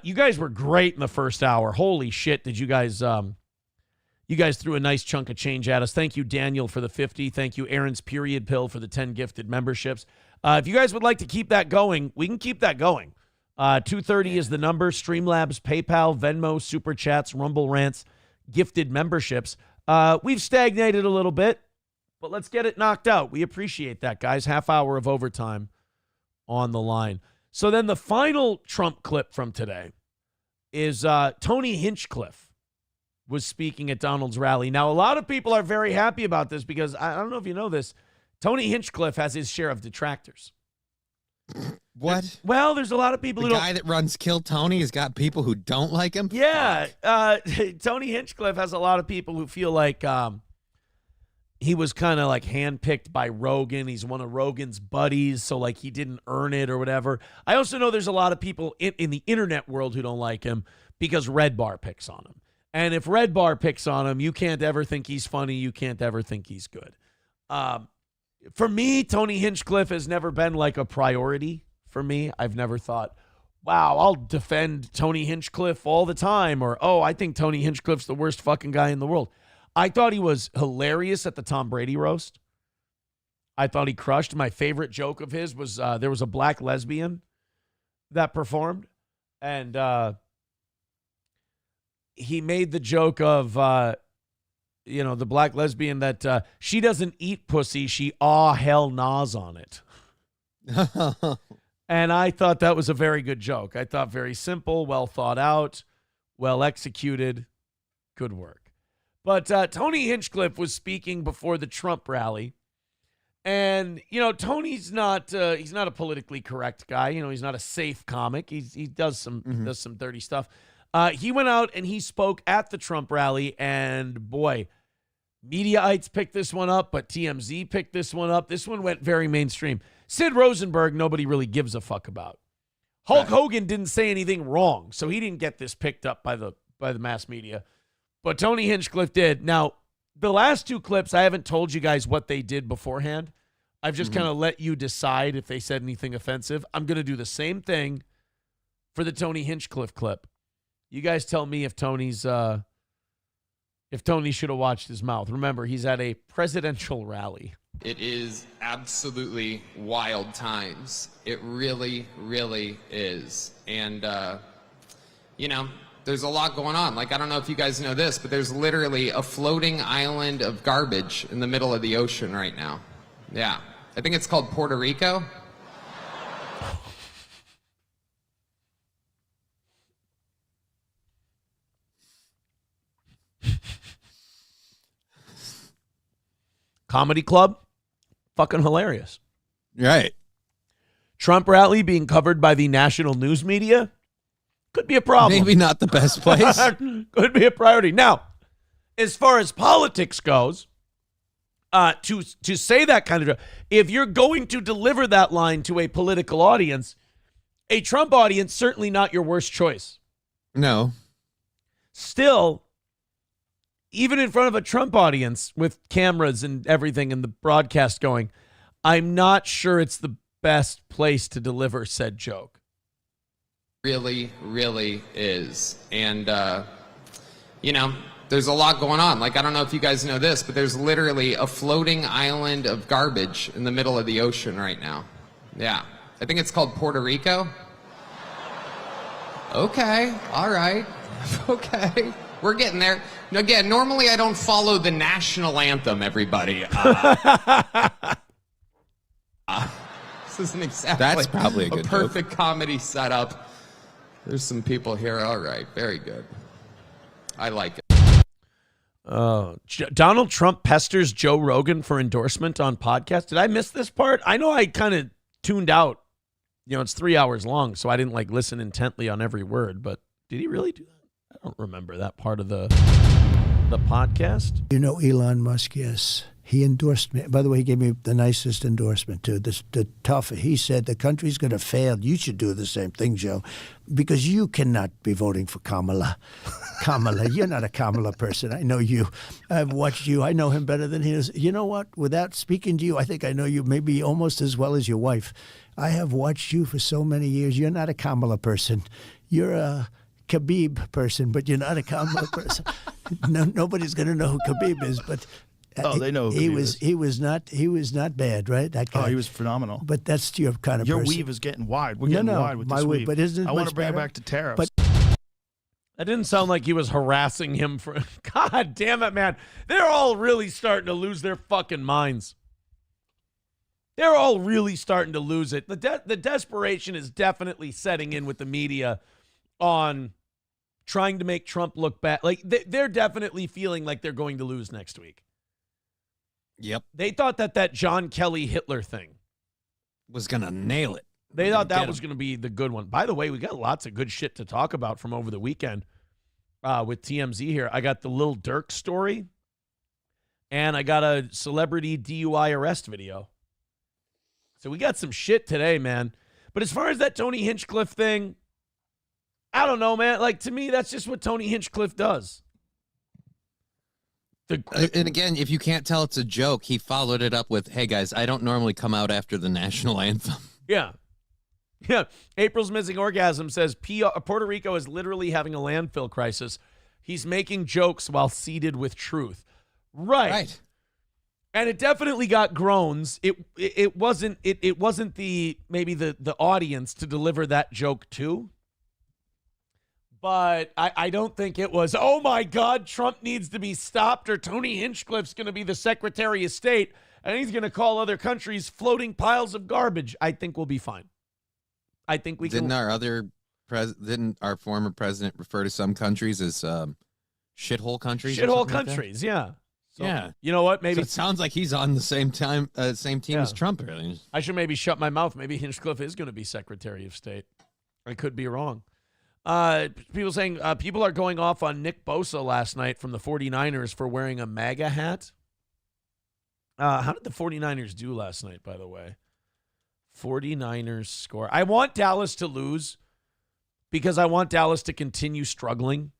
you guys were great in the first hour. Holy shit, did you guys? You guys threw a nice chunk of change at us. Thank you, Daniel, for the 50. Thank you, Aaron's Period Pill, for the 10 gifted memberships. If you guys would like to keep that going, we can keep that going. 2:30 is the number. Streamlabs, PayPal, Venmo, Super Chats, Rumble Rants, gifted memberships. We've stagnated a little bit, but let's get it knocked out. We appreciate that, guys. Half hour of overtime on the line. So then the final Trump clip from today is Tony Hinchcliffe was speaking at Donald's rally. Now, a lot of people are very happy about this because, I don't know if you know this, Tony Hinchcliffe has his share of detractors. What? Well, there's a lot of people the who don't... guy that runs Kill Tony has got people who don't like him? Yeah. Tony Hinchcliffe has a lot of people who feel like he was kind of like handpicked by Rogan. He's one of Rogan's buddies, so like he didn't earn it or whatever. I also know there's a lot of people in the internet world who don't like him because Red Bar picks on him. And if Red Bar picks on him, you can't ever think he's funny. You can't ever think he's good. For me, Tony Hinchcliffe has never been like a priority for me. I've never thought, wow, I'll defend Tony Hinchcliffe all the time. Or, oh, I think Tony Hinchcliffe's the worst fucking guy in the world. I thought he was hilarious at the Tom Brady roast. I thought he crushed. My favorite joke of his was there was a black lesbian that performed. And he made the joke of, the black lesbian that she doesn't eat pussy. She hell naws on it. And I thought that was a very good joke. I thought very simple, well thought out, well executed. Good work. But Tony Hinchcliffe was speaking before the Trump rally. And, Tony's not he's not a politically correct guy. He's not a safe comic. He does some dirty stuff. He went out and he spoke at the Trump rally, and boy, Mediaites picked this one up, but TMZ picked this one up. This one went very mainstream. Sid Rosenberg, nobody really gives a fuck about. Hulk Hogan didn't say anything wrong, so he didn't get this picked up by the mass media. But Tony Hinchcliffe did. Now, the last two clips, I haven't told you guys what they did beforehand. I've just kind of let you decide if they said anything offensive. I'm going to do the same thing for the Tony Hinchcliffe clip. You guys tell me if Tony should have watched his mouth. Remember, he's at a presidential rally. It is absolutely wild times. It really, really is. And, there's a lot going on. Like, I don't know if you guys know this, but there's literally a floating island of garbage in the middle of the ocean right now. Yeah. I think it's called Puerto Rico. Comedy Club, fucking hilarious. Right. Trump rally being covered by the national news media could be a problem. Maybe not the best place. Could be a priority. Now, as far as politics goes, to say that kind of, if you're going to deliver that line to a political audience, a Trump audience, certainly not your worst choice. No. Still, even in front of a Trump audience with cameras and everything and the broadcast going, I'm not sure it's the best place to deliver said joke. Really, really is. And, there's a lot going on. Like, I don't know if you guys know this, but there's literally a floating island of garbage in the middle of the ocean right now. Yeah. I think it's called Puerto Rico. Okay. All right. Okay. We're getting there. Now, again, normally I don't follow the national anthem, everybody. This isn't exactly That's probably a good perfect comedy setup. There's some people here. All right. Very good. I like it. Donald Trump pesters Joe Rogan for endorsement on podcast. Did I miss this part? I know I kind of tuned out. It's 3 hours long, so I didn't listen intently on every word, but did he really do that? I don't remember that part of the podcast. Elon Musk, yes. He endorsed me. By the way, he gave me the nicest endorsement, too. The tough. He said, the country's going to fail. You should do the same thing, Joe, because you cannot be voting for Kamala. Kamala, you're not a Kamala person. I know you. I've watched you. I know him better than he does. You know what? Without speaking to you, I think I know you maybe almost as well as your wife. I have watched you for so many years. You're not a Kamala person. You're a Khabib person, but you're not a Kamala person. No, nobody's going to know who Khabib is, but they know who he was not bad, right? That guy. Oh, he was phenomenal. But that's your kind of your person. weave is getting wide. We're getting wide with this weave. But isn't it I want much to bring better? it back to tariffs. That didn't sound like he was harassing him for. God damn it, man! They're all really starting to lose their fucking minds. They're all really starting to lose it. The desperation is definitely setting in with the media on trying to make Trump look bad. Like, they're definitely feeling like they're going to lose next week. Yep. They thought that John Kelly Hitler thing was going to nail it. They thought that was going to be the good one. By the way, we got lots of good shit to talk about from over the weekend with TMZ here. I got the Lil Durk story, and I got a celebrity DUI arrest video. So we got some shit today, man. But as far as that Tony Hinchcliffe thing, I don't know, man. Like, to me, that's just what Tony Hinchcliffe does. And again, if you can't tell it's a joke, he followed it up with, hey, guys, I don't normally come out after the national anthem. Yeah. Yeah. April's Missing Orgasm says Puerto Rico is literally having a landfill crisis. He's making jokes while seated with truth. Right. And it definitely got groans. It wasn't the maybe the audience to deliver that joke to. But I don't think it was, oh, my God, Trump needs to be stopped or Tony Hinchcliffe's going to be the Secretary of State and he's going to call other countries floating piles of garbage. I think we'll be fine. I think we Didn't our former president refer to some countries as shithole countries? Shithole countries, yeah. So, yeah. You know what? Maybe so it sounds like he's on the same team as Trump. Really. I should maybe shut my mouth. Maybe Hinchcliffe is going to be Secretary of State. I could be wrong. People saying people are going off on Nick Bosa last night from the 49ers for wearing a MAGA hat. How did the 49ers do last night, by the way? 49ers score. I want Dallas to lose because I want Dallas to continue struggling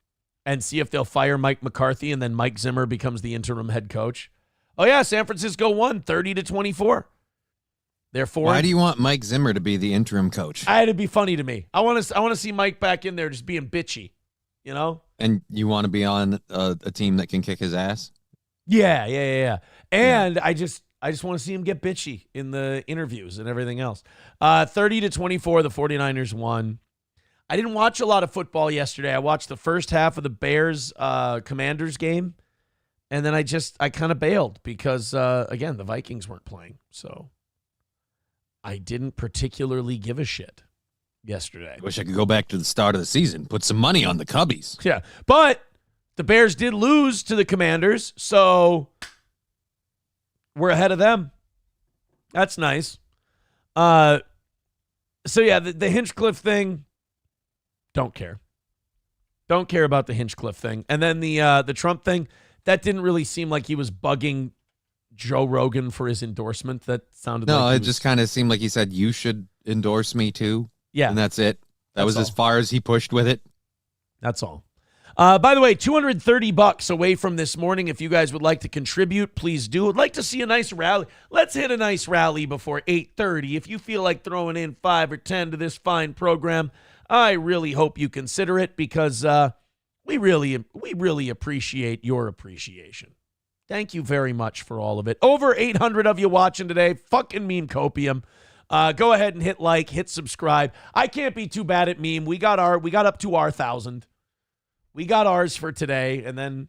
and see if they'll fire Mike McCarthy and then Mike Zimmer becomes the interim head coach. Oh, yeah, San Francisco won 30-24. Therefore, why do you want Mike Zimmer to be the interim coach? It'd be funny to me. I want to see Mike back in there just being bitchy. you know? And you want to be on a team that can kick his ass? Yeah. And I just want to see him get bitchy in the interviews and everything else. 30-24, the 49ers won. I didn't watch a lot of football yesterday. I watched the first half of the Bears Commanders game, and then I kind of bailed because, again, the Vikings weren't playing. So I didn't particularly give a shit yesterday. Wish I could go back to the start of the season, put some money on the Cubbies. Yeah, but the Bears did lose to the Commanders, so we're ahead of them. That's nice. So, yeah, the Hinchcliffe thing, don't care. Don't care about the Hinchcliffe thing. And then the Trump thing, that didn't really seem like he was bugging Joe Rogan for his endorsement. That sounded like it just kind of seemed like he said, you should endorse me too. Yeah. And that's it. That was as far as he pushed with it. That's all. By the way, $230 away from this morning. If you guys would like to contribute, please do. I'd like to see a nice rally. Let's hit a nice rally before 8:30. If you feel like throwing in 5 or 10 to this fine program, I really hope you consider it because we really appreciate your appreciation. Thank you very much for all of it. Over 800 of you watching today. Fucking meme copium. Go ahead and hit like, hit subscribe. I can't be too bad at meme. We got up to our 1,000. We got ours for today, and then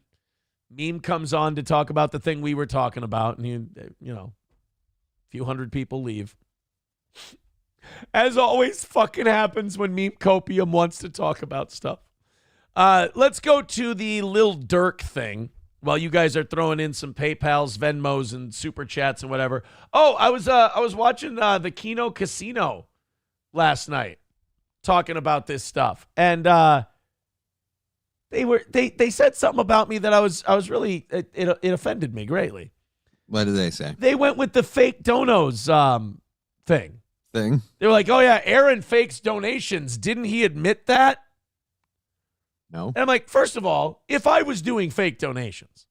meme comes on to talk about the thing we were talking about, and you know, a few hundred people leave. As always fucking happens when meme copium wants to talk about stuff. Let's go to the Lil Durk thing while you guys are throwing in some PayPals, Venmos, and Super Chats and whatever. Oh, I was watching the Keno Casino last night talking about this stuff. And they said something about me that I was really it offended me greatly. What did they say? They went with the fake donos thing. They were like, "Oh yeah, Aaron fakes donations. Didn't he admit that?" No. And I'm like, first of all, if I was doing fake donations,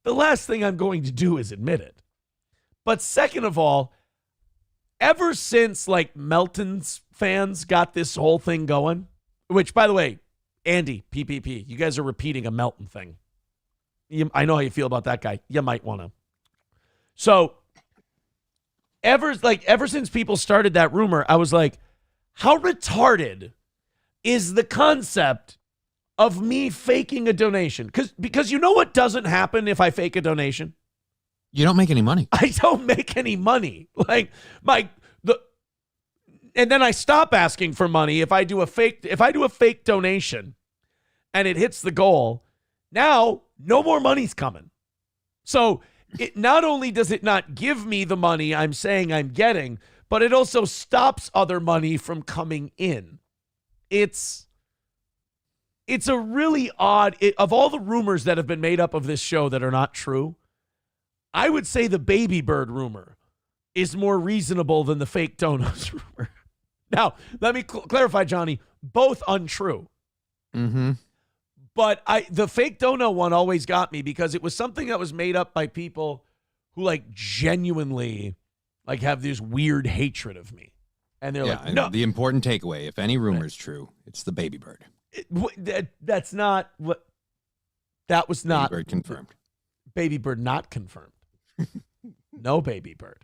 the last thing I'm going to do is admit it. But second of all, ever since like Melton's fans got this whole thing going, which by the way, Andy, PPP, you guys are repeating a Melton thing. I know how you feel about that guy. You might want to. So ever since people started that rumor, I was like, how retarded is the concept of me faking a donation? Because you know what doesn't happen if I fake a donation? You don't make any money. I don't make any money. And then I stop asking for money if I do a fake donation and it hits the goal. Now, no more money's coming. So it not only does it not give me the money I'm saying I'm getting, but it also stops other money from coming in. It's a really odd, of all the rumors that have been made up of this show that are not true, I would say the baby bird rumor is more reasonable than the fake donuts rumor. Now, let me clarify, Johnny, both untrue. Mm-hmm. But the fake donut one always got me because it was something that was made up by people who like genuinely like have this weird hatred of me. And they're like, no. The important takeaway, if any rumor is true, it's the baby bird. That's not what, that was not. Baby bird confirmed. Baby bird not confirmed. No baby bird.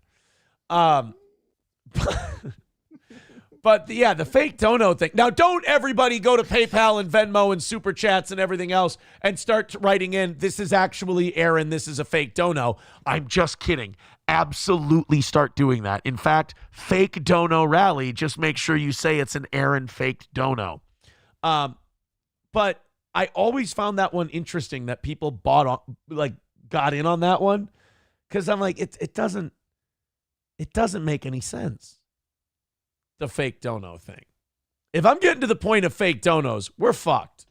But yeah, the fake dono thing. Now, don't everybody go to PayPal and Venmo and Super Chats and everything else and start writing in, this is actually Aaron, this is a fake dono. I'm just kidding. Absolutely start doing that. In fact, fake dono rally, just make sure you say it's an Aaron faked dono. But I always found that one interesting that people got in on that one. Because I'm like, it doesn't make any sense. The fake dono thing. If I'm getting to the point of fake donos, we're fucked.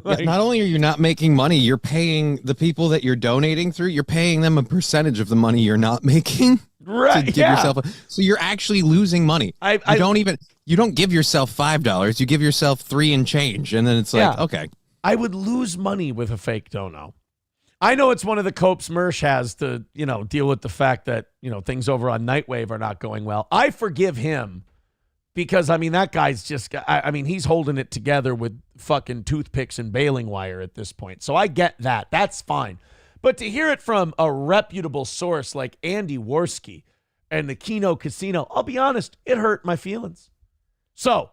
Not only are you not making money, you're paying the people that you're donating through, you're paying them a percentage of the money you're not making. Right. To give yourself so you're actually losing money. You don't give yourself $5, you give yourself $3 and change. And then it's like, okay. I would lose money with a fake dono. I know it's one of the copes Mersh has to, deal with the fact that, things over on Nightwave are not going well. I forgive him Because, I mean, that guy's just, I mean, he's holding it together with fucking toothpicks and baling wire at this point. So I get that. That's fine. But to hear it from a reputable source like Andy Worski and the Keno Casino, I'll be honest, it hurt my feelings. So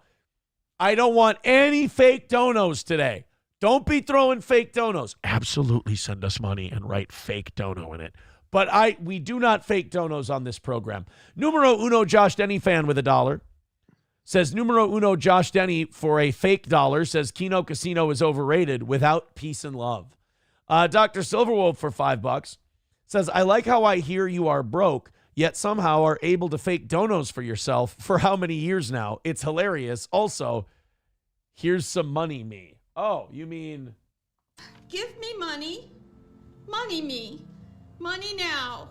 I don't want any fake donos today. Don't be throwing fake donos. Absolutely send us money and write fake dono in it. But we do not fake donos on this program. Numero uno Josh Denny fan with $1. Says, numero uno Josh Denny for a fake $1. Says, Keno Casino is overrated without peace and love. Dr. Silverwolf for $5. Says, I like how I hear you are broke, yet somehow are able to fake donos for yourself for how many years now? It's hilarious. Also, here's some money me. Oh, you mean? Give me money. Money me. Money now.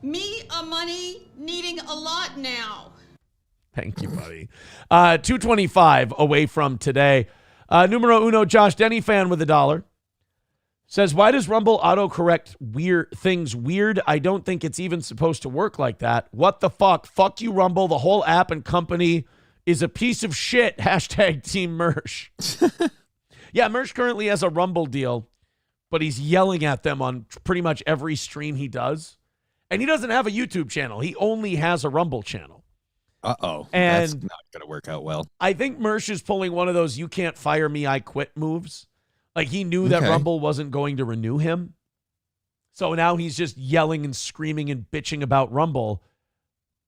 Me a money needing a lot now. Thank you, buddy. 225 away from today. Numero uno Josh Denny fan with $1. Says, why does Rumble autocorrect weird things weird? I don't think it's even supposed to work like that. What the fuck? Fuck you, Rumble. The whole app and company is a piece of shit. Hashtag Team Mersh. Yeah, Mersh currently has a Rumble deal, but he's yelling at them on pretty much every stream he does. And he doesn't have a YouTube channel. He only has a Rumble channel. Uh-oh. And that's not going to work out well. I think Mersh is pulling one of those you can't fire me, I quit moves. Like he knew that Rumble wasn't going to renew him. So now he's just yelling and screaming and bitching about Rumble.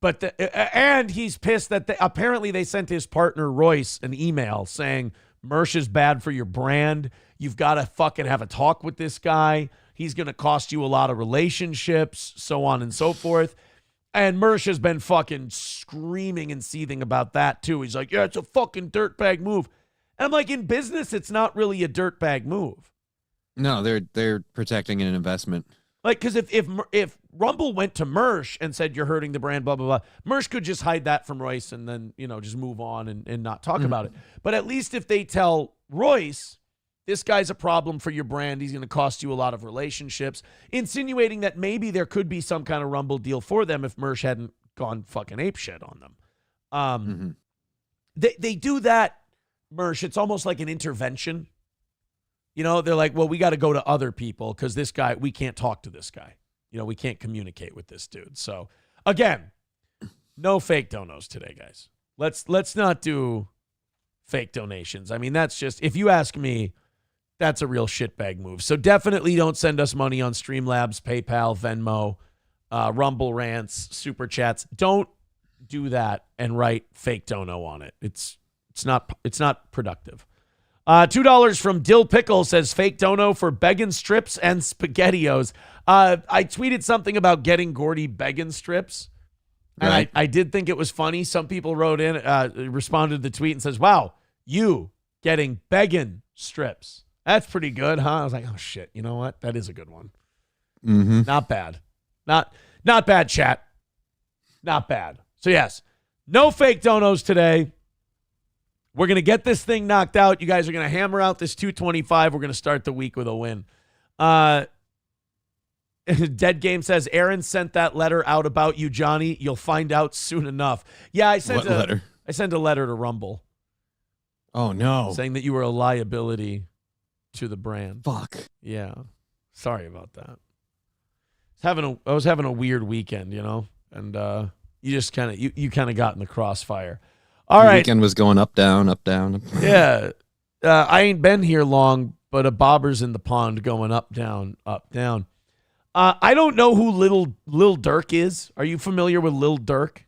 But and he's pissed that apparently they sent his partner Royce an email saying Mersh is bad for your brand. You've got to fucking have a talk with this guy. He's going to cost you a lot of relationships, so on and so forth. And Mersh has been fucking screaming and seething about that, too. He's like, yeah, it's a fucking dirtbag move. And I'm like, in business, it's not really a dirtbag move. No, they're protecting an investment. Like, because if Rumble went to Mersh and said, you're hurting the brand, blah, blah, blah, Mersh could just hide that from Royce and then, just move on and not talk about it. But at least if they tell Royce, this guy's a problem for your brand, he's going to cost you a lot of relationships, insinuating that maybe there could be some kind of Rumble deal for them if Mersh hadn't gone fucking apeshit on them. They do that, Mersh. It's almost like an intervention. They're like, well, we got to go to other people because this guy, we can't talk to this guy. We can't communicate with this dude. So, again, no fake donos today, guys. Let's not do fake donations. I mean, that's just, if you ask me, that's a real shitbag move. So definitely don't send us money on Streamlabs, PayPal, Venmo, Rumble Rants, Super Chats. Don't do that and write fake dono on it. It's not productive. $2 from Dill Pickle says fake dono for begging strips and SpaghettiOs. I tweeted something about getting Gordy begging strips. And right. I did think it was funny. Some people wrote in, responded to the tweet and says, wow, you getting begging strips. That's pretty good, huh? I was like, oh, shit. You know what? That is a good one. Mm-hmm. Not bad. Not bad, chat. Not bad. So, yes, no fake donos today. We're going to get this thing knocked out. You guys are going to hammer out this 225. We're going to start the week with a win. Dead Game says, Aaron sent that letter out about you, Johnny. You'll find out soon enough. Yeah, I sent letter? I sent a letter to Rumble. Oh, no. Saying that you were a liability to the brand. Fuck. Yeah. Sorry about that. I was having a weird weekend, and you just kind of you kind of got in the crossfire. All right. Weekend was going up, down, up, down. Yeah. I ain't been here long, but a bobber's in the pond going up, down, up, down. I don't know who Lil Durk is. Are you familiar with Lil Durk?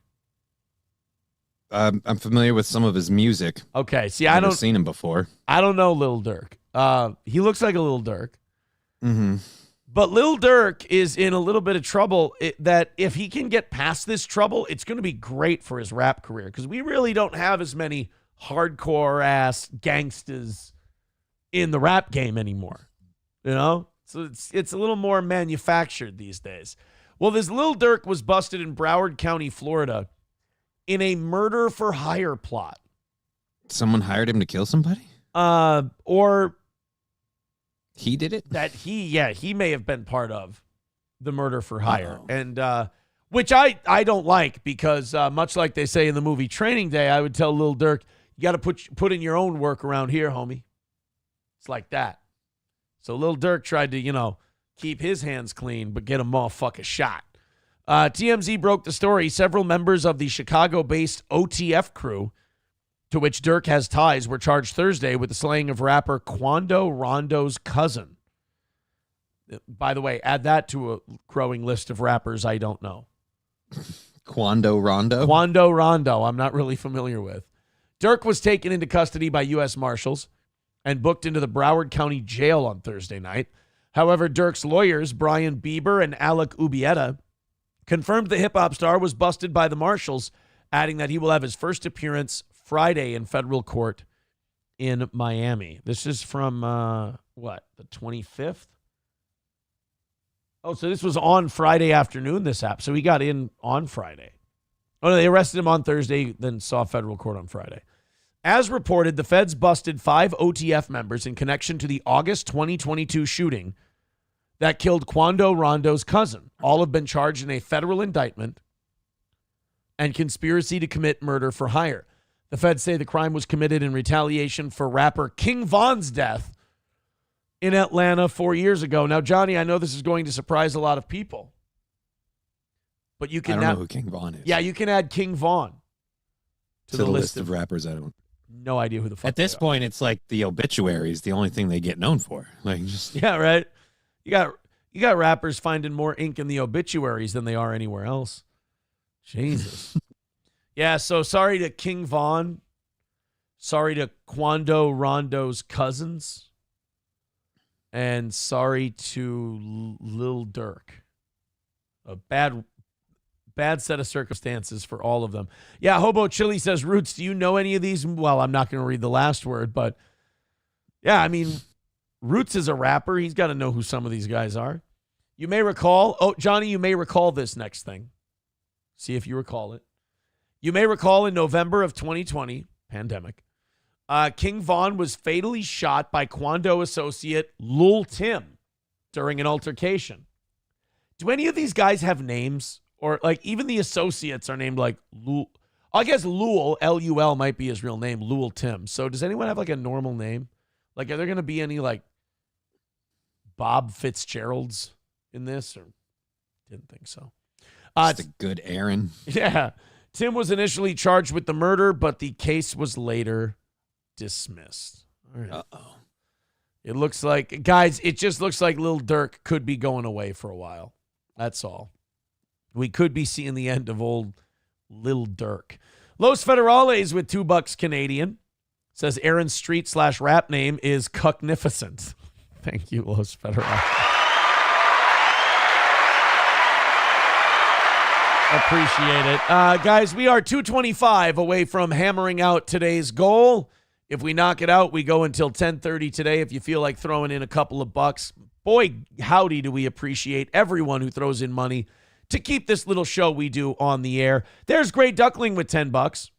I'm familiar with some of his music. Okay. See, I've never seen him before. I don't know Lil Durk. He looks like a Lil Durk. Mm-hmm. But Lil Durk is in a little bit of trouble that if he can get past this trouble, it's going to be great for his rap career because we really don't have as many hardcore-ass gangsters in the rap game anymore. So it's a little more manufactured these days. Well, this Lil Durk was busted in Broward County, Florida in a murder-for-hire plot. Someone hired him to kill somebody? Or... He did it? That he may have been part of the murder for hire. Uh-oh. And Which I don't like because much like they say in the movie Training Day, I would tell Lil Durk, you got to put in your own work around here, homie. It's like that. So Lil Durk tried to, keep his hands clean, but get a motherfucker shot. TMZ broke the story. Several members of the Chicago-based OTF crew, to which Durk has ties, were charged Thursday with the slaying of rapper Quando Rondo's cousin. By the way, add that to a growing list of rappers I don't know. Quando Rondo? Quando Rondo, I'm not really familiar with. Durk was taken into custody by U.S. Marshals and booked into the Broward County Jail on Thursday night. However, Durk's lawyers, Brian Bieber and Alec Ubieta, confirmed the hip-hop star was busted by the Marshals, adding that he will have his first appearance Friday in federal court in Miami. This is from, the 25th? Oh, so this was on Friday afternoon, this app. So he got in on Friday. Oh, no, they arrested him on Thursday, then saw federal court on Friday. As reported, the feds busted 5 OTF members in connection to the August 2022 shooting that killed Quando Rondo's cousin. All have been charged in a federal indictment and conspiracy to commit murder for hire. The feds say the crime was committed in retaliation for rapper King Von's death in Atlanta 4 years ago. Now, Johnny, I know this is going to surprise a lot of people, but you can I don't know who King Von is. Yeah, you can add King Von to the list of rappers. I don't. No idea who the fuck. At this point, it's like the obituaries, the only thing they get known for. Like, just yeah, right. You got rappers finding more ink in the obituaries than they are anywhere else. Jesus. Yeah. So sorry to King Von. Sorry to Quando Rondo's cousins. And sorry to Lil Durk. A bad set of circumstances for all of them. Yeah, Hobo Chili says, Roots, do you know any of these? Well, I'm not going to read the last word, but yeah, I mean, Roots is a rapper. He's got to know who some of these guys are. You may recall, Johnny, you may recall this next thing. See if you recall it. You may recall in November of 2020, pandemic, King Von was fatally shot by Quando associate Lul Tim during an altercation. Do any of these guys have names? Or, like, even the associates are named, like, Lul. I guess Lul, L-U-L, might be his real name, Lul Tim. So does anyone have, like, a normal name? Like, are there going to be any, like, Bob Fitzgeralds in this? Or didn't think so. Just a good Aaron. Yeah. Tim was initially charged with the murder, but the case was later dismissed. All right. Uh-oh. It looks like, guys, it just looks like Lil Durk could be going away for a while. That's all. We could be seeing the end of old Lil Durk. Los Federales with $2 Canadian. Says Aaron's street / rap name is Cucknificent. Thank you, Los Federales. Appreciate it. Guys, we are 225 away from hammering out today's goal. If we knock it out, we go until 10:30 today. If you feel like throwing in a couple of bucks, boy, howdy do we appreciate everyone who throws in money to keep this little show we do on the air. There's Gray Duckling with $10.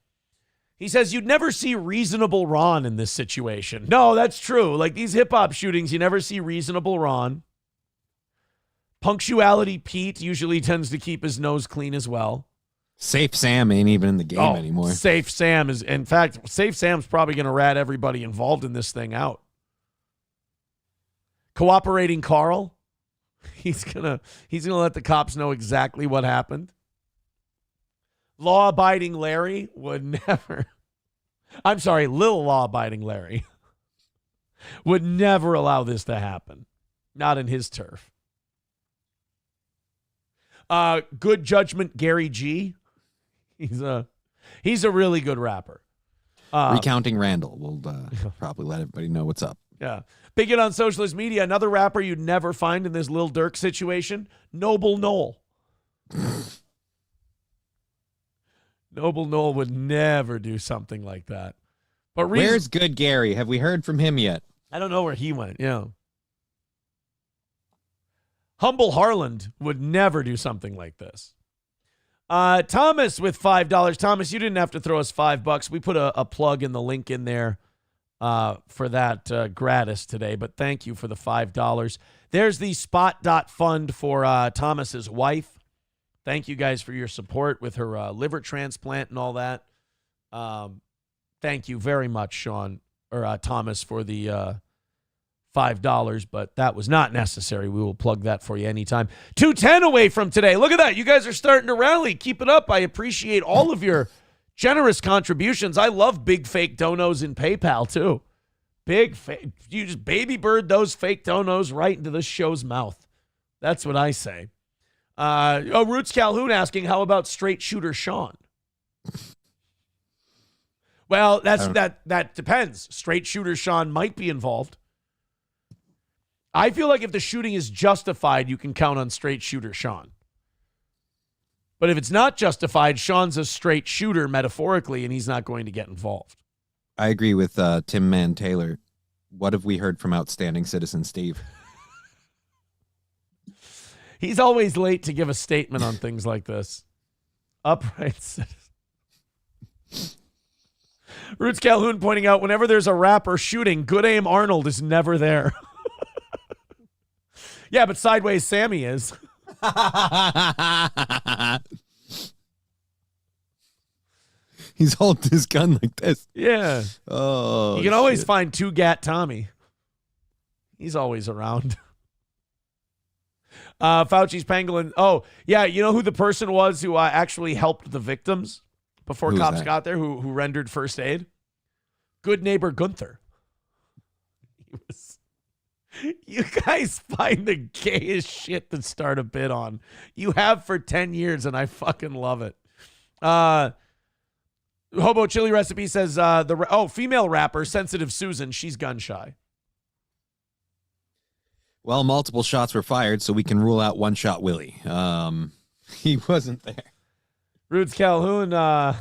He says, you'd never see reasonable Ron in this situation. No, that's true. Like these hip-hop shootings, you never see reasonable Ron. Punctuality Pete usually tends to keep his nose clean as well. Safe Sam ain't even in the game anymore. Safe Sam is, in fact, Safe Sam's probably going to rat everybody involved in this thing out. Cooperating Carl. He's gonna let the cops know exactly what happened. Law-abiding Larry would never. I'm sorry, Lil Law-abiding Larry would never allow this to happen. Not in his turf. Good Judgment Gary G. He's a really good rapper. Recounting Randall. We'll probably let everybody know what's up. Yeah. Big hit on socialist media. Another rapper you'd never find in this Lil Durk situation, Noble Noel. Noble Noel would never do something like that. But where's Good Gary? Have we heard from him yet? I don't know where he went. Yeah. Humble Harland would never do something like this. Thomas with $5. Thomas, you didn't have to throw us $5. We put a plug in the link in there for that gratis today, but thank you for the $5. There's the spot.fund for Thomas's wife, Thank you guys for your support with her liver transplant and all that. Thank you very much, Sean or Thomas, for the $5, but that was not necessary. We will plug that for you anytime. 210 away from today. Look at that. You guys are starting to rally. Keep it up. I appreciate all of your generous contributions. I love big fake donos in PayPal, too. Big fake. You just baby bird those fake donos right into this show's mouth. That's what I say. Roots Calhoun asking, how about straight shooter Sean? Well, that depends. Straight shooter Sean might be involved. I feel like if the shooting is justified, you can count on straight shooter Sean. But if it's not justified, Sean's a straight shooter metaphorically, and he's not going to get involved. I agree with Tim Man Taylor. What have we heard from outstanding citizen Steve? He's always late to give a statement on things like this. Upright citizen. Roots Calhoun pointing out, whenever there's a rapper shooting, Good Aim Arnold is never there. Yeah, but Sideways Sammy is. He's holding his gun like this. Yeah. Oh, you can always find 2-Gat Tommy. He's always around. Fauci's pangolin. Oh, yeah, you know who the person was who actually helped the victims before cops got there, who rendered first aid? Good neighbor Gunther. He was... You guys find the gayest shit to start a bit on. You have for 10 years, and I fucking love it. Hobo Chili Recipe says, female rapper, Sensitive Susan, she's gun shy. Well, multiple shots were fired, so we can rule out one-shot Willie. He wasn't there. Roots Calhoun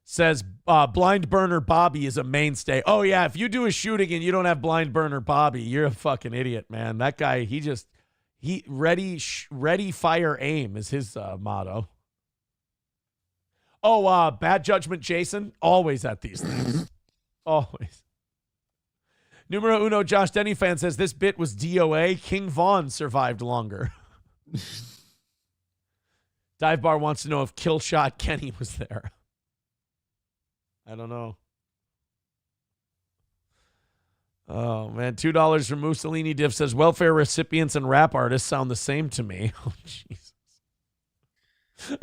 says, blind burner Bobby is a mainstay. Oh, yeah, if you do a shooting and you don't have blind burner Bobby, you're a fucking idiot, man. That guy, ready, fire, aim is his motto. Oh, bad judgment Jason, always at these things. Always. Numero uno Josh Denny fan says, this bit was DOA. King Vaughn survived longer. Dive Bar wants to know if Killshot Kenny was there. I don't know. Oh, man. $2 from Mussolini Diff says, welfare recipients and rap artists sound the same to me. Oh, Jesus.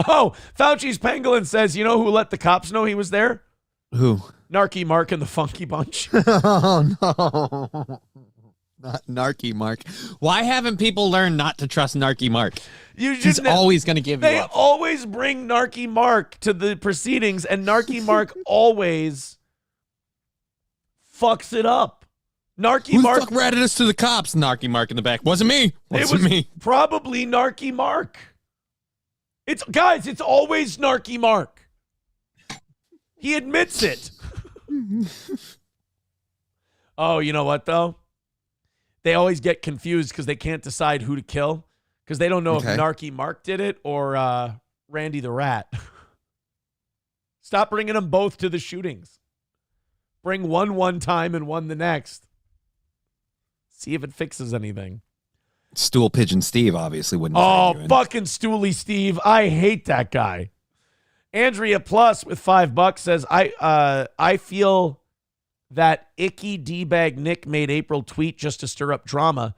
Oh, Fauci's Pangolin says, you know who let the cops know he was there? Who? Narky Mark and the Funky Bunch. Oh, no. Not Narky Mark. Why haven't people learned not to trust Narky Mark? He's always going to give you up. They always bring Narky Mark to the proceedings, and Narky Mark always fucks it up. Narky Mark. Who the fuck ratted us to the cops? Narky Mark in the back. Wasn't me. Wasn't me. Probably Narky Mark. It's always Narky Mark. He admits it. Oh, you know what, though? They always get confused because they can't decide who to kill because they don't know if Narky Mark did it or Randy the Rat. Stop bringing them both to the shootings. Bring one time and one the next. See if it fixes anything. Stool Pigeon Steve obviously wouldn't. Oh, fucking Stooly Steve. I hate that guy. Andrea Plus with $5 says, I feel that icky D-bag Nick made April tweet just to stir up drama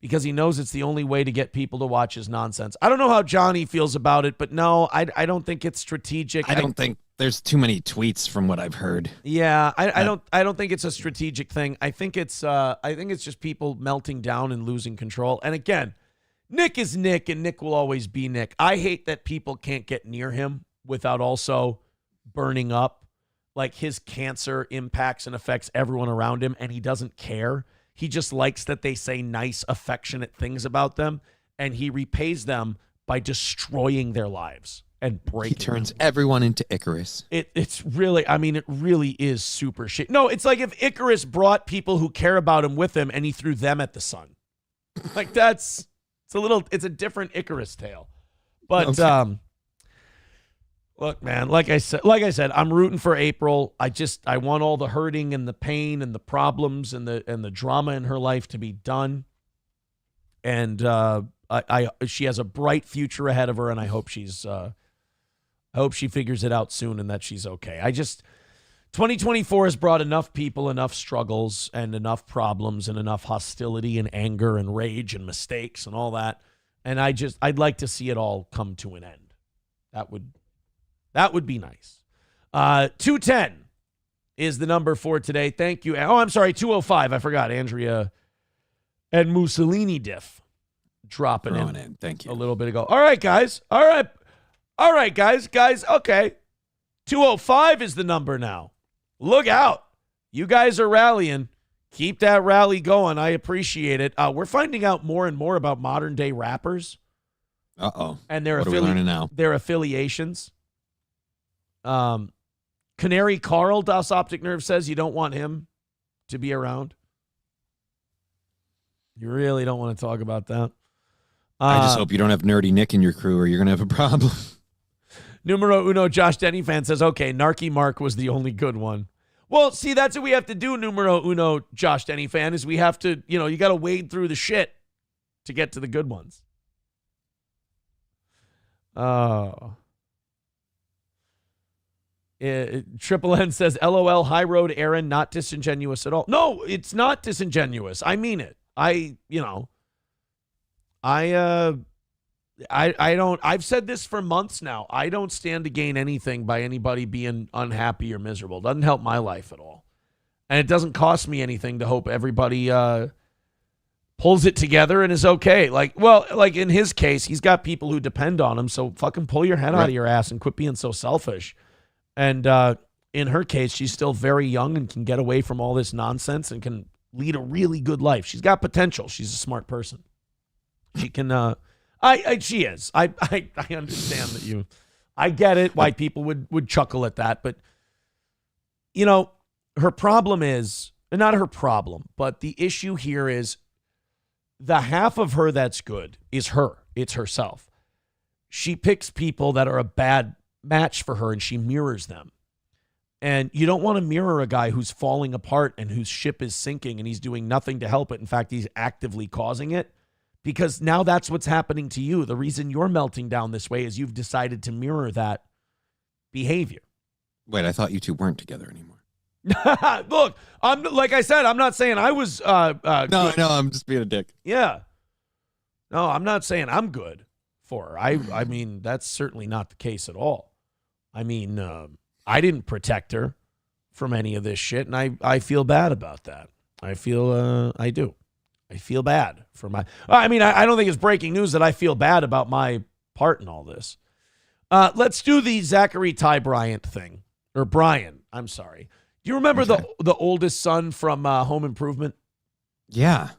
because he knows it's the only way to get people to watch his nonsense. I don't know how Johnny feels about it, but no, I don't think it's strategic. I don't think there's too many tweets from what I've heard. Yeah, I don't think it's a strategic thing. I think it's just people melting down and losing control. And again, Nick is Nick, and Nick will always be Nick. I hate that people can't get near him without also burning up. Like, his cancer impacts and affects everyone around him, and he doesn't care. He just likes that they say nice, affectionate things about them, and he repays them by destroying their lives and breaking. He turns everyone into Icarus. It's really, it really is super shit. No, it's like if Icarus brought people who care about him with him, and he threw them at the sun. Like, it's a different Icarus tale. But okay. Look, man, like I said, I'm rooting for April. I want all the hurting and the pain and the problems and the drama in her life to be done. And she has a bright future ahead of her, and I hope she figures it out soon and that she's okay. 2024 has brought enough people, enough struggles, and enough problems, and enough hostility and anger and rage and mistakes and all that. And I'd like to see it all come to an end. That would be nice. 210 is the number for today. Thank you. Oh, I'm sorry, 205. I forgot. Andrea and Mussolini diff dropping in. Thank you. A little bit ago. All right, guys. All right, guys. Okay. 205 is the number now. Look out. You guys are rallying. Keep that rally going. I appreciate it. We're finding out more and more about modern day rappers. Uh-oh. And their what are we learning now? Their affiliations. Canary Carl, Das Optic Nerve says you don't want him to be around. You really don't want to talk about that. I just hope you don't have Nerdy Nick in your crew or you're going to have a problem. Numero uno, Josh Denny fan says, okay, Narky Mark was the only good one. Well, see, that's what we have to do, numero uno, Josh Denny fan, is we have to, you got to wade through the shit to get to the good ones. Triple N says, LOL, High Road Aaron, not disingenuous at all. No, it's not disingenuous. I mean it. I've said this for months now. I don't stand to gain anything by anybody being unhappy or miserable. It doesn't help my life at all. And it doesn't cost me anything to hope everybody pulls it together and is okay. Like in his case, he's got people who depend on him, so fucking pull your head out of your ass and quit being so selfish. And in her case, she's still very young and can get away from all this nonsense and can lead a really good life. She's got potential. She's a smart person. She can... she is. I understand that I get it, why people would chuckle at that, but her problem is, not her problem, but the issue here is the half of her that's good is her. It's herself. She picks people that are a bad match for her and she mirrors them. And you don't want to mirror a guy who's falling apart and whose ship is sinking and he's doing nothing to help it. In fact, he's actively causing it. Because now that's what's happening to you. The reason you're melting down this way is you've decided to mirror that behavior. Wait, I thought you two weren't together anymore. Look, like I said, I'm not saying I was No, I'm just being a dick. Yeah. No, I'm not saying I'm good for her. I mean, that's certainly not the case at all. I mean, I didn't protect her from any of this shit, and I feel bad about that. I do. I feel bad for my... I mean, I don't think it's breaking news that I feel bad about my part in all this. Let's do the Zachary Ty Bryant thing. Or Brian, I'm sorry. Do you remember the oldest son from Home Improvement? Yeah.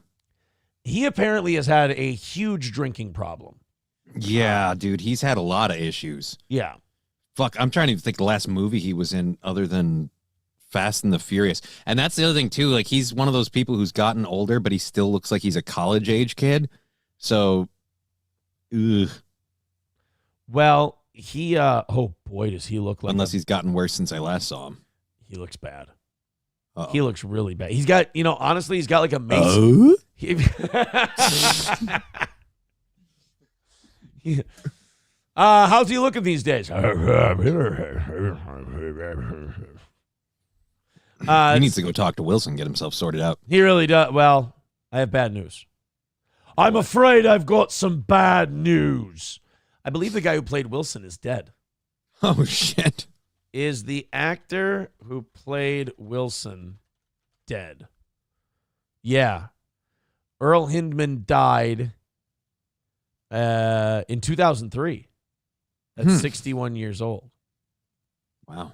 He apparently has had a huge drinking problem. Yeah, dude. He's had a lot of issues. Yeah. Fuck, I'm trying to think the last movie he was in other than... Fast and the Furious. And that's the other thing too, like he's one of those people who's gotten older but he still looks like he's a college age kid, so well, he oh boy does he look like, unless he's gotten worse since I last saw him. He looks bad. Uh-oh. He looks really bad. He's got, honestly, he's got like a mace. How's he looking these days? He needs to go talk to Wilson, get himself sorted out. He really does. Well, I have bad news. I'm afraid I've got some bad news. I believe the guy who played Wilson is dead. Oh, shit. Is the actor who played Wilson dead? Yeah. Earl Hindman died in 2003 at 61 years old. Wow.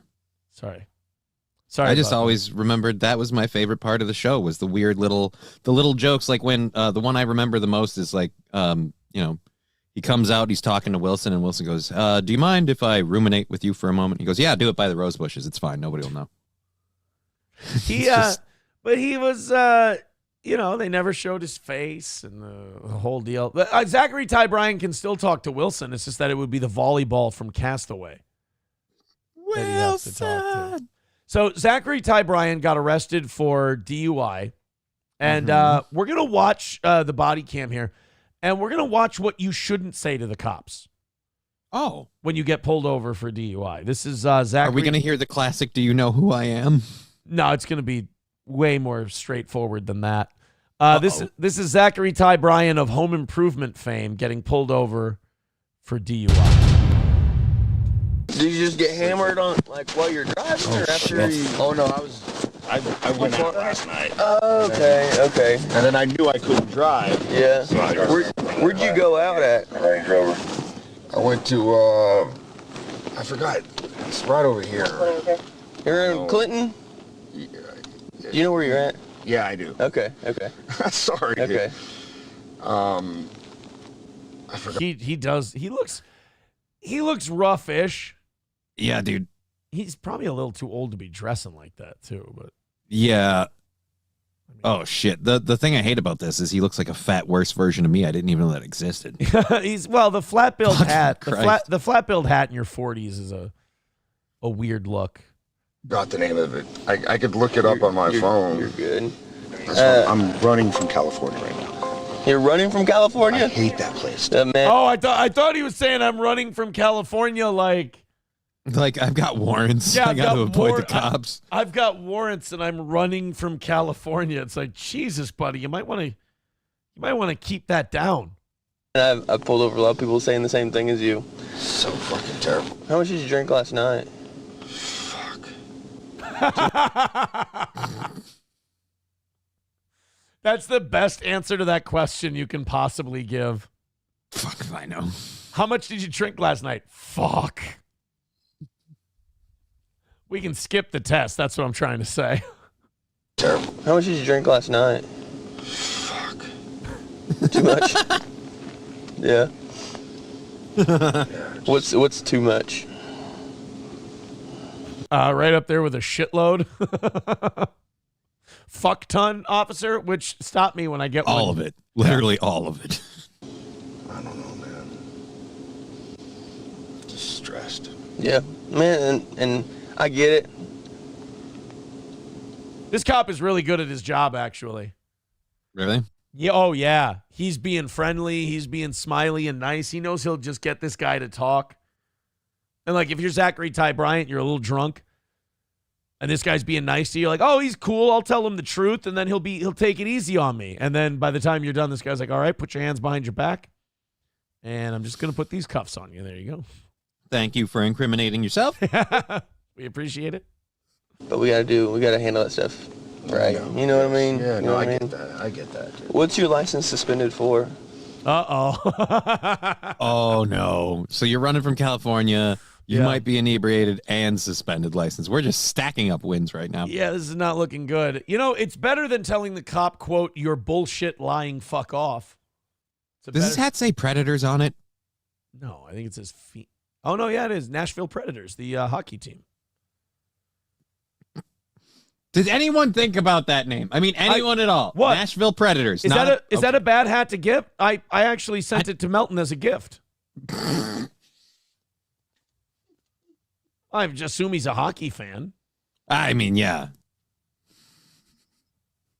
Sorry. I just always remembered that was my favorite part of the show was the weird little jokes. Like when the one I remember the most is like, he comes out, he's talking to Wilson and Wilson goes, do you mind if I ruminate with you for a moment? He goes, yeah, do it by the rose bushes. It's fine. Nobody will know. But he was, they never showed his face and the whole deal. But, Zachary Ty Bryant can still talk to Wilson. It's just that it would be the volleyball from Castaway. Wilson. So Zachary Ty Bryant got arrested for DUI, and we're going to watch the body cam here. and we're gonna watch what you shouldn't say to the cops. Oh, when you get pulled over for DUI. This is Zachary. Are we gonna hear the classic? Do you know who I am? No, it's gonna be way more straightforward than that. This is Zachary Ty Bryan of Home Improvement fame getting pulled over for DUI. Did you just get hammered on like while you're driving, or after? Oh no, I went out last night. Oh, okay. And then I knew I couldn't drive. Yeah. So Where'd you go out at? Range Rover. I went to I forgot. It's right over here. You're in Clinton? Do you know where you're at? Yeah, I do. Okay. Sorry. Okay. I forgot. He does. He looks roughish. Yeah, dude. He's probably a little too old to be dressing like that too, but yeah. Oh shit. The thing I hate about this is he looks like a fat worse version of me. I didn't even know that existed. the flat-billed hat. Christ. The flat-billed hat in your 40s is a weird look. Got the name of it. I could look it up on my phone. You're good. I'm running from California right now. You're running from California? I hate that place. Man. Oh, I thought he was saying I'm running from California like I've got warrants. Yeah, I got to avoid the cops. I've got warrants and I'm running from California. It's like, Jesus, buddy, you might want to keep that down. I've pulled over a lot of people saying the same thing as you. So fucking terrible. How much did you drink last night? Fuck. That's the best answer to that question you can possibly give. Fuck if I know. How much did you drink last night? Fuck. We can skip the test. That's what I'm trying to say. Terrible. How much did you drink last night? Fuck. Too much? Yeah. What's too much? Right up there with a shitload. Fuck ton, officer, which stop me when I get all of it. Literally all of it. I don't know, man. Just stressed. Yeah, man, and I get it. This cop is really good at his job, actually. Really? Yeah. Oh, yeah. He's being friendly. He's being smiley and nice. He knows he'll just get this guy to talk. And, like, if you're Zachary Ty Bryant, you're a little drunk, and this guy's being nice to you, like, oh, he's cool. I'll tell him the truth, and then he'll take it easy on me. And then by the time you're done, this guy's like, all right, put your hands behind your back, and I'm just going to put these cuffs on you. There you go. Thank you for incriminating yourself. We appreciate it. But we gotta handle that stuff, right? You know what I mean? Yeah, you know I what get that. I get that. What's your license suspended for? Uh-oh. Oh, no. So you're running from California. You might be inebriated and suspended license. We're just stacking up wins right now. Yeah, this is not looking good. You know, it's better than telling the cop, quote, "You're bullshit lying fuck off." Does this hat say Predators on it? No, I think it says feet. Oh, no, yeah, it is. Nashville Predators, the hockey team. Did anyone think about that name? I mean, anyone at all? What? Nashville Predators. Is that a bad hat to give? I actually sent it to Melton as a gift. I just assume he's a hockey fan. I mean, yeah.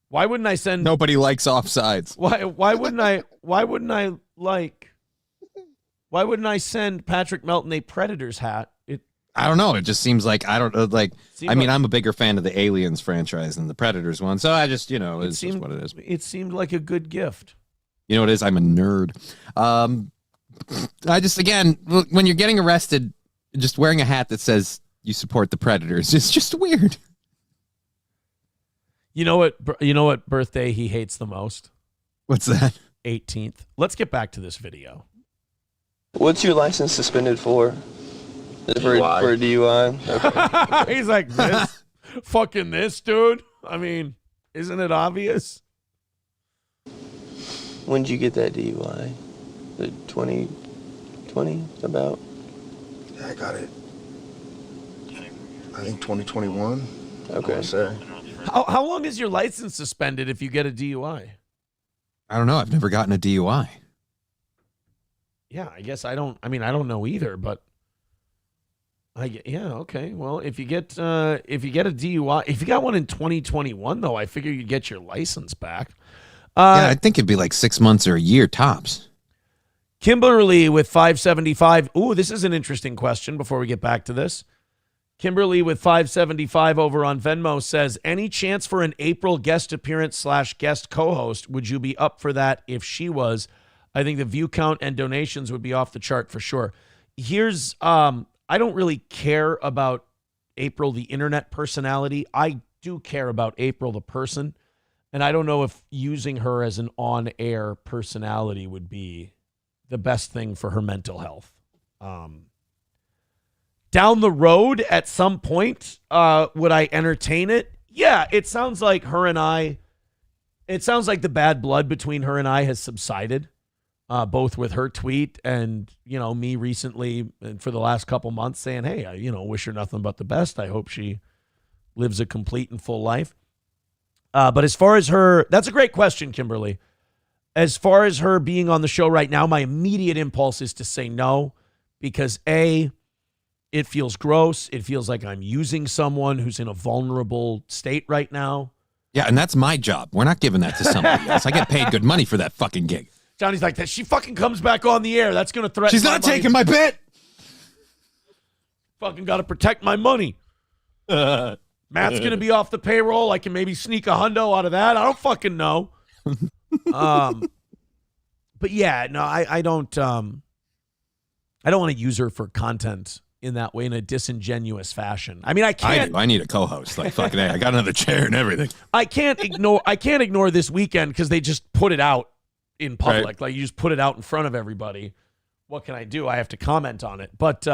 Why wouldn't I send? Nobody likes offsides. Why wouldn't I send Patrick Melton a Predators hat? I don't know. It just seems like I'm a bigger fan of the Aliens franchise than the Predators one. So I just, it's just what it is. It seemed like a good gift. You know what it is? I'm a nerd. I just, again, when you're getting arrested, just wearing a hat that says you support the Predators, it's just weird. You know what birthday he hates the most? What's that? 18th. Let's get back to this video. What's your license suspended for? For a DUI? Okay. He's like, this? Fucking this, dude? I mean, isn't it obvious? When did you get that DUI? The 2020 about? Yeah, I got it. I think 2021. Okay. How long is your license suspended if you get a DUI? I don't know. I've never gotten a DUI. Yeah, I guess I don't know either, but okay. Well, if you get a DUI, if you got one in 2021 though, I figure you'd get your license back. Yeah, I think it'd be like 6 months or a year tops. Kimberly with 575. Ooh, this is an interesting question before we get back to this. Kimberly with 575 over on Venmo says, any chance for an April guest appearance / guest co-host? Would you be up for that if she was? I think the view count and donations would be off the chart for sure. Here's, I don't really care about April, the internet personality. I do care about April, the person. And I don't know if using her as an on-air personality would be the best thing for her mental health. Down the road at some point, would I entertain it? Yeah, it sounds like it sounds like the bad blood between her and I has subsided, both with her tweet and, me recently and for the last couple months saying, hey, I, wish her nothing but the best. I hope she lives a complete and full life. But as far as her, that's a great question, Kimberly. As far as her being on the show right now, my immediate impulse is to say no, because A, it feels gross. It feels like I'm using someone who's in a vulnerable state right now. Yeah, and that's my job. We're not giving that to somebody else. I get paid good money for that fucking gig. Johnny's like, that she fucking comes back on the air. That's going to threaten She's not taking my bit. Fucking got to protect my money. Matt's going to be off the payroll. I can maybe sneak a hundo out of that. I don't fucking know. But yeah, no, I don't want to use her for content in that way, in a disingenuous fashion. I mean, I can't. I need a co-host. Like fucking A, I got another chair and everything. I can't ignore this weekend because they just put it out in public. Right. Like you just put it out in front of everybody. What can I do? I have to comment on it. But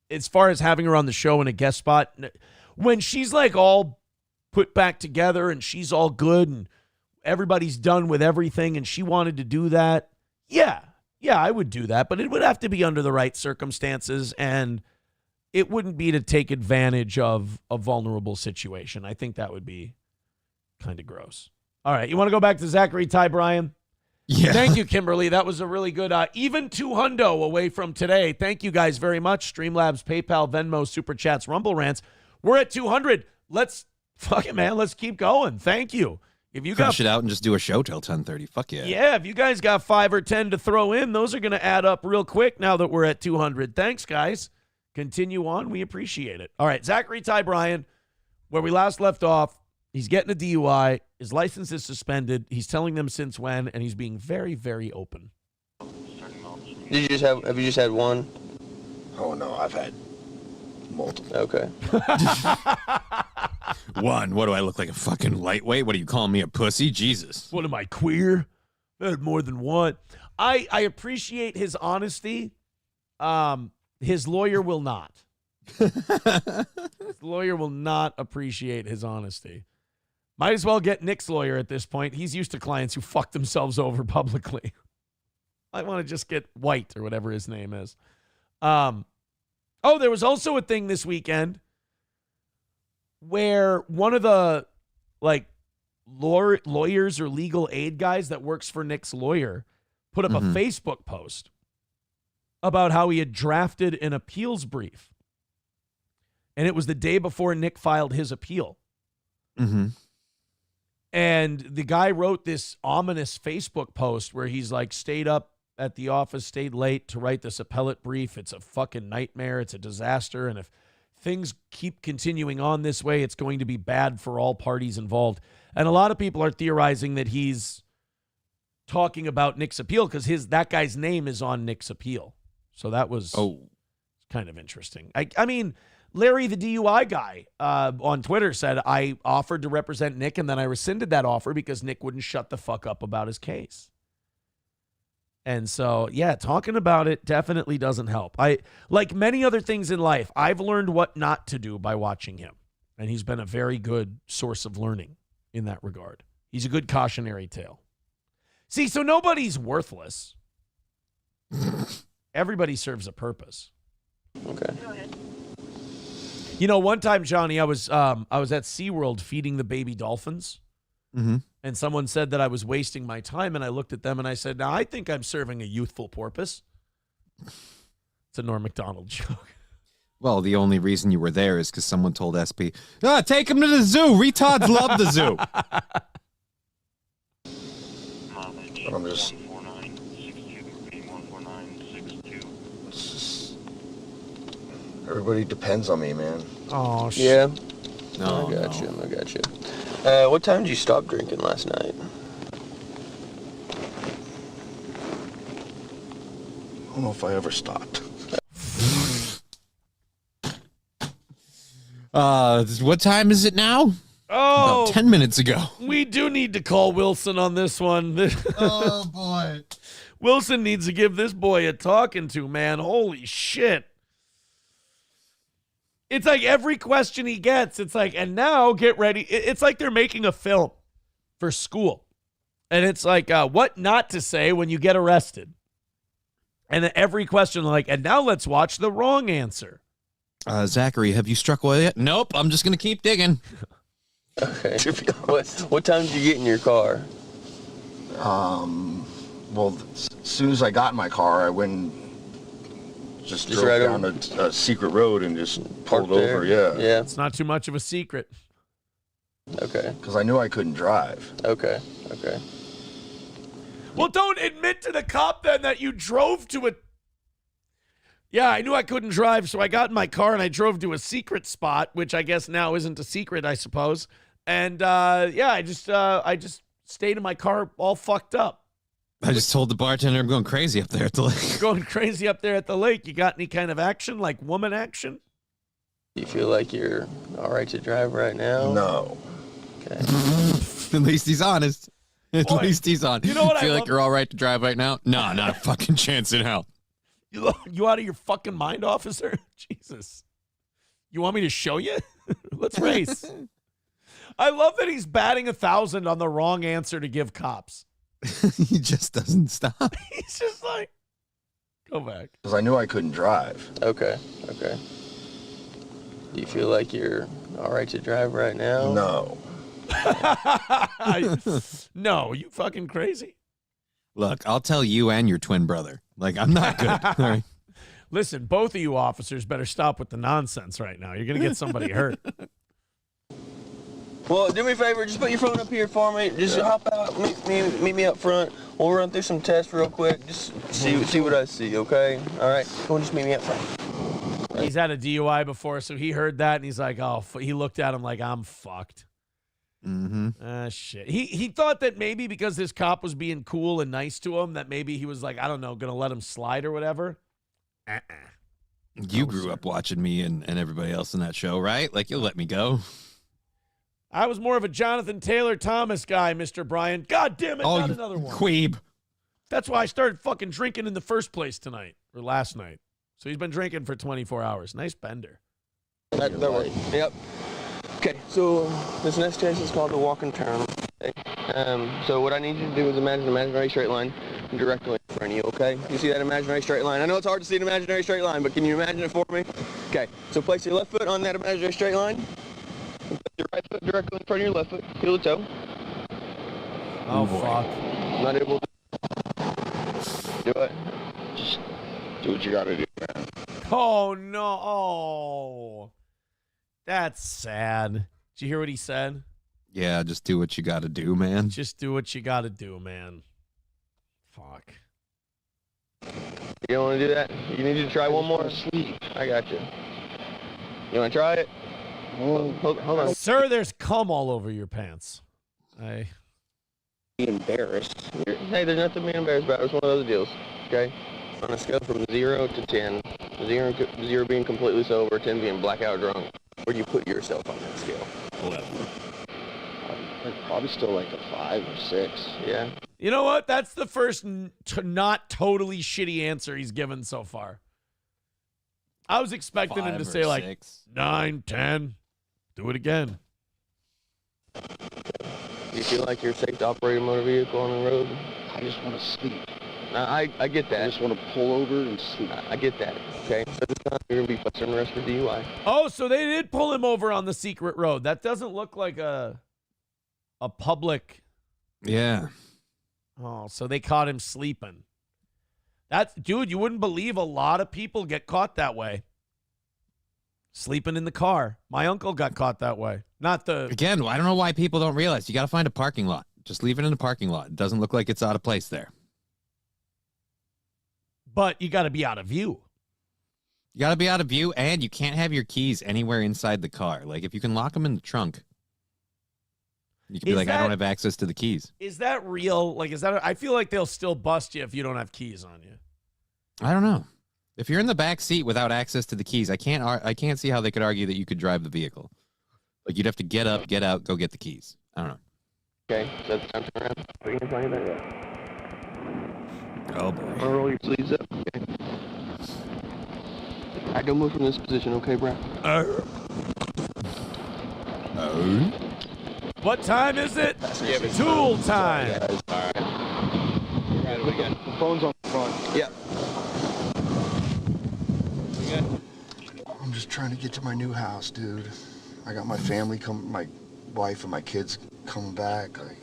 as far as having her on the show in a guest spot, when she's like all put back together and she's all good and everybody's done with everything and she wanted to do that, yeah, I would do that, but it would have to be under the right circumstances, and it wouldn't be to take advantage of a vulnerable situation. I think that would be kind of gross. All right, you want to go back to Zachary Ty Bryan? Yeah. Thank you, Kimberly. That was a really good, even 200 away from today. Thank you guys very much. Streamlabs, PayPal, Venmo, Super Chats, Rumble Rants. We're at 200. Let's keep going. Thank you. If you crush it out and just do a show till 10:30. Fuck yeah. Yeah, if you guys got 5 or 10 to throw in, those are going to add up real quick now that we're at 200. Thanks, guys. Continue on. We appreciate it. All right, Zachary Ty Bryan, where we last left off, he's getting a DUI. His license is suspended. He's telling them since when, and he's being very, very open. Have you just had one? Oh, no, I've had multiple. Okay. One. What do I look like, a fucking lightweight? What are you calling me, a pussy? Jesus. What am I, queer? I had more than one. I appreciate his honesty. His lawyer will not. His lawyer will not appreciate his honesty. Might as well get Nick's lawyer at this point. He's used to clients who fuck themselves over publicly. I want to just get White or whatever his name is. There was also a thing this weekend where one of the lawyers or legal aid guys that works for Nick's lawyer put up a Facebook post about how he had drafted an appeals brief. And it was the day before Nick filed his appeal. Mm-hmm. And the guy wrote this ominous Facebook post where he's like, stayed up at the office, stayed late to write this appellate brief. It's a fucking nightmare. It's a disaster. And if things keep continuing on this way, it's going to be bad for all parties involved. And a lot of people are theorizing that he's talking about Nick's appeal because that guy's name is on Nick's appeal. So that was kind of interesting. I mean, Larry, the DUI guy on Twitter said, I offered to represent Nick and then I rescinded that offer because Nick wouldn't shut the fuck up about his case. And so, yeah, talking about it definitely doesn't help. Like many other things in life, I've learned what not to do by watching him. And he's been a very good source of learning in that regard. He's a good cautionary tale. See, so nobody's worthless. Everybody serves a purpose. Okay. You know, one time, Johnny, I was at SeaWorld feeding the baby dolphins. Mm-hmm. And someone said that I was wasting my time, and I looked at them and I said, now I think I'm serving a youthful purpose. It's a Norm Macdonald joke. Well, the only reason you were there is because someone told SP, take him to the zoo. Retards love the zoo. Everybody depends on me, man. Oh, shit. Yeah. No, I got you. I got you. What time did you stop drinking last night? I don't know if I ever stopped. What time is it now? Oh, about 10 minutes ago. We do need to call Wilson on this one. Oh, boy. Wilson needs to give this boy a talking to, man. Holy shit. It's like every question he gets, it's like, and now get ready. It's like they're making a film for school. And it's like, what not to say when you get arrested. And then every question, like, and now let's watch the wrong answer. Zachary, have you struck oil yet? Nope, I'm just going to keep digging. Okay. What time did you get in your car? Well, as soon as I got in my car, I went and just drove right down over- a secret road and just pulled Parked there? over, yeah. Yeah. It's not too much of a secret. Okay. Because I knew I couldn't drive. Okay. Okay. Well, don't admit to the cop then that you drove to a... Yeah, I knew I couldn't drive, so I got in my car and I drove to a secret spot, which I guess now isn't a secret, I suppose. And, yeah, I just stayed in my car all fucked up. I just told the bartender I'm going crazy up there at the lake. Going crazy up there at the lake. You got any kind of action, like woman action? Do you feel like you're all right to drive right now? No. Okay. At least he's honest. At Boy, least he's on. you know what I feel like love? you're all right to drive right now? No, not a fucking chance in hell. You out of your fucking mind, officer? Jesus. You want me to show you? Let's race. I love that he's batting 1,000 on the wrong answer to give cops. He just doesn't stop. He's just like, go back. Because I knew I couldn't drive. Okay. Okay. Do you feel like you're all right to drive right now? No. No, you fucking crazy. Look, I'll tell you and your twin brother. Like, I'm not good. All right. Listen, both of you officers better stop with the nonsense right now. You're going to get somebody hurt. Well, do me a favor. Just put your phone up here for me. Just hop out. Meet me up front. We'll run through some tests real quick. Just see what I see, okay? All right. Go and just meet me up front. He's had a DUI before, so he heard that, and he's like, oh, he looked at him like, I'm fucked. Mm-hmm. Shit. He thought that maybe because this cop was being cool and nice to him, that maybe he was like, I don't know, going to let him slide or whatever. You grew up watching me and everybody else in that show, right? Like, you'll let me go. I was more of a Jonathan Taylor Thomas guy, Mr. Bryan. God damn it, Oh, not you another one. queeb. That's why I started fucking drinking in the first place tonight, or last night. So he's been drinking for 24 hours. Nice bender. That works. Yep. Okay, so this next test is called the walk and turn. Okay? So what I need you to do is imagine an imaginary straight line directly in front of you, okay? You see that imaginary straight line? I know it's hard to see an imaginary straight line, but can you imagine it for me? Okay, so place your left foot on that imaginary straight line. Place your right foot directly in front of your left foot. Heel to toe. Oh, fuck. Not able to do it. Just do what you gotta do, man. Oh, no. Oh. That's sad. Did you hear what he said? Yeah, just do what you got to do, man. Just do what you got to do, man. Fuck. You don't want to do that? You need to try one more? Sleep. I got you. You want to try it? Hold on. Sir, there's cum all over your pants. Be embarrassed. Hey, there's nothing to be embarrassed about. It's one of those deals, okay? On a scale from 0 to 10, 0 being completely sober, 10 being blackout drunk, where do you put yourself on that scale? 11. Probably still like a 5 or 6. Yeah. You know what? That's the first not totally shitty answer he's given so far. I was expecting him to say like 6. 9, 10. Do it again. Do you feel like you're safe to operate a motor vehicle on the road? I just want to sleep. I get that. I just want to pull over and sleep. I get that. Okay, so this time you're going to be busting arrest for DUI. Oh, so they did pull him over on the secret road. That doesn't look like a public. Yeah. Oh, so they caught him sleeping. Dude, you wouldn't believe a lot of people get caught that way. Sleeping in the car. My uncle got caught that way. Again, I don't know why people don't realize. You got to find a parking lot. Just leave it in the parking lot. It doesn't look like it's out of place there. But you got to be out of view. You got to be out of view, and you can't have your keys anywhere inside the car. Like, if you can lock them in the trunk, you can be like, I don't have access to the keys. Is that real? Like, is that? I feel like they'll still bust you if you don't have keys on you. I don't know. If you're in the back seat without access to the keys, I can't see how they could argue that you could drive the vehicle. Like, you'd have to get up, get out, go get the keys. I don't know. Okay, so that's time to turn around. Are you going to find that yet? Oh, boy. I'm going to roll your sleeves up, okay? All right, don't move from this position, okay, bro? What time is it? Tool time. All right. The phone's on the front. Yep. I'm just trying to get to my new house, dude. I got my family my wife and my kids coming back. Like,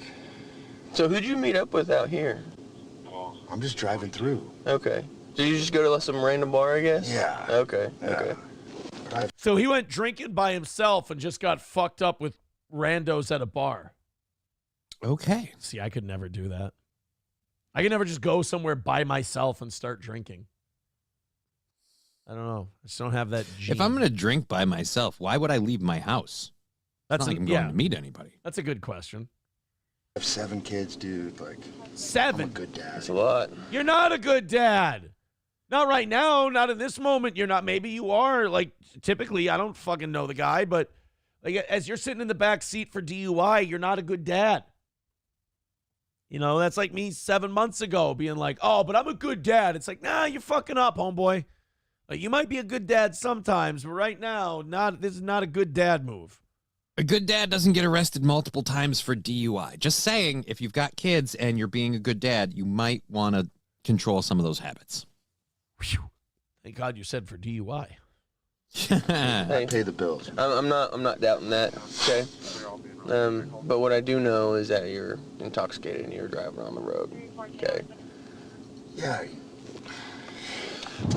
So who'd you meet up with out here? I'm just driving through. Okay. Did you just go to some random bar, I guess? Yeah. Okay. Yeah. Okay. So he went drinking by himself and just got fucked up with randos at a bar. Okay. See, I could never do that. I could never just go somewhere by myself and start drinking. I don't know. I just don't have that gene. If I'm going to drink by myself, why would I leave my house? It's not like I'm going to meet anybody. That's a good question. I have 7 kids, dude. Like, 7? I'm a good dad. That's a lot. You're not a good dad. Not right now. Not in this moment. You're not. Maybe you are. Like, typically, I don't fucking know the guy, but like, as you're sitting in the back seat for DUI, you're not a good dad. You know, that's like me 7 months ago being like, oh, but I'm a good dad. It's like, nah, you're fucking up, homeboy. Like, you might be a good dad sometimes, but right now, this is not a good dad move. A good dad doesn't get arrested multiple times for DUI. Just saying, if you've got kids and you're being a good dad, you might want to control some of those habits. Whew. Thank God you said for DUI. I pay the bills. I'm not doubting that, okay? But what I do know is that you're intoxicated and you're driving on the road, okay? Yeah.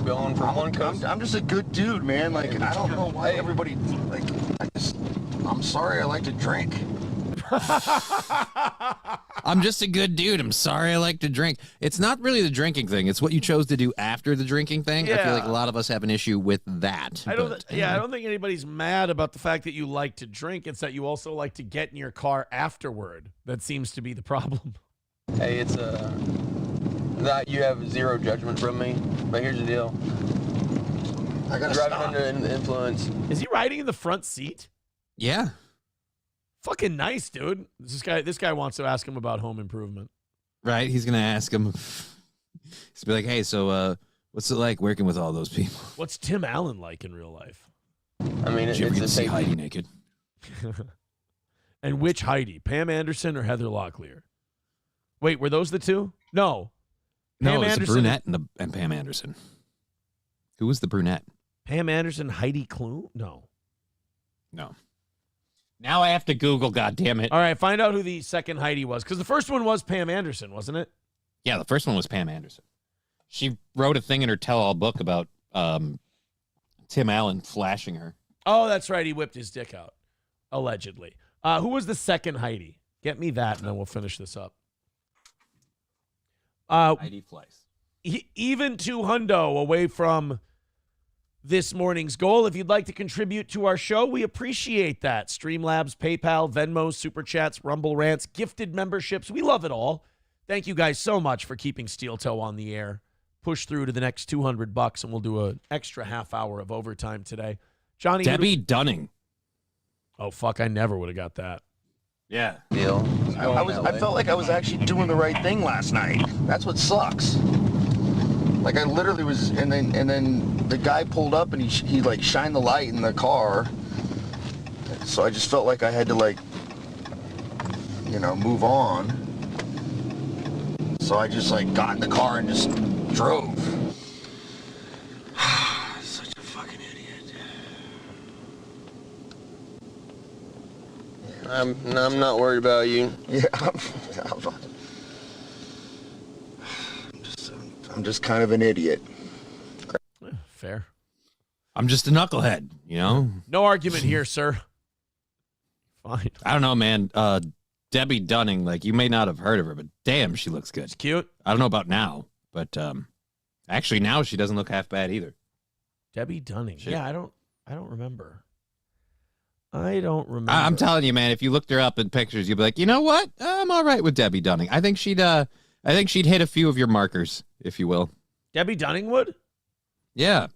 Going from one coast. I'm just a good dude, man. Like, I don't know why everybody, like, I'm sorry I like to drink. I'm just a good dude. I'm sorry I like to drink. It's not really the drinking thing. It's what you chose to do after the drinking thing. Yeah. I feel like a lot of us have an issue with that. I don't think anybody's mad about the fact that you like to drink. It's that you also like to get in your car afterward. That seems to be the problem. Hey, it's that you have zero judgment from me, but here's the deal. I gotta driving stop. under the influence. Is he riding in the front seat? Yeah. Fucking nice, dude. This guy wants to ask him about home improvement. Right? He's going to ask him. He's be like, hey, so what's it like working with all those people? What's Tim Allen like in real life? I mean, Did you ever get to see Heidi naked? And which Heidi? Pam Anderson or Heather Locklear? Wait, were those the two? No. No, Pam it's Anderson the brunette and Pam Anderson. Who was the brunette? Pam Anderson, Heidi Klum? No. Now I have to Google, goddammit. All right, find out who the second Heidi was. Because the first one was Pam Anderson, wasn't it? Yeah, the first one was Pam Anderson. She wrote a thing in her tell-all book about Tim Allen flashing her. Oh, that's right. He whipped his dick out, allegedly. Who was the second Heidi? Get me that, and then we'll finish this up. Heidi Fleiss. Even 200 away from this morning's goal. If you'd like to contribute to our show, we appreciate that. Streamlabs, PayPal, Venmo, Super Chats, Rumble Rants, gifted memberships. We love it all. Thank you guys so much for keeping Steel Toe on the air. Push through to the next $200, and we'll do an extra half hour of overtime today. Johnny Debbie Dunning. Oh, fuck. I never would have got that. Yeah. Deal. I felt like I was actually doing the right thing last night. That's what sucks. Like, I literally was, and then the guy pulled up and he like shined the light in the car. So I just felt like I had to, like, you know, move on. So I just, like, got in the car and just drove. Such a fucking idiot. I'm not worried about you. Yeah, I'm just kind of an idiot. Fair. I'm just a knucklehead, you know? No argument here, sir. Fine. I don't know, man. Debbie Dunning, like, you may not have heard of her, but damn, she looks good. It's cute. I don't know about now, but actually now she doesn't look half bad either. Debbie Dunning. Shit. Yeah, I don't remember. I don't remember. I'm telling you, man, if you looked her up in pictures, you'd be like, you know what? I'm all right with Debbie Dunning. I think she'd hit a few of your markers, if you will. Debbie Dunning would? Yeah.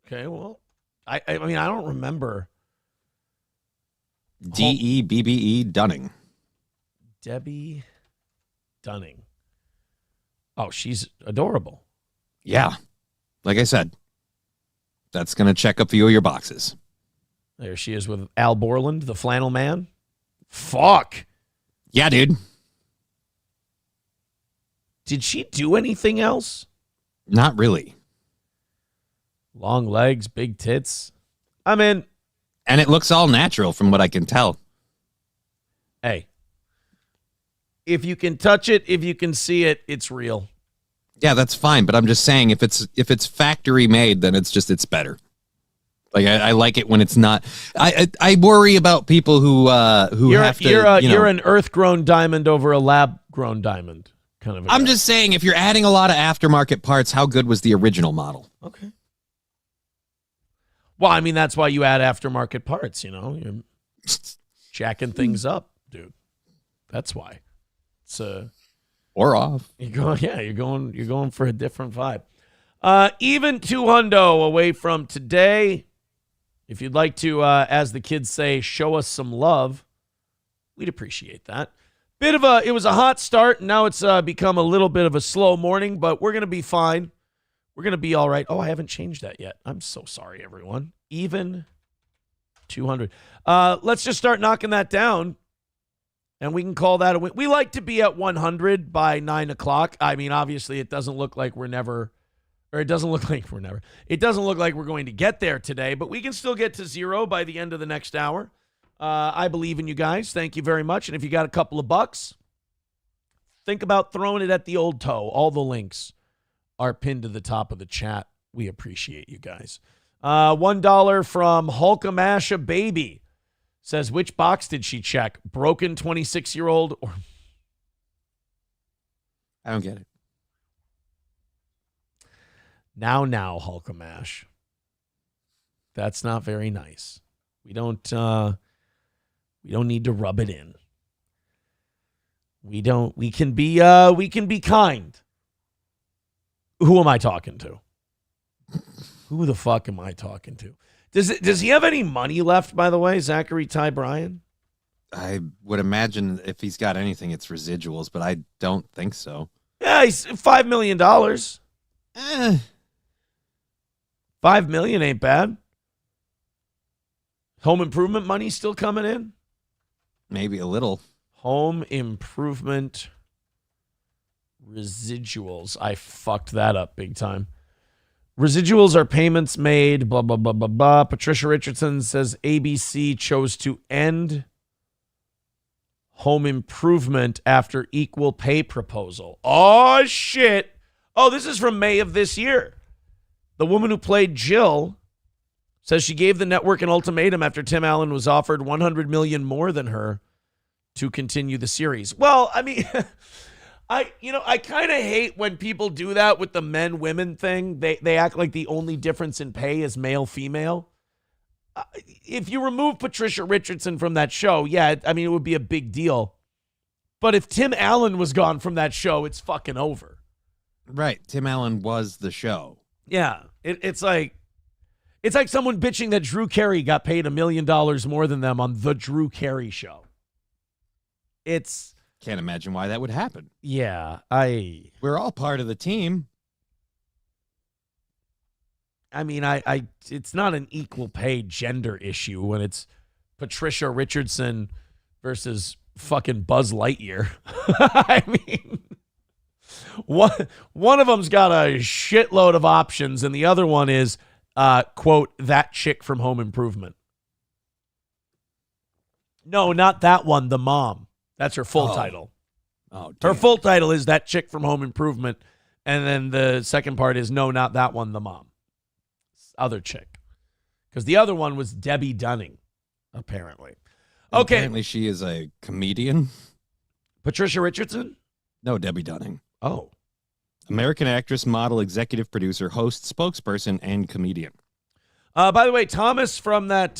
Okay, well, I mean, I don't remember. Debbe Dunning. Debbie Dunning. Oh, she's adorable. Yeah. Like I said, that's going to check a few of your boxes. There she is with Al Borland, the flannel man. Fuck. Yeah, dude. Did she do anything else? Not really. Long legs, big tits. I'm in. And it looks all natural from what I can tell. Hey. If you can touch it, if you can see it, it's real. Yeah, that's fine. But I'm just saying, if it's factory made, then it's better. Like I like it when it's not. I worry about people who have to. You're an earth-grown diamond over a lab-grown diamond kind of. I'm just saying, if you're adding a lot of aftermarket parts, how good was the original model? Okay. Well, I mean, that's why you add aftermarket parts. You know, you're jacking things up, dude. That's why. It's or off. You're going for a different vibe. Even 200 away from today. If you'd like to, as the kids say, show us some love, we'd appreciate that. It was a hot start, and now it's become a little bit of a slow morning, but we're going to be fine. We're going to be all right. Oh, I haven't changed that yet. I'm so sorry, everyone. Even 200. Let's just start knocking that down, and we can call that a win. We like to be at 100 by 9 o'clock. I mean, obviously, it doesn't look like we're going to get there today, but we can still get to 0 by the end of the next hour. I believe in you guys. Thank you very much. And if you got a couple of bucks, think about throwing it at the old toe. All the links are pinned to the top of the chat. We appreciate you guys. $1 from Hulkamasha Baby says, which box did she check? Broken 26-year-old or... I don't get it. Now, Hulkamash. That's not very nice. We don't need to rub it in. We can be kind. Who am I talking to? Who the fuck am I talking to? Does he have any money left, by the way, Zachary Ty Bryan? I would imagine if he's got anything, it's residuals, but I don't think so. Yeah, he's $5 million. $5 million ain't bad. Home improvement money still coming in? Maybe a little. Home improvement residuals. I fucked that up big time. Residuals are payments made, blah, blah, blah, blah, blah. Patricia Richardson says ABC chose to end home improvement after equal pay proposal. Oh, shit. Oh, this is from May of this year. The woman who played Jill says she gave the network an ultimatum after Tim Allen was offered $100 million more than her to continue the series. Well, I mean, I kind of hate when people do that with the men-women thing. They act like the only difference in pay is male-female. If you remove Patricia Richardson from that show, yeah, I mean, it would be a big deal. But if Tim Allen was gone from that show, it's fucking over. Right. Tim Allen was the show. Yeah. It's like someone bitching that Drew Carey got paid $1 million more than them on the Drew Carey show. Can't imagine why that would happen. Yeah, we're all part of the team. I mean, it's not an equal pay gender issue when it's Patricia Richardson versus fucking Buzz Lightyear. I mean, one of them's got a shitload of options, and the other one is, quote, that chick from Home Improvement. No, not that one, the mom. That's her full title. Oh, damn. Her full title is that chick from Home Improvement, and then the second part is, no, not that one, the mom. Other chick. Because the other one was Debbie Dunning, apparently. Okay. Apparently she is a comedian. Patricia Richardson? No, Debbie Dunning. Oh. American actress, model, executive producer, host, spokesperson, and comedian. By the way, Thomas, from that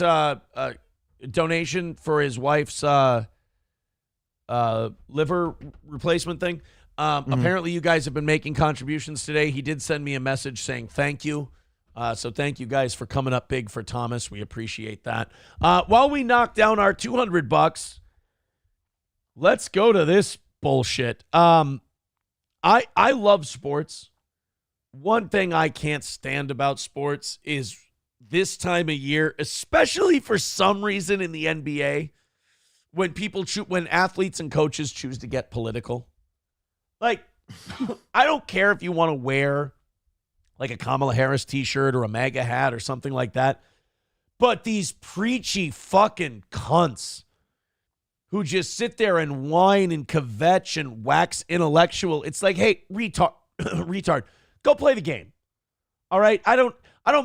donation for his wife's liver replacement thing, apparently you guys have been making contributions today. He did send me a message saying thank you. So thank you guys for coming up big for Thomas. We appreciate that. While we knock down our $200, let's go to this bullshit. I love sports. One thing I can't stand about sports is this time of year, especially for some reason in the NBA, when athletes and coaches choose to get political. Like, I don't care if you want to wear like a Kamala Harris t-shirt or a MAGA hat or something like that, but these preachy fucking cunts who just sit there and whine and kvetch and wax intellectual. It's like, hey, retard, go play the game. All right? I don't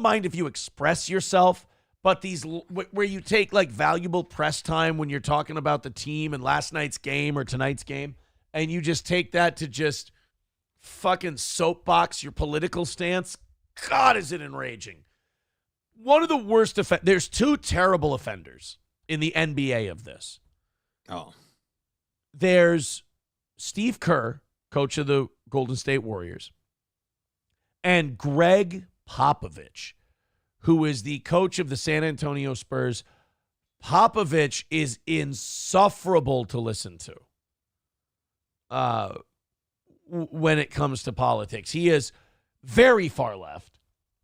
mind if you express yourself, but these where you take like valuable press time when you're talking about the team and last night's game or tonight's game, and you just take that to just fucking soapbox your political stance. God, is it enraging. One of the worst there's two terrible offenders in the NBA of this. Oh. There's Steve Kerr, coach of the Golden State Warriors, and Greg Popovich, who is the coach of the San Antonio Spurs. Popovich is insufferable to listen to when it comes to politics. He is very far left.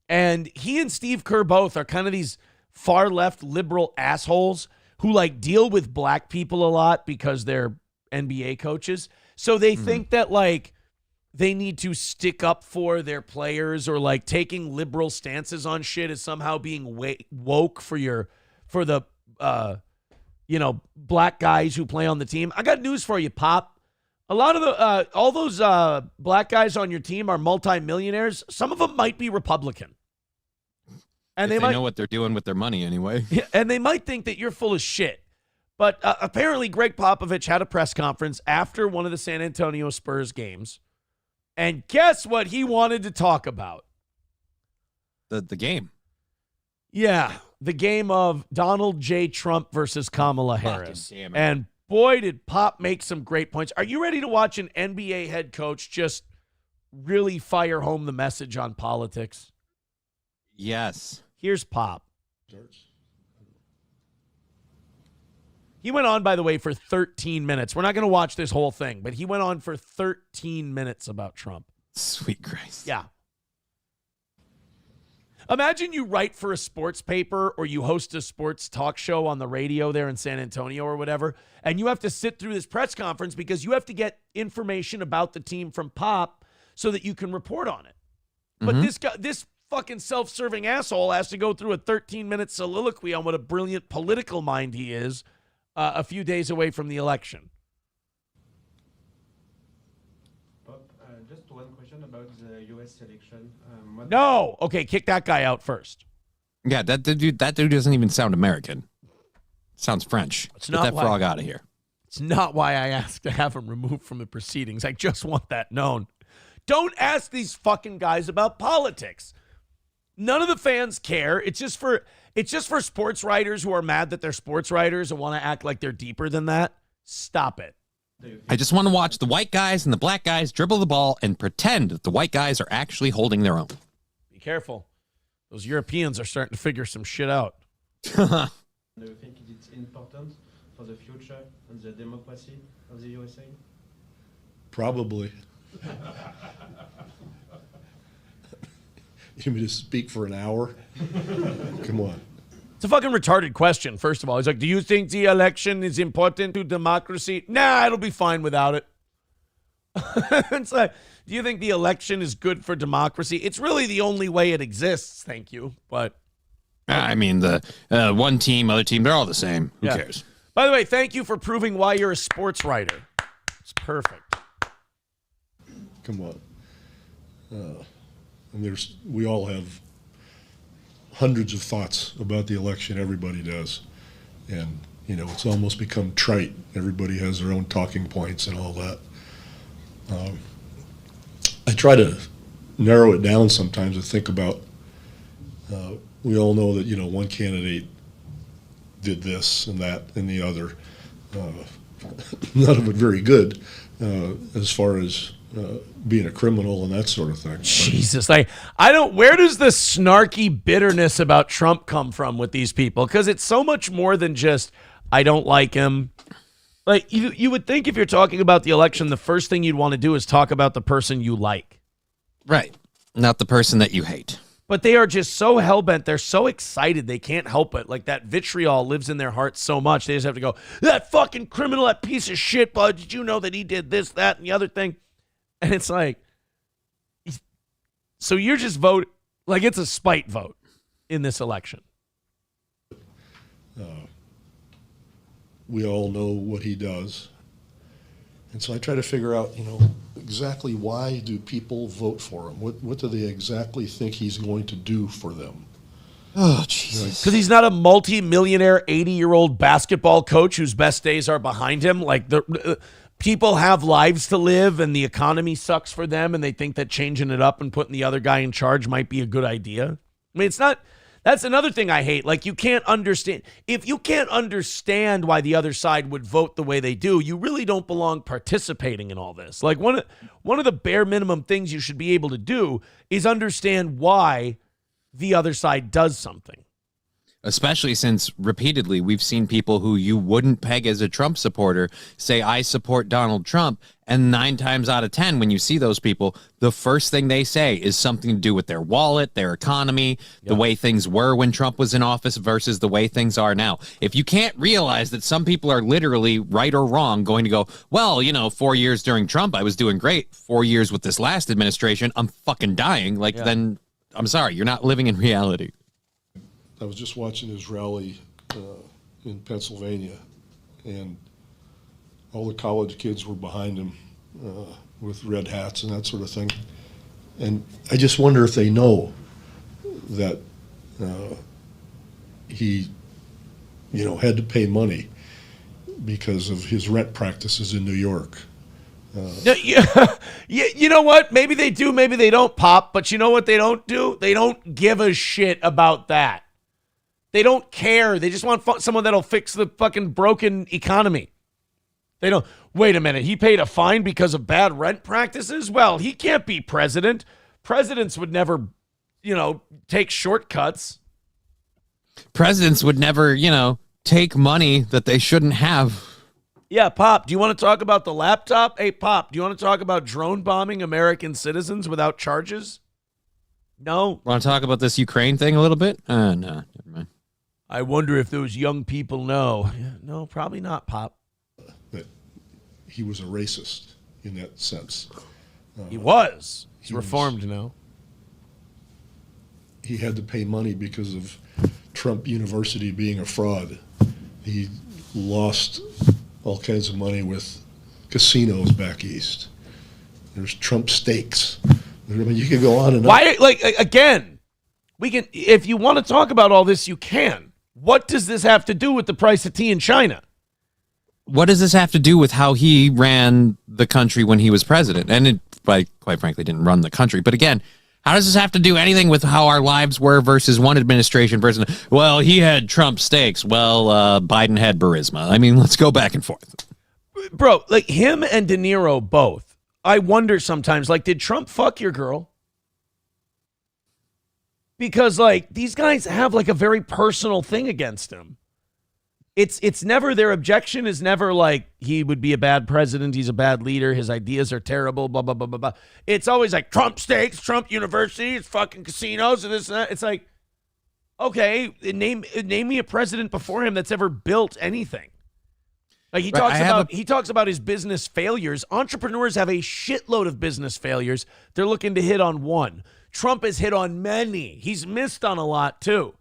And he and Steve Kerr both are kind of these far left liberal assholes who like deal with black people a lot because they're NBA coaches. So they think that like they need to stick up for their players, or like taking liberal stances on shit is somehow being woke for the black guys who play on the team. I got news for you, Pop. A lot of all those black guys on your team are multimillionaires. Some of them might be Republican. And they might know what they're doing with their money anyway. And they might think that you're full of shit. But apparently Greg Popovich had a press conference after one of the San Antonio Spurs games. And guess what he wanted to talk about? The game. Yeah, the game of Donald J. Trump versus Kamala Harris. Damn it. And boy, did Pop make some great points. Are you ready to watch an NBA head coach just really fire home the message on politics? Yes. Here's Pop. He went on, by the way, for 13 minutes. We're not going to watch this whole thing, but he went on for 13 minutes about Trump. Sweet Christ. Yeah. Imagine you write for a sports paper or you host a sports talk show on the radio there in San Antonio or whatever, and you have to sit through this press conference because you have to get information about the team from Pop so that you can report on it. But this fucking self-serving asshole has to go through a 13-minute soliloquy on what a brilliant political mind he is a few days away from the election. Just one question about the U.S. election. No! Okay, kick that guy out first. Yeah, that dude doesn't even sound American. Sounds French. Get that frog out of here. It's not why I asked to have him removed from the proceedings. I just want that known. Don't ask these fucking guys about politics. None of the fans care. It's just for sports writers who are mad that they're sports writers and want to act like they're deeper than that. Stop it. I just want to watch the white guys and the black guys dribble the ball and pretend that the white guys are actually holding their own. Be careful. Those Europeans are starting to figure some shit out. Do you think it's important for the future and the democracy of the USA? Probably. You want me to speak for an hour? Come on. It's a fucking retarded question, first of all. He's like, do you think the election is important to democracy? Nah, it'll be fine without it. It's like, do you think the election is good for democracy? It's really the only way it exists, thank you. But I mean, the one team, other team, they're all the same. Who cares? By the way, thank you for proving why you're a sports writer. It's perfect. Come on. And we all have hundreds of thoughts about the election. Everybody does. And, it's almost become trite. Everybody has their own talking points and all that. I try to narrow it down sometimes and think about we all know that, one candidate did this and that and the other. None of it very good as far as being a criminal and that sort of thing. Jesus, where does the snarky bitterness about Trump come from with these people? Because it's so much more than just, I don't like him. Like, you would think if you're talking about the election, the first thing you'd want to do is talk about the person you like. Right. Not the person that you hate. But they are just so hell-bent. They're so excited. They can't help it. Like, that vitriol lives in their hearts so much. They just have to go, that fucking criminal, that piece of shit, bud. Did you know that he did this, that, and the other thing? And it's like, so you're just voting, like it's a spite vote in this election. We all know what he does. And so I try to figure out, exactly why do people vote for him? What do they exactly think he's going to do for them? Oh, Jesus. Because he's not a multi-millionaire 80-year-old basketball coach whose best days are behind him. Like, people have lives to live and the economy sucks for them and they think that changing it up and putting the other guy in charge might be a good idea. I mean, it's not... That's another thing I hate. Like, you can't understand. If you can't understand why the other side would vote the way they do, you really don't belong participating in all this. Like, one of the bare minimum things you should be able to do is understand why the other side does something. Especially since repeatedly we've seen people who you wouldn't peg as a Trump supporter say, I support Donald Trump. And 9 times out of 10, when you see those people, the first thing they say is something to do with their wallet, their economy, the way things were when Trump was in office versus the way things are now. If you can't realize that some people are literally right or wrong going to go, well, 4 years during Trump, I was doing great. 4 years with this last administration, I'm fucking dying. Then I'm sorry, you're not living in reality. I was just watching his rally in Pennsylvania, and all the college kids were behind him with red hats and that sort of thing. And I just wonder if they know that he, had to pay money because of his rent practices in New York. You know what? Maybe they do, maybe they don't, Pop. But you know what they don't do? They don't give a shit about that. They don't care. They just want someone that'll fix the fucking broken economy. They don't, wait a minute, he paid a fine because of bad rent practices? Well, he can't be president. Presidents would never, take shortcuts. Presidents would never, take money that they shouldn't have. Yeah, Pop, do you want to talk about the laptop? Hey, Pop, do you want to talk about drone bombing American citizens without charges? No. Want to talk about this Ukraine thing a little bit? No, never mind. I wonder if those young people know. No, probably not, Pop. That he was a racist in that sense. He was. He's reformed now. He had to pay money because of Trump University being a fraud. He lost all kinds of money with casinos back east. There's Trump steaks. I mean, you can go on and on. Why? Again, we can. If you want to talk about all this, you can. What does this have to do with the price of tea in China? What does this have to do with how he ran the country when he was president? And it, quite frankly, didn't run the country. But again, how does this have to do anything with how our lives were versus one administration versus, well, he had Trump steaks. Well, Biden had Burisma. I mean, let's go back and forth. Bro, him and De Niro both. I wonder sometimes, did Trump fuck your girl? Because, these guys have, a very personal thing against him. It's never, their objection is never, he would be a bad president, he's a bad leader, his ideas are terrible, blah, blah, blah, blah, blah. It's always Trump steaks, Trump University, it's fucking casinos, and this and that. It's okay, name me a president before him that's ever built anything. He talks about his business failures. Entrepreneurs have a shitload of business failures. They're looking to hit on one. Trump has hit on many. He's missed on a lot too.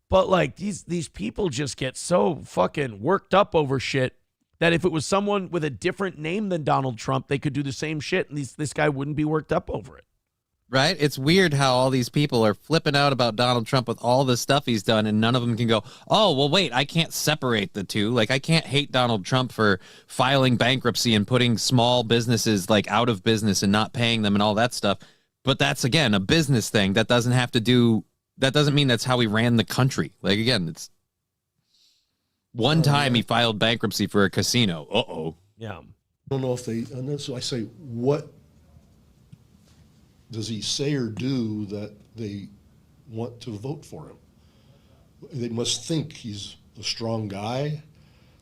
But these people just get so fucking worked up over shit that if it was someone with a different name than Donald Trump, they could do the same shit and this guy wouldn't be worked up over it. Right? It's weird how all these people are flipping out about Donald Trump with all the stuff he's done, and none of them can go, oh, well, wait, I can't separate the two. I can't hate Donald Trump for filing bankruptcy and putting small businesses, out of business and not paying them and all that stuff. But that's, again, a business thing that doesn't have to do that doesn't mean that's how he ran the country. Like, again, it's one time he filed bankruptcy for a casino. Uh-oh. Yeah. I don't know if they, and so I say, what does he say or do that they want to vote for him? They must think he's a strong guy,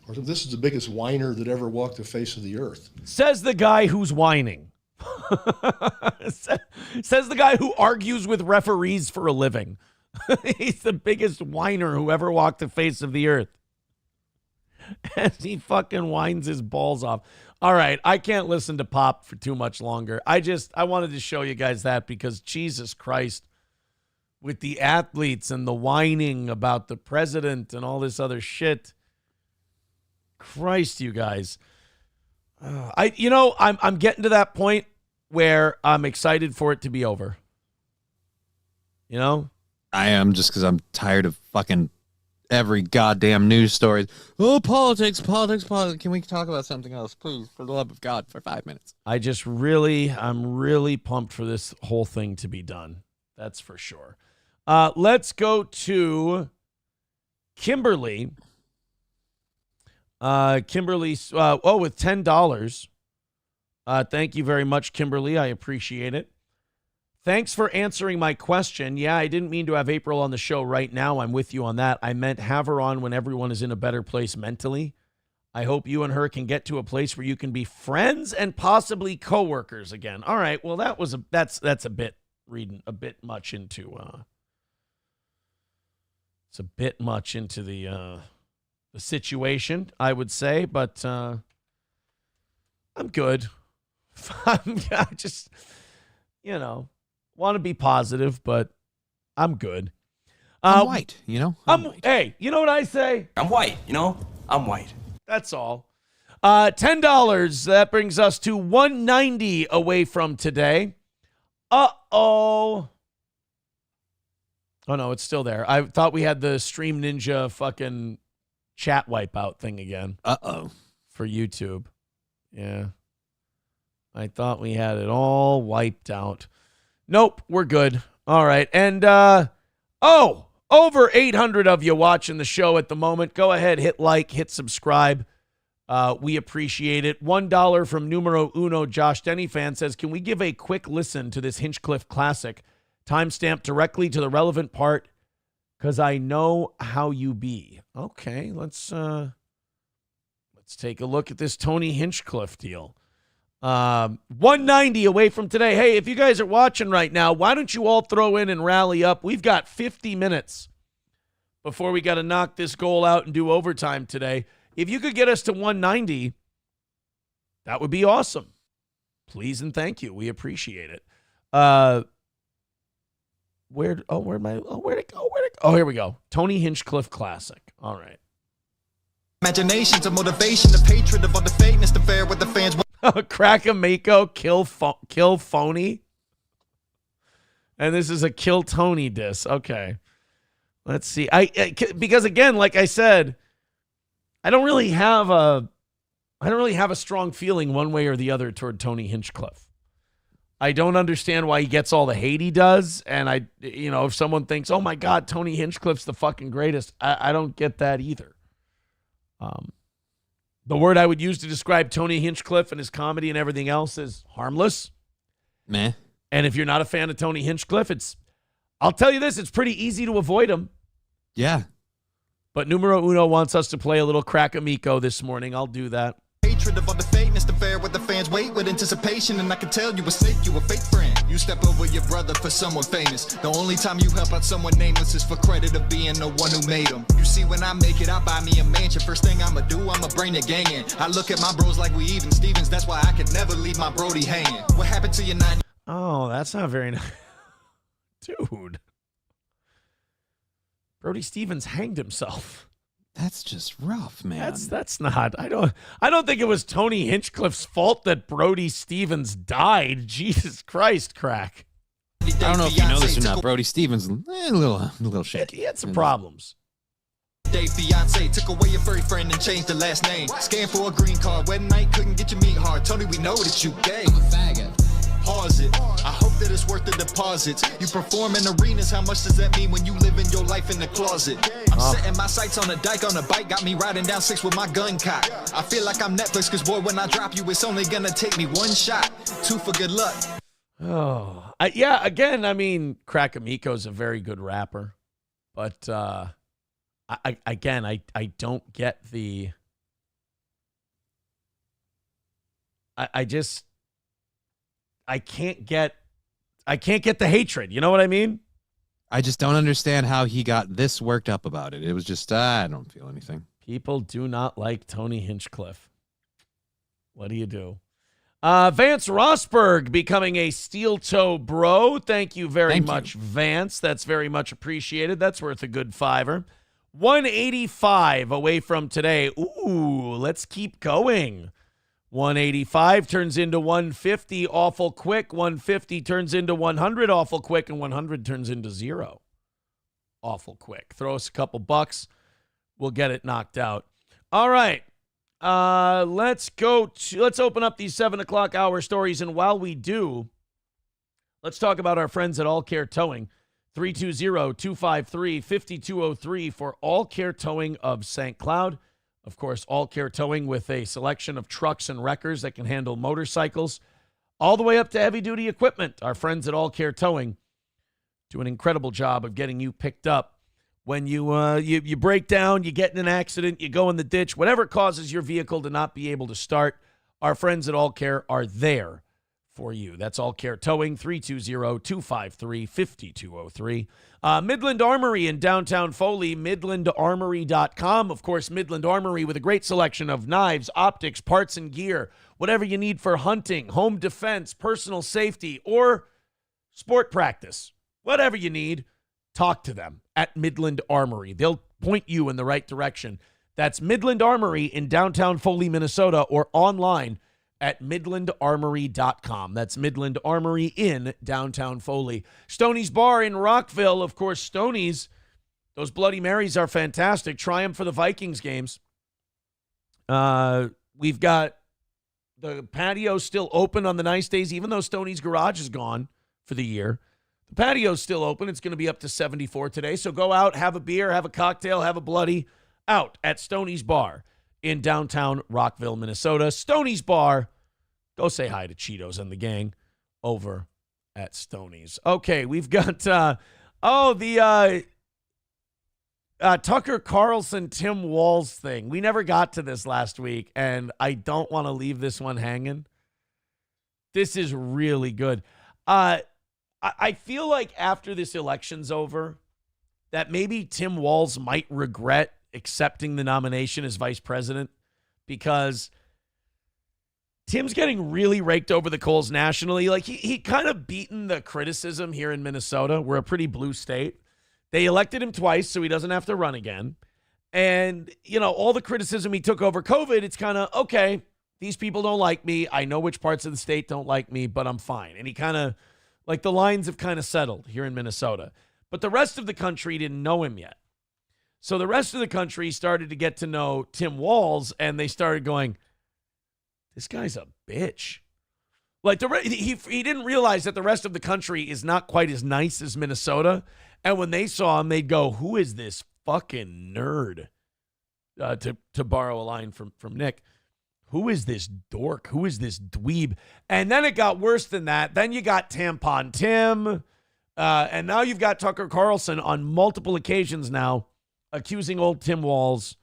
or this is the biggest whiner that ever walked the face of the earth. Says the guy who's whining. Says the guy who argues with referees for a living. He's the biggest whiner who ever walked the face of the earth. And he fucking whines his balls off. All right, I can't listen to Pop for too much longer. I wanted to show you guys that because Jesus Christ, with the athletes and the whining about the president and all this other shit. Christ, you guys. I'm getting to that point where I'm excited for it to be over. You know? I am, just because I'm tired of fucking every goddamn news story. Oh, politics. Can we talk about something else, please, for the love of God, for 5 minutes? I'm really pumped for this whole thing to be done. That's for sure. Let's go to Kimberly. Kimberly, with $10. Thank you very much, Kimberly. I appreciate it. Thanks for answering my question. Yeah, I didn't mean to have April on the show right now. I'm with you on that. I meant have her on when everyone is in a better place mentally. I hope you and her can get to a place where you can be friends and possibly coworkers again. All right. Well, that's a bit reading a bit much into it's a bit much into the situation, I would say, but I'm good. I just, want to be positive, but I'm good. I'm white, Hey, you know what I say? I'm white, I'm white. That's all. $10. That brings us to $190 away from today. Uh-oh. Oh, no, it's still there. I thought we had the Stream Ninja fucking chat wipeout thing again. Uh-oh. For YouTube. Yeah. I thought we had it all wiped out. Nope, we're good. All right. And, over 800 of you watching the show at the moment. Go ahead, hit like, hit subscribe. We appreciate it. $1 from numero uno. Josh Denny fan says, can we give a quick listen to this Hinchcliffe classic? Timestamped directly to the relevant part, because I know how you be. Okay, let's take a look at this Tony Hinchcliffe deal. 190 away from today. Hey, if you guys are watching right now, why don't you all throw in and rally up? We've got 50 minutes before we got to knock this goal out and do overtime today. If you could get us to 190, that would be awesome. Please and thank you. We appreciate it. Where'd it go? Oh, here we go. Tony Hinchcliffe classic. All right. Imaginations of motivation, of hatred, of all the fakeness, the fair with the fans. Crack a Mako, kill phony. And this is a kill Tony diss. Okay. Let's see. Because again, like I said, I don't really have a strong feeling one way or the other toward Tony Hinchcliffe. I don't understand why he gets all the hate he does. And if someone thinks, oh my God, Tony Hinchcliffe's the fucking greatest, I don't get that either. The word I would use to describe Tony Hinchcliffe and his comedy and everything else is harmless. Meh. And if you're not a fan of Tony Hinchcliffe, I'll tell you this, it's pretty easy to avoid him. Yeah. But numero uno wants us to play a little Crack a Miko this morning. I'll do that. Hatred of all the fakeness, the fair with the fans wait with anticipation, and I can tell you a snake, you a fake friend. You step over your brother for someone famous. The only time you help out someone nameless is for credit of being the one who made them. You see, when I make it, I buy me a mansion. First thing I'ma do, I'ma bring the gang in. I look at my bros like we even Stevens. That's why I could never leave my Brody hanging. What happened to your 9? Oh, that's not very nice. Dude. Brody Stevens hanged himself. That's just rough, man. That's not. I don't think it was Tony Hinchcliffe's fault that Brody Stevens died. Jesus Christ, Crack. I don't know if you know this or not. Brody Stevens, a little shaky. He had some problems. Day fiance took away your furry friend and changed the last name. Scanned for a green card. Wedding night couldn't get your meat hard. Tony, we know that you gay. I'm a faggot. pause it. I hope that it's worth the deposits. You perform in arenas, how much does that mean when you living your life in the closet? I'm setting my sights on a dike on a bike, got me riding down 6 with my gun cock. I feel like I'm Netflix, cause boy, when I drop you, it's only gonna take me 1 shot. 2 for good luck. Oh, yeah, again, I mean, Crack Amico's a very good rapper. But, I don't get the... I can't get the hatred. You know what I mean? I just don't understand how he got this worked up about it. It was just, I don't feel anything. People do not like Tony Hinchcliffe. What do you do? Vance Rosberg becoming a steel toe bro. Thank you very much, Vance. That's very much appreciated. That's worth a good $5. 185 away from today. Ooh, let's keep going. 185 turns into 150 awful quick. 150 turns into 100 awful quick. And 100 turns into 0 awful quick. Throw us a couple bucks. We'll get it knocked out. All right. Let's open up these 7 o'clock hour stories. And while we do, let's talk about our friends at All Care Towing. 320-253-5203 for All Care Towing of St. Cloud. Of course, All Care Towing with a selection of trucks and wreckers that can handle motorcycles all the way up to heavy-duty equipment. Our friends at All Care Towing do an incredible job of getting you picked up when you break down, you get in an accident, you go in the ditch, whatever causes your vehicle to not be able to start. Our friends at All Care are there for you. That's All Care Towing, 320-253-5203. Midland Armory in downtown Foley, midlandarmory.com. Of course, Midland Armory with a great selection of knives, optics, parts, and gear. Whatever you need for hunting, home defense, personal safety, or sport practice. Whatever you need, talk to them at Midland Armory. They'll point you in the right direction. That's Midland Armory in downtown Foley, Minnesota, or online at midlandarmory.com. That's Midland Armory in downtown Foley. Stoney's Bar in Rockville. Of course, Stoney's, those Bloody Marys are fantastic. Try them for the Vikings games. We've got the patio still open on the nice days, even though Stoney's Garage is gone for the year. The patio's still open. It's going to be up to 74 today. So go out, have a beer, have a cocktail, have a bloody out at Stoney's Bar in downtown Rockville, Minnesota. Stoney's Bar. Go say hi to Cheetos and the gang over at Stoney's. Okay, we've got the Tucker Carlson, Tim Walz thing. We never got to this last week, and I don't want to leave this one hanging. This is really good. I feel like after this election's over, that maybe Tim Walz might regret accepting the nomination as vice president, because Tim's getting really raked over the coals nationally. Like he kind of beaten the criticism here in Minnesota. We're a pretty blue state. They elected him twice, so he doesn't have to run again. And, all the criticism he took over COVID, it's kind of, okay, these people don't like me. I know which parts of the state don't like me, but I'm fine. And he kind of, like, the lines have kind of settled here in Minnesota. But the rest of the country didn't know him yet. So the rest of the country started to get to know Tim Walz, and they started going, this guy's a bitch. Like, he didn't realize that the rest of the country is not quite as nice as Minnesota. And when they saw him, they'd go, who is this fucking nerd? To borrow a line from Nick. Who is this dork? Who is this dweeb? And then it got worse than that. Then you got Tampon Tim. And now you've got Tucker Carlson on multiple occasions now accusing old Tim Walz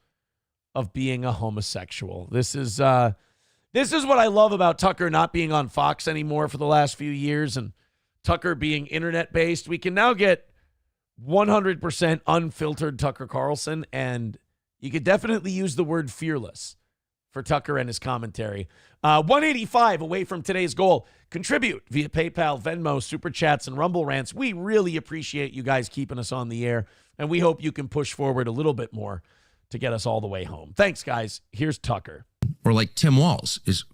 of being a homosexual. This is what I love about Tucker not being on Fox anymore for the last few years and Tucker being internet-based. We can now get 100% unfiltered Tucker Carlson, and you could definitely use the word fearless for Tucker and his commentary. 185 away from today's goal. Contribute via PayPal, Venmo, Super Chats, and Rumble Rants. We really appreciate you guys keeping us on the air, and we hope you can push forward a little bit more to get us all the way home. Thanks, guys. Here's Tucker. Or like Tim Walz is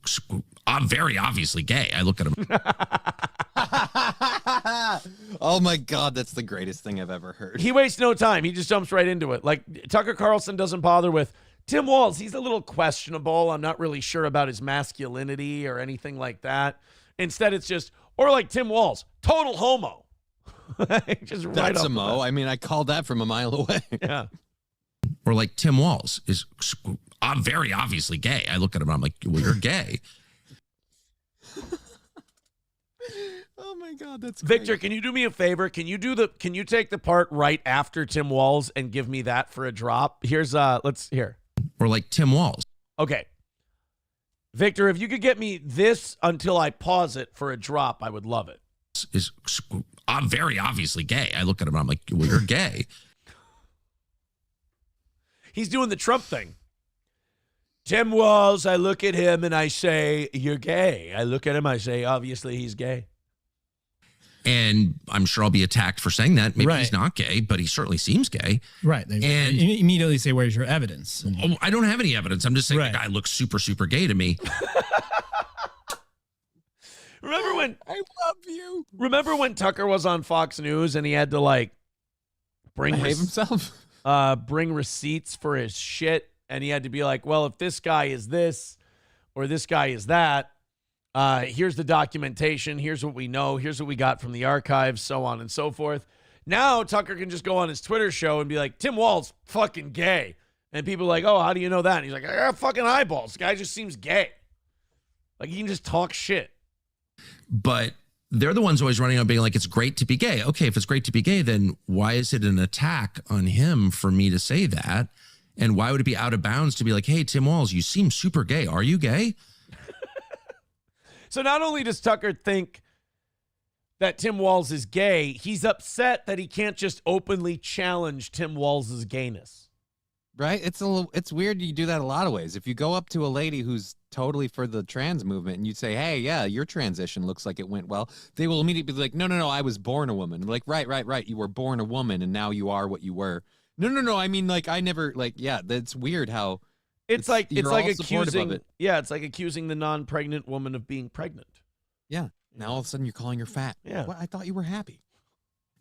very obviously gay. I look at him. Oh, my God. That's the greatest thing I've ever heard. He wastes no time. He just jumps right into it. Like, Tucker Carlson doesn't bother with Tim Walz. He's a little questionable. I'm not really sure about his masculinity or anything like that. Instead, it's just, Or like Tim Walz, total homo. Just right That's off a mo. I mean, I called that from a mile away. Yeah. Or like Tim Walz is very obviously gay. I look at him, I'm like, well, you're gay. Oh my God, that's Victor, great. can you do me a favor? Can you take the part right after Tim Walz and give me that for a drop? Here's let's hear. Or like Tim Walz. Okay. Victor, if you could get me this until I pause it for a drop, I would love it. Is very obviously gay. I look at him, I'm like, well, you're gay. He's doing the Trump thing. Tim Walz, I look at him and I say, you're gay. I look at him, I say, obviously he's gay. And I'm sure I'll be attacked for saying that. Maybe he's not gay, but he certainly seems gay. Right. They And immediately say, where's your evidence? Oh, I don't have any evidence. I'm just saying the guy looks super, super gay to me. Remember when I love you. Remember when Tucker was on Fox News and he had to like behave himself? Bring receipts for his shit, and he had to be like, well, if this guy is this or this guy is that, here's the documentation, here's what we know, here's what we got from the archives, so on and so forth. Now Tucker can just go on his Twitter show and be like, Tim Walz fucking gay. And people are like, oh, how do you know that? And he's like, I got fucking eyeballs. The guy just seems gay. Like, he can just talk shit. But they're the ones always running out being like, it's great to be gay. Okay, if it's great to be gay, then why is it an attack on him for me to say that? And why would it be out of bounds to be like, hey, Tim Walz, you seem super gay. Are you gay? So not only does Tucker think that Tim Walz is gay, he's upset that he can't just openly challenge Tim Walz's gayness. Right? It's weird you do that a lot of ways. If you go up to a lady who's totally for the trans movement and you say, hey, yeah, your transition looks like it went well, they will immediately be like, no, I was born a woman. Like, right. You were born a woman and now you are what you were. No. I mean, like, I never, like, yeah, that's weird how it's like accusing, it's like accusing the non-pregnant woman of being pregnant. Yeah. Now all of a sudden you're calling her fat. Yeah. What? I thought you were happy.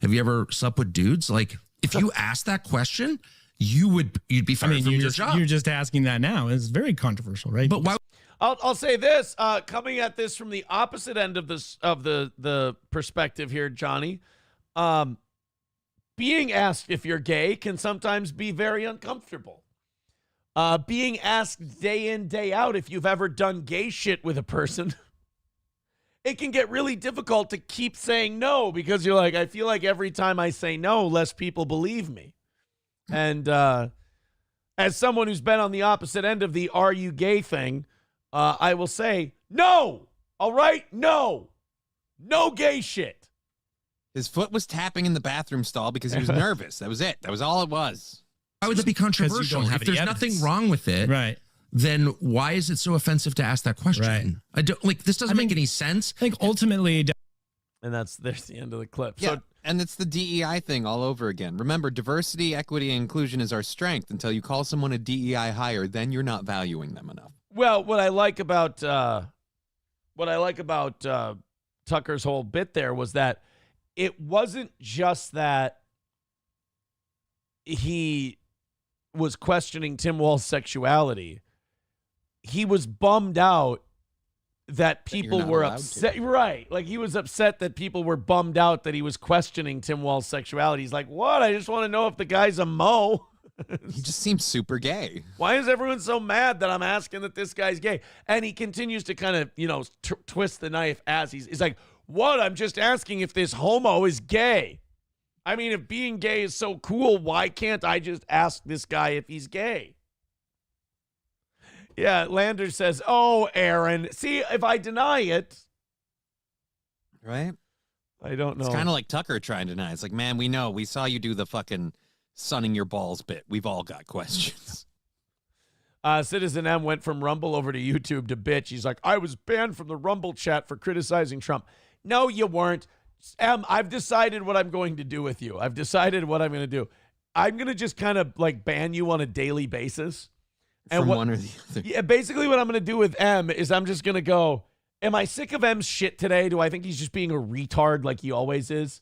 Have you ever slept with dudes? Like, if you asked that question, you'd be fired from your job. You're just asking that now. It's very controversial, right? But why? I'll say this, coming at this from the opposite end of this of the perspective here, Johnny. Being asked if you're gay can sometimes be very uncomfortable. Being asked day in, day out if you've ever done gay shit with a person, it can get really difficult to keep saying no because you're like, I feel like every time I say no, less people believe me. And as someone who's been on the opposite end of the are you gay thing, I will say, no, all right? No gay shit. His foot was tapping in the bathroom stall because he was nervous. That was it. That was all it was. Why would that be controversial? If there's nothing wrong with it, right, then why is it so offensive to ask that question? Right. I don't like this doesn't make any sense. I think ultimately, and there's the end of the clip. Yeah, so, and it's the DEI thing all over again. Remember, diversity, equity, and inclusion is our strength. Until you call someone a DEI hire, then you're not valuing them enough. Well, what I like about Tucker's whole bit there was that it wasn't just that he was questioning Tim Walz's sexuality. He was bummed out that people were upset. Right. Like, he was upset that people were bummed out that he was questioning Tim Walz's sexuality. He's like, what? I just want to know if the guy's a mo. He just seems super gay. Why is everyone so mad that I'm asking that this guy's gay? And he continues to kind of, twist the knife as he's like, what? I'm just asking if this homo is gay. I mean, if being gay is so cool, why can't I just ask this guy if he's gay? Yeah, Lander says, oh, Aaron. See, if I deny it. Right? I don't know. It's kind of like Tucker trying to deny. It's like, man, we know. We saw you do the fucking sunning your balls bit. We've all got questions. Citizen M went from Rumble over to YouTube to bitch. He's like, I was banned from the Rumble chat for criticizing Trump. No, you weren't. M, I've decided what I'm going to do with you. I've decided what I'm going to do. I'm going to just kind of like ban you on a daily basis. And one or the other. Yeah, basically what I'm going to do with M is I'm just going to go, am I sick of M's shit today? Do I think he's just being a retard like he always is?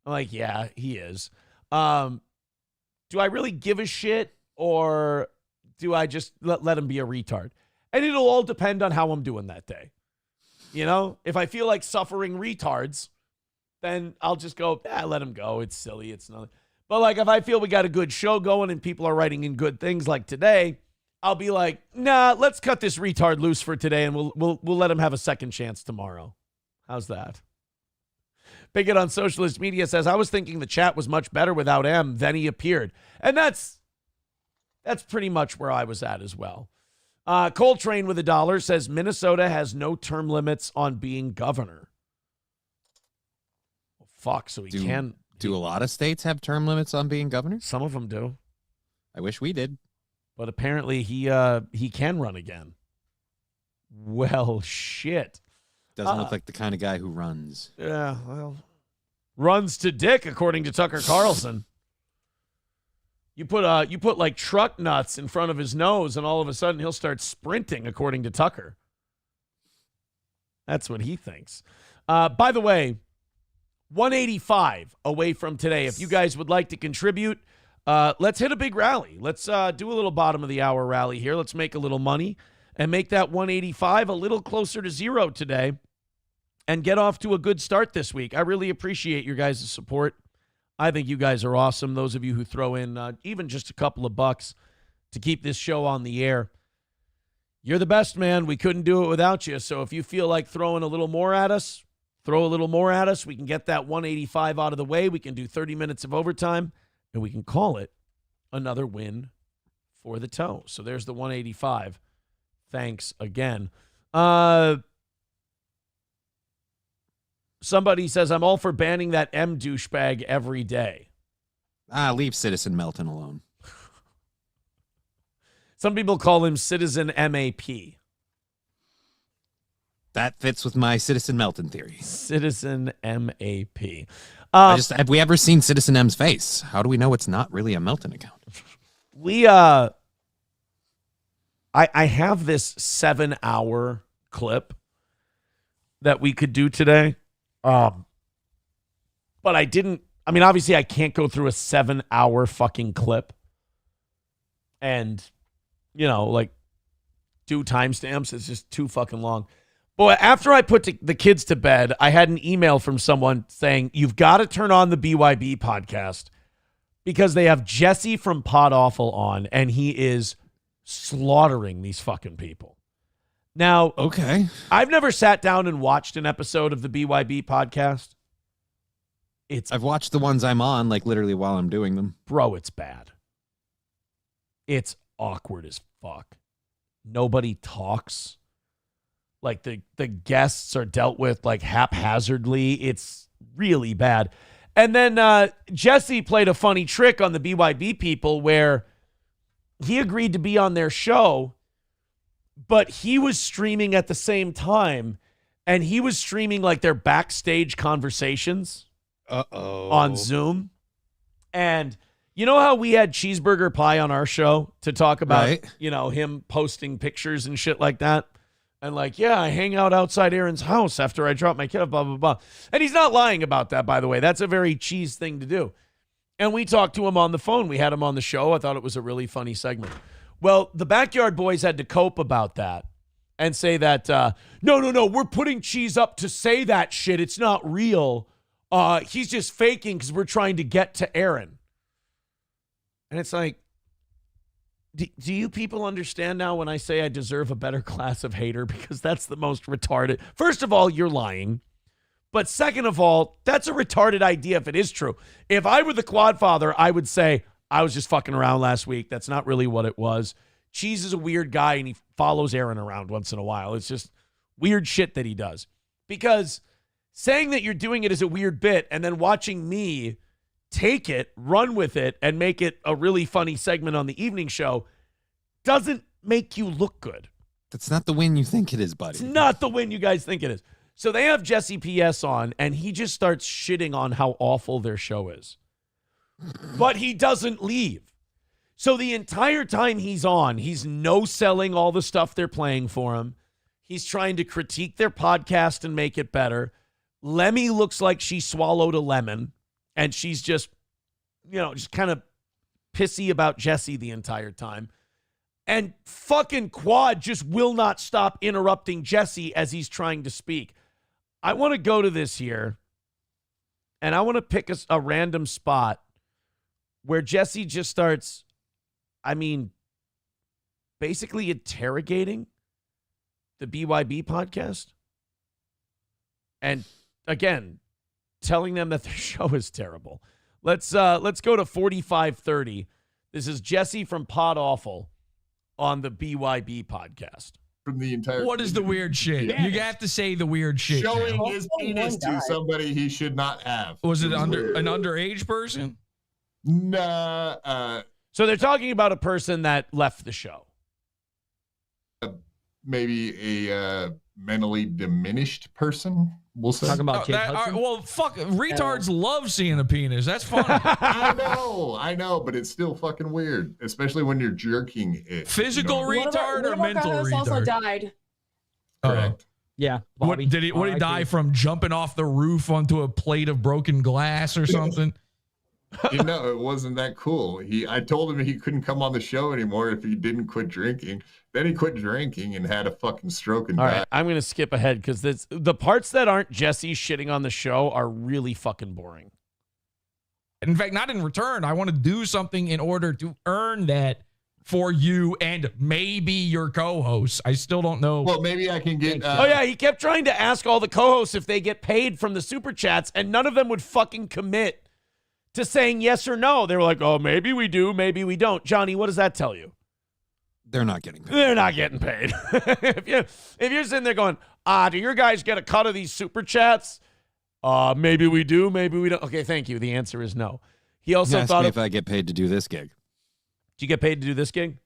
I'm like, yeah, he is. Do I really give a shit, or do I just let him be a retard? And it'll all depend on how I'm doing that day. You know, if I feel like suffering retards, then I'll just go, let him go. It's silly. It's nothing. But like if I feel we got a good show going and people are writing in good things like today, I'll be like, nah, let's cut this retard loose for today and we'll let him have a second chance tomorrow. How's that? Bigot on Socialist Media says, I was thinking the chat was much better without M. Then he appeared. And that's pretty much where I was at as well. Coltrane with $1 says, Minnesota has no term limits on being governor. Well, fuck, so he can. Do a lot of states have term limits on being governor? Some of them do. I wish we did. But apparently he can run again. Well, shit. Doesn't look like the kind of guy who runs. Yeah, well, runs to dick, according to Tucker Carlson. You put like truck nuts in front of his nose, and all of a sudden he'll start sprinting, according to Tucker. That's what he thinks. By the way, 185 away from today. If you guys would like to contribute, let's hit a big rally. Let's do a little bottom of the hour rally here. Let's make a little money and make that 185 a little closer to zero today and get off to a good start this week. I really appreciate your guys' support. I think you guys are awesome. Those of you who throw in even just a couple of bucks to keep this show on the air. You're the best, man. We couldn't do it without you. So if you feel like throwing a little more at us, throw a little more at us. We can get that 185 out of the way. We can do 30 minutes of overtime, and we can call it another win for the toe. So there's the 185. Thanks again. Somebody says, I'm all for banning that M douchebag every day. Leave Citizen Melton alone. Some people call him Citizen MAP. That fits with my Citizen Melton theory. Citizen MAP. Have we ever seen Citizen M's face? How do we know it's not really a Melton account? I have this 7-hour clip that we could do today. But I didn't. I mean, obviously, I can't go through a 7-hour fucking clip and, like, do timestamps. It's just too fucking long. But after I put the kids to bed, I had an email from someone saying, you've got to turn on the BYB podcast because they have Jesse from Pod Awful on, and he is slaughtering these fucking people. Now, okay, I've never sat down and watched an episode of the BYB podcast. I've watched the ones I'm on, like literally while I'm doing them. Bro, it's bad. It's awkward as fuck. Nobody talks. Like the guests are dealt with like haphazardly. It's really bad. And then Jesse played a funny trick on the BYB people where he agreed to be on their show, but he was streaming at the same time, and he was streaming like their backstage conversations on Zoom. And you know how we had Cheeseburger Pie on our show to talk about, right, him posting pictures and shit like that? And like, yeah, I hang out outside Aaron's house after I drop my kid off, blah, blah, blah. And he's not lying about that, by the way. That's a very cheese thing to do. And we talked to him on the phone. We had him on the show. I thought it was a really funny segment. Well, the Backyard Boys had to cope about that and say that, no, we're putting Cheese up to say that shit. It's not real. He's just faking because we're trying to get to Aaron. And it's like, do you people understand now when I say I deserve a better class of hater? Because that's the most retarded. First of all, you're lying. But second of all, that's a retarded idea if it is true. If I were the Quad Father, I would say, I was just fucking around last week. That's not really what it was. Cheese is a weird guy, and he follows Aaron around once in a while. It's just weird shit that he does. Because saying that you're doing it as a weird bit and then watching me take it, run with it, and make it a really funny segment on the evening show doesn't make you look good. That's not the win you think it is, buddy. It's not the win you guys think it is. So they have Jesse PS on, and he just starts shitting on how awful their show is. But he doesn't leave. So the entire time he's on, he's no-selling all the stuff they're playing for him. He's trying to critique their podcast and make it better. Lemmy looks like she swallowed a lemon, and she's just kind of pissy about Jesse the entire time. And fucking Quad just will not stop interrupting Jesse as he's trying to speak. I want to go to this here, and I want to pick a random spot where Jesse just starts, basically interrogating the BYB podcast. And again, telling them that their show is terrible. Let's go to 4530. This is Jesse from Pod Awful on the BYB podcast. From the entire. What is the weird shit? Yeah. You have to say the weird shit. Showing now. his penis to somebody he should not have. Was it an underage person? Nah. So they're talking about a person that left the show. Maybe a mentally diminished person. We'll say. Talking about fuck, retards love seeing a penis. That's fun. I know, but it's still fucking weird, especially when you're jerking it. Physical retard or mental retard? Also died. Correct. Yeah. What did he die from? Jumping off the roof onto a plate of broken glass or something? It wasn't that cool. I told him he couldn't come on the show anymore if he didn't quit drinking. Then he quit drinking and had a fucking stroke and All died. right, I'm going to skip ahead because the parts that aren't Jesse shitting on the show are really fucking boring. In fact, not in return. I want to do something in order to earn that for you and maybe your co-hosts. I still don't know. Well, maybe I can get... oh, yeah, he kept trying to ask all the co-hosts if they get paid from the super chats, and none of them would fucking commit to saying yes or no. They were like, oh, maybe we do, maybe we don't. Johnny, what does that tell you? They're not getting paid. They're not getting paid. if you're sitting there going, do your guys get a cut of these super chats? Maybe we do, maybe we don't. Okay, thank you. The answer is no. He also ask me if I get paid to do this gig. Did you get paid to do this gig?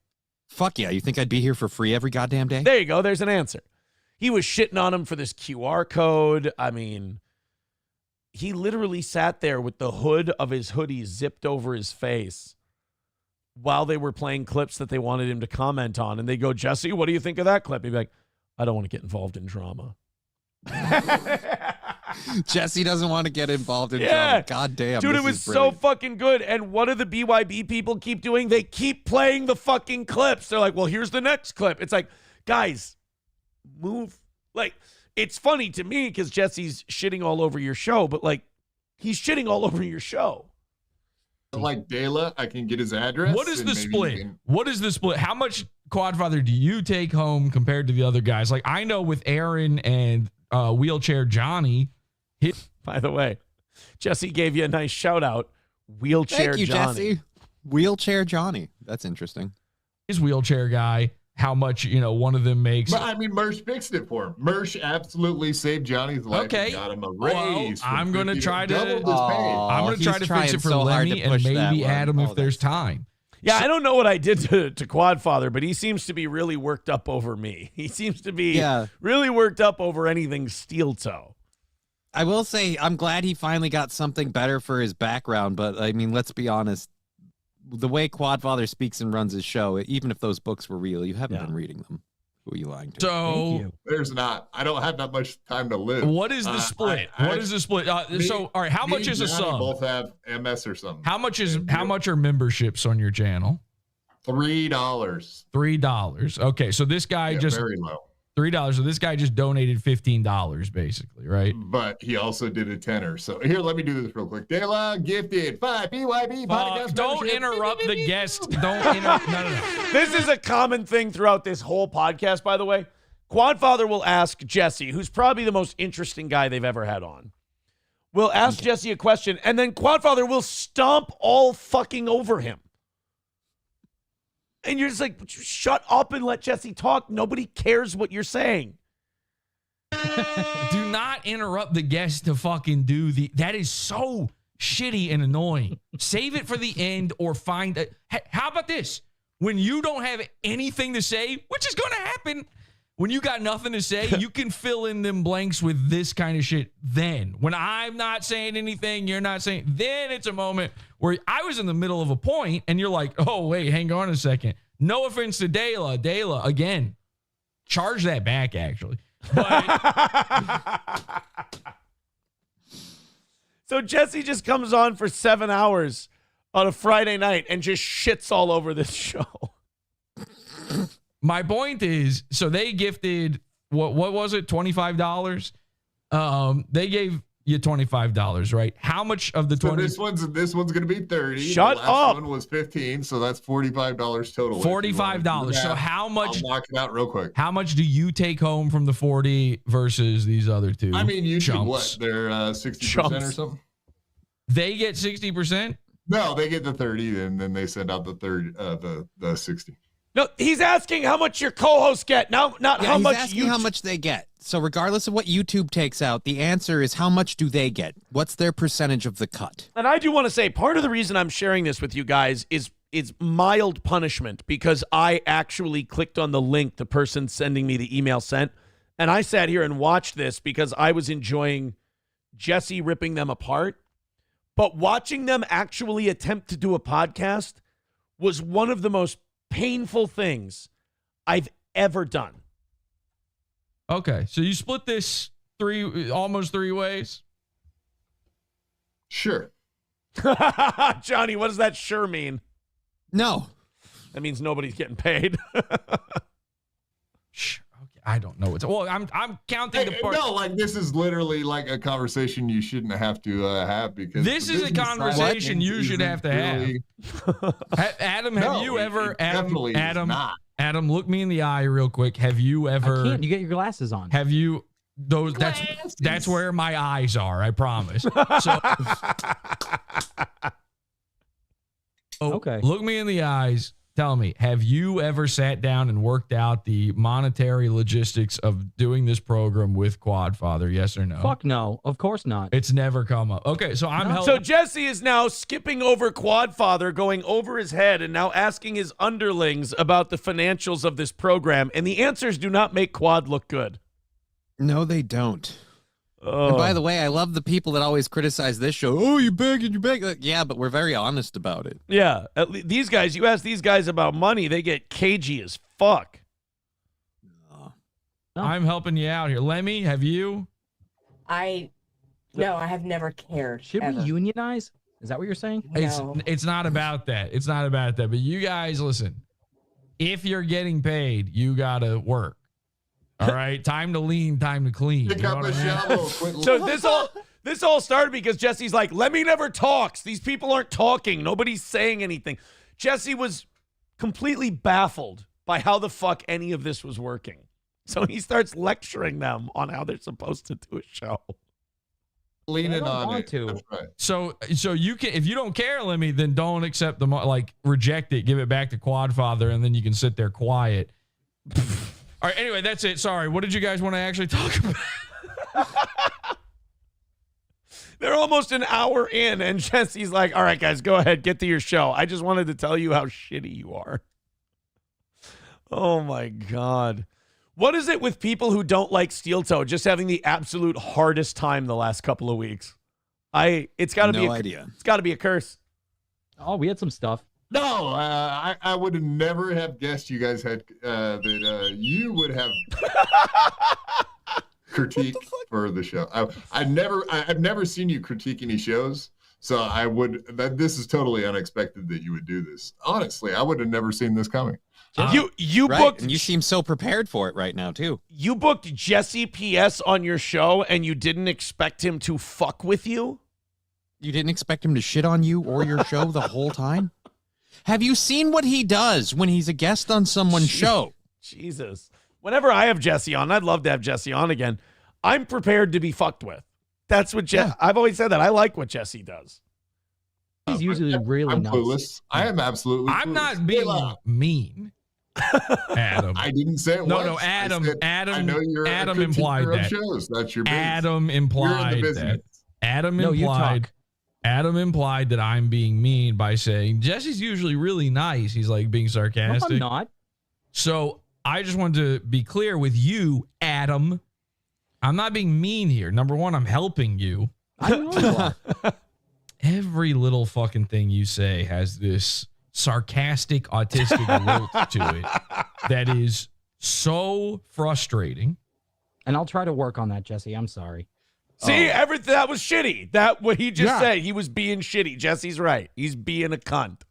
Fuck yeah. You think I'd be here for free every goddamn day? There you go. There's an answer. He was shitting on him for this QR code. He literally sat there with the hood of his hoodie zipped over his face while they were playing clips that they wanted him to comment on. And they go, Jesse, what do you think of that clip? He'd be like, I don't want to get involved in drama. Jesse doesn't want to get involved in drama. God damn. Dude, it was so fucking good. And what do the BYB people keep doing? They keep playing the fucking clips. They're like, well, here's the next clip. It's like, guys, move. Like, it's funny to me because Jesse's shitting all over your show, but like, he's shitting all over your show. Like Dela, I can get his address. What is the split? What is the split? How much Quadfather do you take home compared to the other guys? Like, I know with Aaron and Wheelchair Johnny. By the way, Jesse gave you a nice shout out. Wheelchair Thank you, Johnny. Jesse. Wheelchair Johnny. That's interesting. His wheelchair guy, how much, one of them makes. But Mersh fixed it for him. Mersh absolutely saved Johnny's life. Okay. And got him a raise. Well, I'm going to try to he's fix it for so hard Lemmy to push and maybe that add him one. if there's time. Yeah, I don't know what I did to Quadfather, but he seems to be really worked up over me. He seems to be really worked up over anything steel toe. I will say I'm glad he finally got something better for his background, but I mean, let's be honest. The way Quadfather speaks and runs his show, even if those books were real, you haven't been reading them. Who are you lying to? So there's not. I don't have that much time to live. What is the split? What is the split? So, all right, how much is a sub? Both have MS or something. How much are memberships on your channel? $3. $3. Okay, so this guy just very low. $3. So this guy just donated $15, basically, right? But he also did a tenner. So here, let me do this real quick. Dela gifted 5 BYB podcast. Don't membership. interrupt the guest. Don't interrupt. No. This is a common thing throughout this whole podcast, by the way. Quadfather will ask Jesse, who's probably the most interesting guy they've ever had on. Will ask Jesse a question, and then Quadfather will stomp all fucking over him. And you're just like, shut up and let Jesse talk. Nobody cares what you're saying. Do not interrupt the guest to fucking do that is so shitty and annoying. Save it for the end or find how about this? When you don't have anything to say, which is going to happen, when you got nothing to say, you can fill in them blanks with this kind of shit. Then when I'm not saying anything, you're not saying, then it's a moment where I was in the middle of a point and you're like, oh, wait, hang on a second. No offense to Dela, again, charge that back actually. But so Jesse just comes on for 7 hours on a Friday night and just shits all over this show. my point is, so they gifted what was it, $25? They gave you $25, right? How much of the 20? This one's going to be 30. Shut the last up. One was 15, so that's $45 total. $45. So how much? I'll knock it out real quick. How much do you take home from the 40 versus these other two? I mean, you should chumps? what? They're 60% or something. They get 60%. No, they get the 30, and then they send out the 60. No, he's asking how much your co-hosts get. Not how much he's asking how much they get. So regardless of what YouTube takes out, the answer is how much do they get? What's their percentage of the cut? And I do want to say part of the reason I'm sharing this with you guys is mild punishment, because I actually clicked on the link the person sending me the email sent, and I sat here and watched this because I was enjoying Jesse ripping them apart. But watching them actually attempt to do a podcast was one of the most painful things I've ever done. Okay, so you split this almost three ways? Sure. Johnny, what does that sure mean? No. That means nobody's getting paid. Sure. Okay, I don't know. Well, I'm counting the part. No, like this is literally like a conversation you shouldn't have to have, because this is a conversation you should have to have. Adam, have you ever? Adam, look me in the eye real quick. Have you ever? I can't. You get your glasses on. Have you? That's where my eyes are. I promise. So, okay. Look me in the eyes. Tell me, have you ever sat down and worked out the monetary logistics of doing this program with Quadfather? Yes or no? Fuck no. Of course not. It's never come up. Okay, so So Jesse is now skipping over Quadfather, going over his head, and now asking his underlings about the financials of this program. And the answers do not make Quad look good. No, they don't. Oh. And by the way, I love the people that always criticize this show. Oh, you begging, you begging. Like, yeah, but we're very honest about it. Yeah. These guys, you ask these guys about money, they get cagey as fuck. I'm helping you out here. Lemmy, have you? No, I have never cared. Should we unionize? Is that what you're saying? No. It's not about that. It's not about that. But you guys, listen. If you're getting paid, you gotta work. All right, time to lean, time to clean. Pick up a shovel. So this all started because Jesse's like, Lemmy never talks. These people aren't talking. Nobody's saying anything. Jesse was completely baffled by how the fuck any of this was working. So he starts lecturing them on how they're supposed to do a show. Leaning on want it. to. That's right. So you can, if you don't care, Lemmy, then don't accept reject it, give it back to Quadfather, and then you can sit there quiet. All right, anyway, that's it. Sorry. What did you guys want to actually talk about? They're almost an hour in, and Jesse's like, all right, guys, go ahead. Get to your show. I just wanted to tell you how shitty you are. Oh, my God. What is it with people who don't like Steel Toe just having the absolute hardest time the last couple of weeks? It's got to be idea. It's got to be a curse. Oh, we had some stuff. No, I would have never have guessed you guys had that you would have critique for the show. I've never seen you critique any shows, so this is totally unexpected that you would do this. Honestly, I would have never seen this coming. You right. booked, and you seem so prepared for it right now too. You booked Jesse PS on your show, and you didn't expect him to fuck with you? You didn't expect him to shit on you or your show the whole time? Have you seen what he does when he's a guest on someone's show? Jesus. Whenever I have Jesse on, I'd love to have Jesse on again. I'm prepared to be fucked with. That's what I've always said that. I like what Jesse does. He's usually really I'm nice. Clueless. I am absolutely I'm clueless. not being mean. Adam. I didn't say it was. No, Adam. I know you're Adam a implied critiquer of that. shows. That's your business. Adam implied that. Adam No, you implied. talk. Adam implied that I'm being mean by saying Jesse's usually really nice. He's like being sarcastic. No, I'm not. So I just wanted to be clear with you, Adam. I'm not being mean here. Number one, I'm helping you. I know you are. Every little fucking thing you say has this sarcastic, autistic lilt to it that is so frustrating. And I'll try to work on that, Jesse. I'm sorry. See, everything that was shitty. That what he just said. He was being shitty. Jesse's right. He's being a cunt.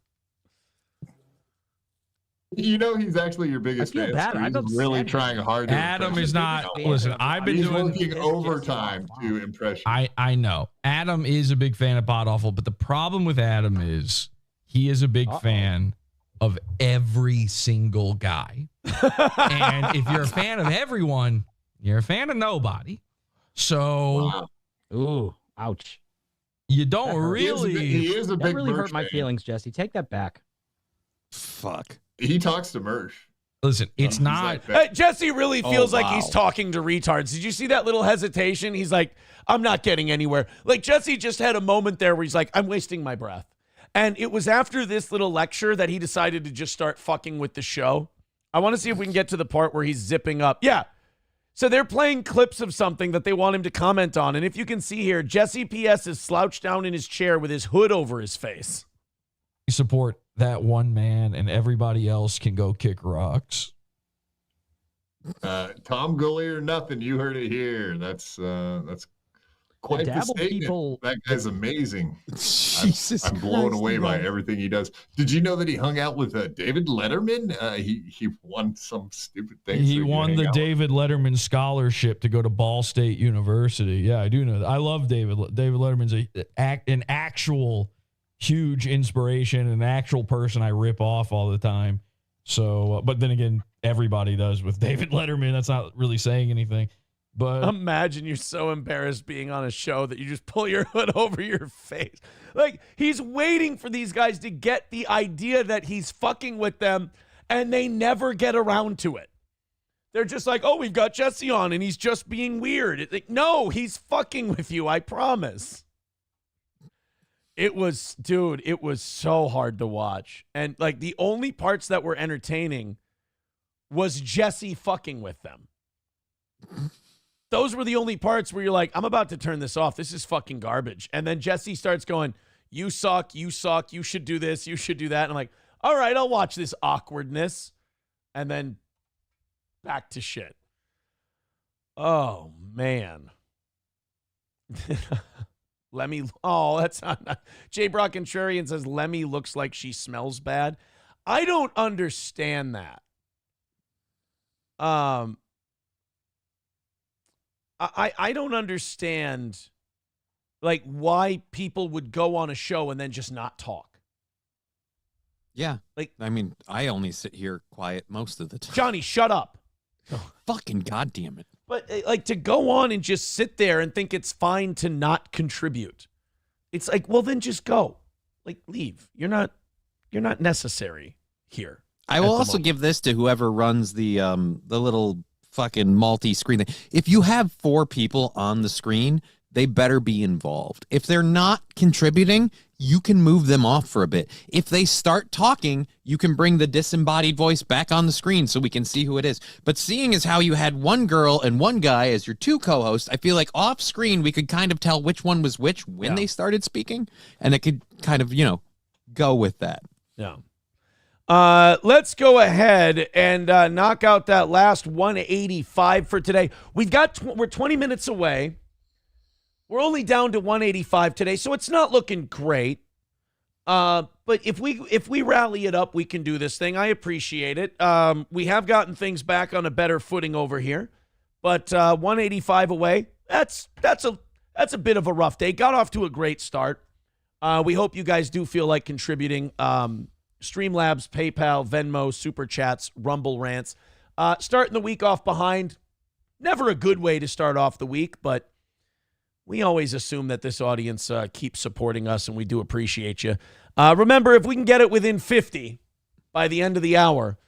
You know he's actually your biggest I feel fan. bad. So I'm he's really upset. trying hard to Adam impress is you. not. Listen, I've been He's doing. working overtime to impress you. I know. Adam is a big fan of Pod Awful, but the problem with Adam is he is a big fan of every single guy. And if you're a fan of everyone, you're a fan of nobody. So, ooh, ouch. You don't really. He is a that big really hurt merch my fan. feelings, Jesse. Take that back. Fuck. He talks to Mersh. Listen, it's not. Jesse really feels like he's wow. talking to retards. Did you see that little hesitation? He's like, I'm not getting anywhere. Like, Jesse just had a moment there where he's like, I'm wasting my breath. And it was after this little lecture that he decided to just start fucking with the show. I want to see if we can get to the part where he's zipping up. Yeah. So they're playing clips of something that they want him to comment on. And if you can see here, Jesse P.S. is slouched down in his chair with his hood over his face. Support that one man, and everybody else can go kick rocks. Tom Gully or nothing. You heard it here. That's quite the statement. That guy's amazing. Jesus, I'm blown Christ, away by man. everything he does. Did you know that he hung out with David Letterman? He won some stupid thing. He won the David Letterman scholarship to go to Ball State University. Yeah, I do know that. I love David. David Letterman's an actual huge inspiration, an actual person I rip off all the time. So, but then again, everybody does with David Letterman. That's not really saying anything. But imagine you're so embarrassed being on a show that you just pull your hood over your face. Like, he's waiting for these guys to get the idea that he's fucking with them, and they never get around to it. They're just like, oh, we've got Jesse on, and he's just being weird. It's like, no, he's fucking with you, I promise. It was so hard to watch. And, like, the only parts that were entertaining was Jesse fucking with them. Those were the only parts where you're like, I'm about to turn this off. This is fucking garbage. And then Jesse starts going, you suck, you should do this, you should do that. And I'm like, all right, I'll watch this awkwardness. And then back to shit. Oh, man. That's not. Jay Brock Contrarian says Lemmy looks like she smells bad. I don't understand that. I don't understand, like, why people would go on a show and then just not talk. Yeah. Like, I mean, I only sit here quiet most of the time. Johnny, shut up. Fucking goddamn it. But, like, to go on and just sit there and think it's fine to not contribute. It's like, well, then just go. Like, leave. You're not necessary here. I will also give this to whoever runs the little fucking multi-screen thing. If you have 4 people on the screen, they better be involved. If they're not contributing, you can move them off for a bit. If they start talking, you can bring the disembodied voice back on the screen so we can see who it is. But seeing as how you had one girl and one guy as your 2 co-hosts, I feel like off screen we could kind of tell which one was which when they started speaking, and it could kind of, go with that. Yeah. Let's go ahead and knock out that last 185 for today. We're 20 minutes away. We're only down to 185 today, so it's not looking great. But if we rally it up, we can do this thing. I appreciate it. We have gotten things back on a better footing over here, but 185 away. That's a bit of a rough day. Got off to a great start. We hope you guys do feel like contributing. Streamlabs, PayPal, Venmo, Super Chats, Rumble Rants. Starting the week off behind. Never a good way to start off the week, but we always assume that this audience keeps supporting us, and we do appreciate you. Remember, if we can get it within 50 by the end of the hour,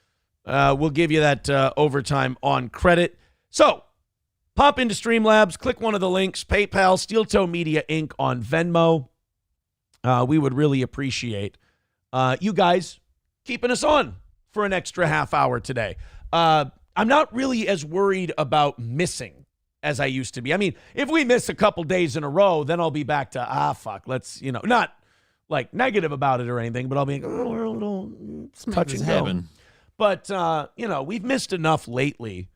we'll give you that overtime on credit. So, pop into Streamlabs, click one of the links, PayPal, Steel Toe Media Inc. on Venmo. We would really appreciate you guys keeping us on for an extra half hour today. I'm not really as worried about missing as I used to be. I mean, if we miss a couple days in a row, then I'll be back to, fuck, let's, not like negative about it or anything, but I'll be like, we're a little touch and go. But, we've missed enough lately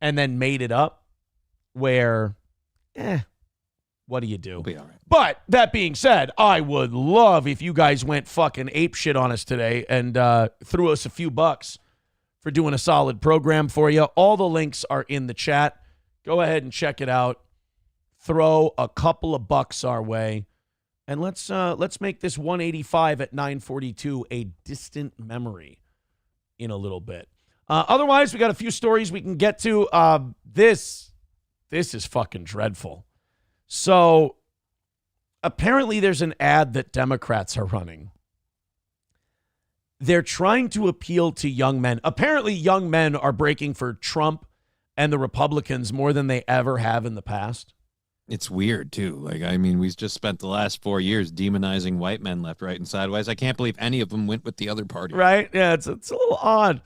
and then made it up where, what do you do? We'll be all right. But that being said, I would love if you guys went fucking apeshit on us today and threw us a few bucks for doing a solid program for you. All the links are in the chat. Go ahead and check it out. Throw a couple of bucks our way. And let's make this 185 at 942 a distant memory in a little bit. Otherwise, we got a few stories we can get to. This is fucking dreadful. So apparently there's an ad that Democrats are running. They're trying to appeal to young men. Apparently young men are breaking for Trump and the Republicans more than they ever have in the past. It's weird, too. Like, I mean, we've just spent the last 4 years demonizing white men left, right, and sideways. I can't believe any of them went with the other party. Right? Yeah, it's a little odd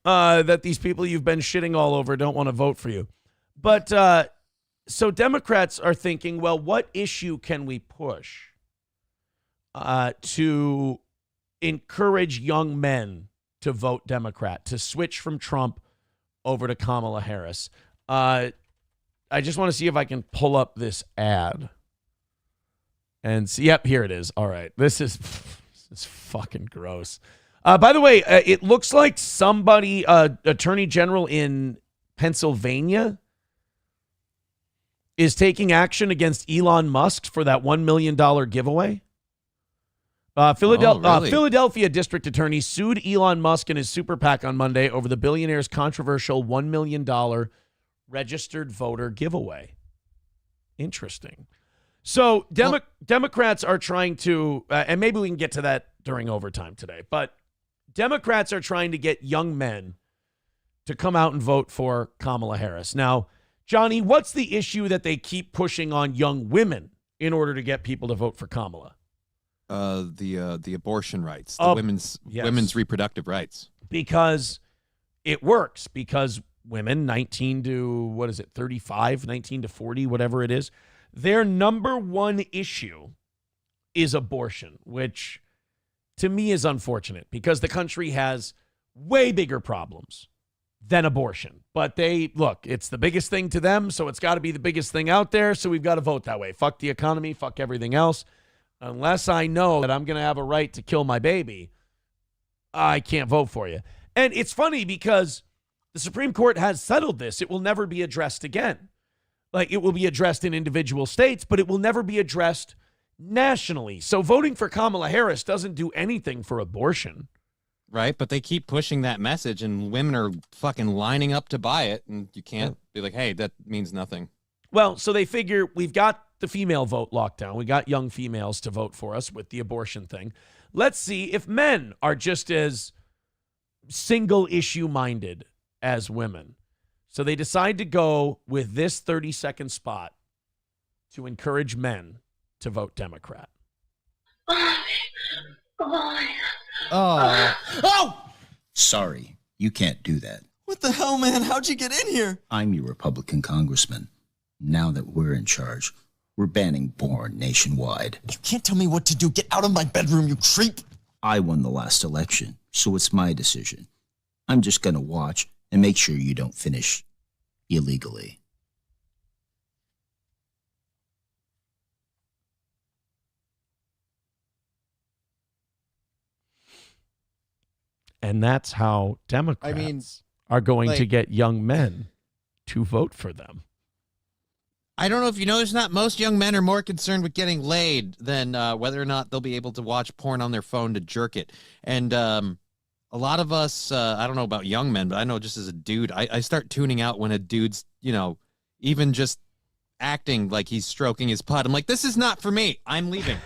that these people you've been shitting all over don't want to vote for you. But so Democrats are thinking, well, what issue can we push to encourage young men to vote Democrat, to switch from Trump over to Kamala Harris? I just want to see if I can pull up this ad and see. Yep, here it is. All right. This is fucking gross. By the way, it looks like somebody, Attorney General in Pennsylvania, is taking action against Elon Musk for that $1 million giveaway. Philadelphia District Attorney sued Elon Musk and his super PAC on Monday over the billionaire's controversial $1 million registered voter giveaway. Interesting. So Democrats are trying to, and maybe we can get to that during overtime today, but Democrats are trying to get young men to come out and vote for Kamala Harris. Now, Johnny, what's the issue that they keep pushing on young women in order to get people to vote for Kamala? The abortion rights, the women's reproductive rights. Because it works, because women 19 to 35, 19 to 40, whatever it is, their number one issue is abortion, which to me is unfortunate because the country has way bigger problems than abortion. But it's the biggest thing to them, so it's got to be the biggest thing out there, so we've got to vote that way. Fuck the economy, fuck everything else. Unless I know that I'm going to have a right to kill my baby, I can't vote for you. And it's funny because the Supreme Court has settled this. It will never be addressed again. Like, it will be addressed in individual states, but it will never be addressed nationally. So voting for Kamala Harris doesn't do anything for abortion. Right, but they keep pushing that message, and women are fucking lining up to buy it, and you can't be like, hey, that means nothing. Well, so they figure we've got the female vote locked down. We got young females to vote for us with the abortion thing. Let's see if men are just as single issue minded as women. So they decide to go with this 30-second spot to encourage men to vote Democrat. Oh! Sorry, you can't do that. What the hell, man? How'd you get in here? I'm your Republican congressman. Now that we're in charge, we're banning porn nationwide. You can't tell me what to do. Get out of my bedroom, you creep. I won the last election, so it's my decision. I'm just gonna watch and make sure you don't finish illegally. And that's how Democrats are going to get young men to vote for them. I don't know if you know this or not. Most young men are more concerned with getting laid than whether or not they'll be able to watch porn on their phone to jerk it. And a lot of us, I don't know about young men, but I know just as a dude, I start tuning out when a dude's, even just acting like he's stroking his putt. I'm like, this is not for me. I'm leaving.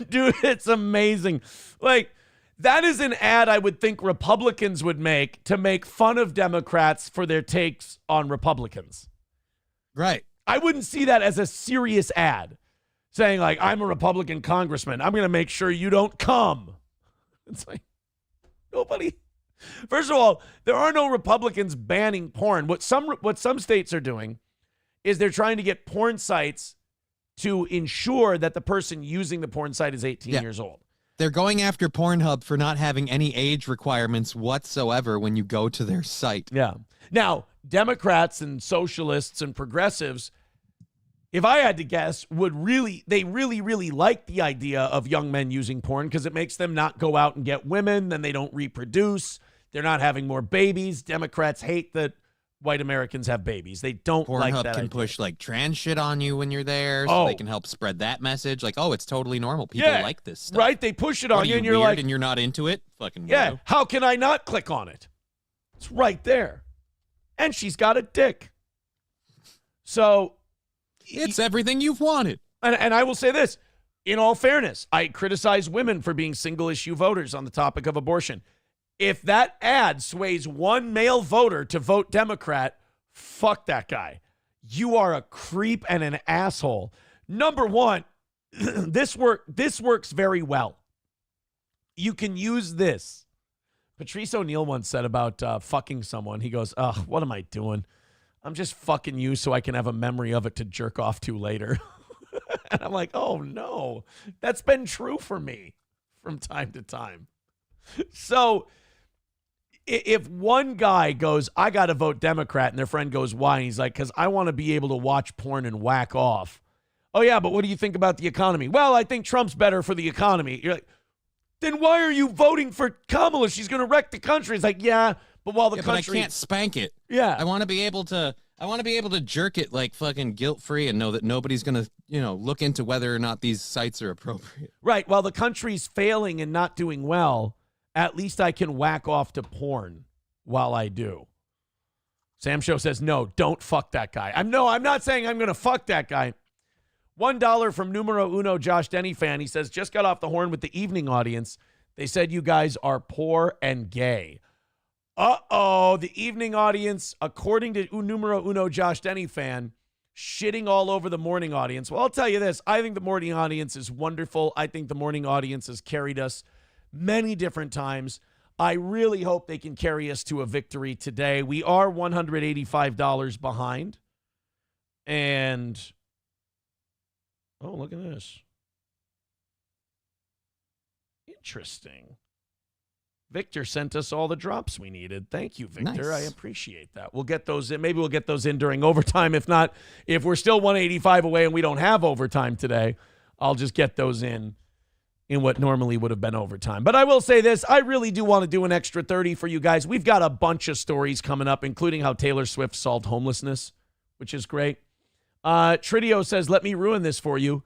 Dude, it's amazing. Like, that is an ad I would think Republicans would make to make fun of Democrats for their takes on Republicans. Right. I wouldn't see that as a serious ad saying, like, I'm a Republican congressman. I'm going to make sure you don't come. It's like, nobody. First of all, there are no Republicans banning porn. What some states are doing is they're trying to get porn sites to ensure that the person using the porn site is 18 years old. They're going after Pornhub for not having any age requirements whatsoever when you go to their site. Yeah. Now, Democrats and socialists and progressives if I had to guess, they really like the idea of young men using porn because it makes them not go out and get women, then they don't reproduce. They're not having more babies. Democrats hate that white Americans have babies. They don't like Pornhub that can idea. push like trans shit on you when you're there, so they can help spread that message. Like, oh, it's totally normal. People like this stuff. Right? They push it What on are you, and weird you're like, and you're not into it. Fucking yeah. weirdo. How can I not click on it? It's right there, and she's got a dick. So it's everything you've wanted. And I will say this, in all fairness, I criticize women for being single issue voters on the topic of abortion. If that ad sways one male voter to vote Democrat, fuck that guy. You are a creep and an asshole. Number one, this works very well. You can use this. Patrice O'Neill once said about fucking someone, he goes, "Oh, what am I doing? I'm just fucking you so I can have a memory of it to jerk off to later." And I'm like, oh no, that's been true for me from time to time. So if one guy goes, I got to vote Democrat, and their friend goes, why? And he's like, because I want to be able to watch porn and whack off. Oh yeah, but what do you think about the economy? Well, I think Trump's better for the economy. You're like, then why are you voting for Kamala? She's going to wreck the country. It's like, yeah, but while the country... But I can't spank it. Yeah. I want to be able to jerk it like fucking guilt-free and know that nobody's going to, look into whether or not these sites are appropriate. Right. While the country's failing and not doing well, at least I can whack off to porn while I do. Sam Show says, no, don't fuck that guy. I'm not saying I'm going to fuck that guy. $1 from numero uno Josh Denny fan. He says, just got off the horn with the evening audience. They said you guys are poor and gay. Uh-oh, the evening audience, according to numero uno Josh Denny fan, shitting all over the morning audience. Well, I'll tell you this. I think the morning audience is wonderful. I think the morning audience has carried us many different times. I really hope they can carry us to a victory today. We are $185 behind. And, oh, look at this. Interesting. Victor sent us all the drops we needed. Thank you, Victor. Nice. I appreciate that. We'll get those in. Maybe we'll get those in during overtime. If not, if we're still 185 away and we don't have overtime today, I'll just get those in what normally would have been overtime. But I will say this. I really do want to do an extra 30 for you guys. We've got a bunch of stories coming up, including how Taylor Swift solved homelessness, which is great. Tridio says, let me ruin this for you.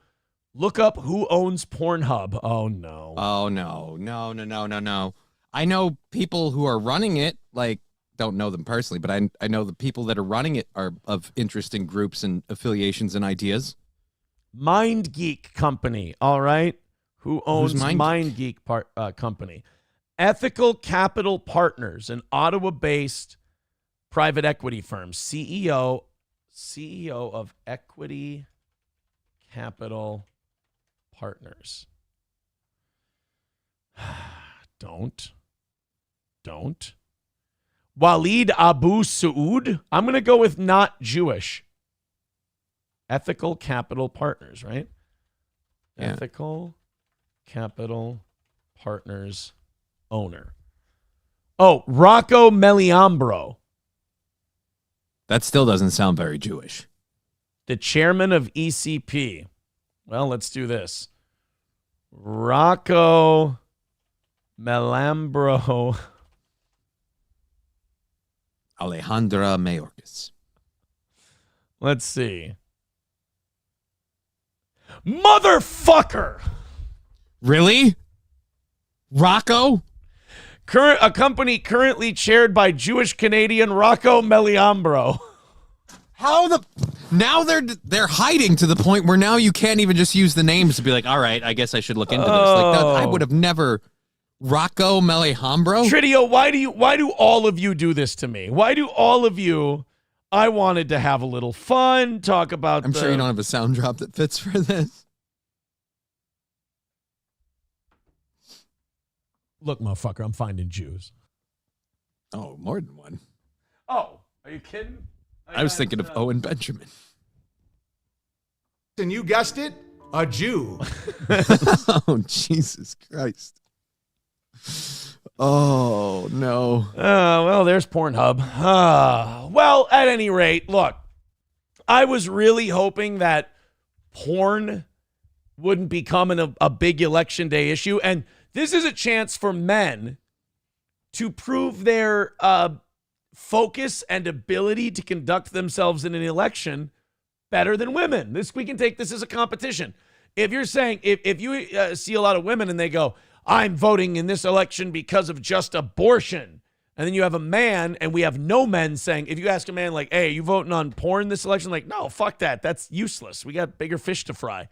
Look up who owns Pornhub. Oh, no. Oh, no. No. I know people who are running it, like, don't know them personally, but I know the people that are running it are of interesting groups and affiliations and ideas. Mind Geek Company, all right? Who owns Mind Geek Company? Ethical Capital Partners, an Ottawa-based private equity firm. CEO of Equity Capital Partners. Don't. Waleed Abu Saud. I'm going to go with not Jewish. Ethical Capital Partners, right? Yeah. Ethical Capital Partners owner. Oh, Rocco Meliambro. That still doesn't sound very Jewish. The chairman of ECP. Well, let's do this. Rocco Melambro. Alejandra Mayorkas. Let's see. Motherfucker! Really? Rocco? A company currently chaired by Jewish Canadian Rocco Meliambro. Now they're hiding to the point where now you can't even just use the names to be like, all right, I guess I should look into this. Like that, I would have never. Rocco Melihambro? Tridio, why do all of you do this to me? Why do all of you? I wanted to have a little fun, talk about. I'm sure you don't have a sound drop that fits for this. Look, motherfucker, I'm finding Jews. Oh, more than one. Oh, are you kidding? I was thinking of Owen Benjamin. And you guessed it, a Jew. Oh, Jesus Christ. Oh, no. Well, there's Pornhub. Well, at any rate, look, I was really hoping that porn wouldn't become a big election day issue. And this is a chance for men to prove their focus and ability to conduct themselves in an election better than women. We can take this as a competition. If you're saying, if you see a lot of women and they go, I'm voting in this election because of just abortion, and then you have a man, and we have no men saying, if you ask a man like, hey, are you voting on porn this election? Like, no, fuck that. That's useless. We got bigger fish to fry.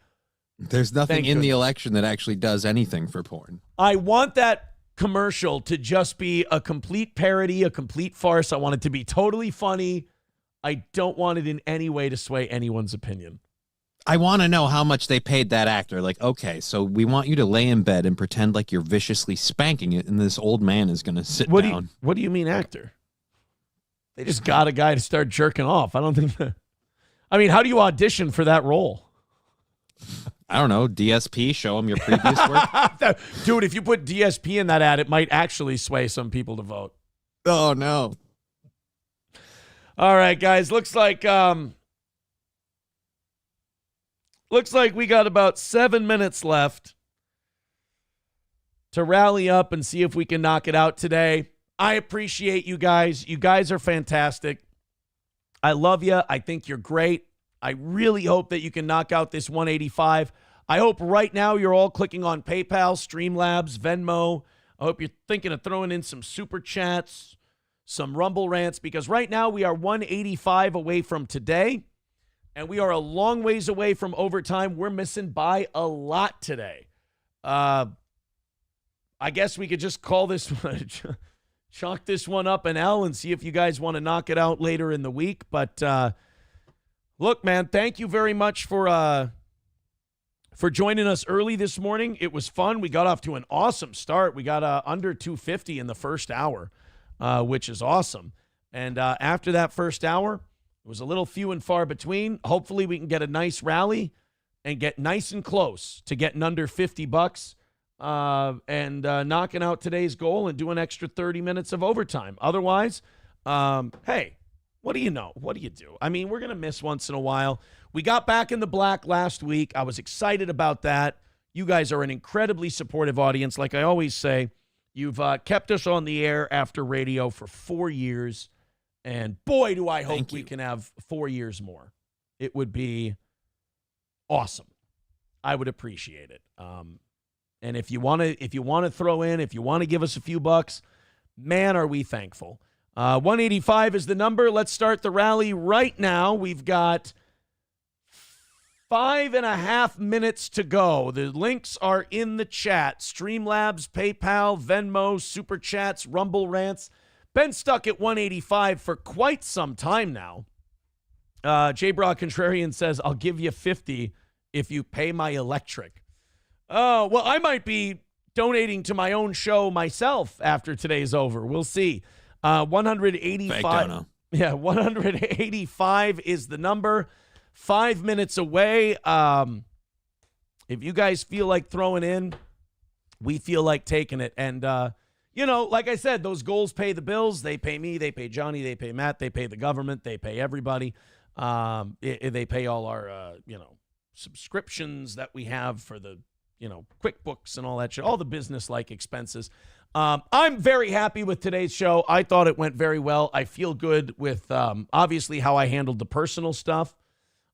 There's nothing Thank in the goodness. election that actually does anything for porn. I want that commercial to just be a complete parody, a complete farce. I want it to be totally funny. I don't want it in any way to sway anyone's opinion. I want to know how much they paid that actor. Like, okay, so we want you to lay in bed and pretend like you're viciously spanking it, and this old man is going to sit down. What do you mean actor? They just got a guy to start jerking off. I don't think that. I mean, how do you audition for that role? I don't know. DSP, show him your previous work. Dude, if you put DSP in that ad, it might actually sway some people to vote. Oh, no. All right, guys. Looks like we got about 7 minutes left to rally up and see if we can knock it out today. I appreciate you guys. You guys are fantastic. I love you. I think you're great. I really hope that you can knock out this 185. I hope right now you're all clicking on PayPal, Streamlabs, Venmo. I hope you're thinking of throwing in some super chats, some Rumble rants, because right now we are 185 away from today. And we are a long ways away from overtime. We're missing by a lot today. I guess we could just call this one, chalk this one up an L and see if you guys want to knock it out later in the week. But look, man, thank you very much for joining us early this morning. It was fun. We got off to an awesome start. We got under 250 in the first hour, which is awesome. And after that first hour, it was a little few and far between. Hopefully we can get a nice rally and get nice and close to getting under $50 and knocking out today's goal and do an extra 30 minutes of overtime. Otherwise, hey, what do you know? What do you do? I mean, we're going to miss once in a while. We got back in the black last week. I was excited about that. You guys are an incredibly supportive audience. Like I always say, you've kept us on the air after radio for 4 years. And boy, do I hope we can have 4 years more. It would be awesome. I would appreciate it. And if you want to throw in, if you want to give us a few bucks, man, are we thankful. 185 is the number. Let's start the rally right now. We've got 5.5 minutes to go. The links are in the chat. Streamlabs, PayPal, Venmo, Super Chats, Rumble Rants. Been stuck at 185 for quite some time now. J. Brock Contrarian says, I'll give you 50 if you pay my electric. Oh, well, I might be donating to my own show myself after today's over. We'll see. 185. Yeah, 185 is the number. 5 minutes away. If you guys feel like throwing in, we feel like taking it. And, you know, like I said, those goals pay the bills. They pay me. They pay Johnny. They pay Matt. They pay the government. They pay everybody. They pay all our, subscriptions that we have for the, QuickBooks and all that shit, all the business-like expenses. I'm very happy with today's show. I thought it went very well. I feel good with, obviously, how I handled the personal stuff.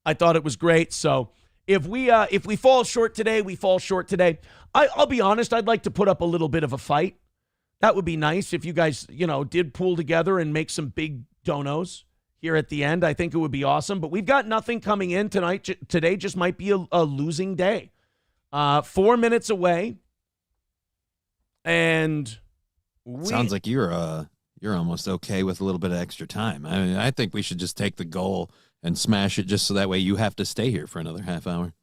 I thought it was great. So if we fall short today, we fall short today. I'll be honest. I'd like to put up a little bit of a fight. That would be nice if you guys, did pool together and make some big donos here at the end. I think it would be awesome. But we've got nothing coming in tonight. Today just might be a losing day. 4 minutes away. And sounds like you're almost okay with a little bit of extra time. I think we should just take the goal and smash it just so that way you have to stay here for another half hour.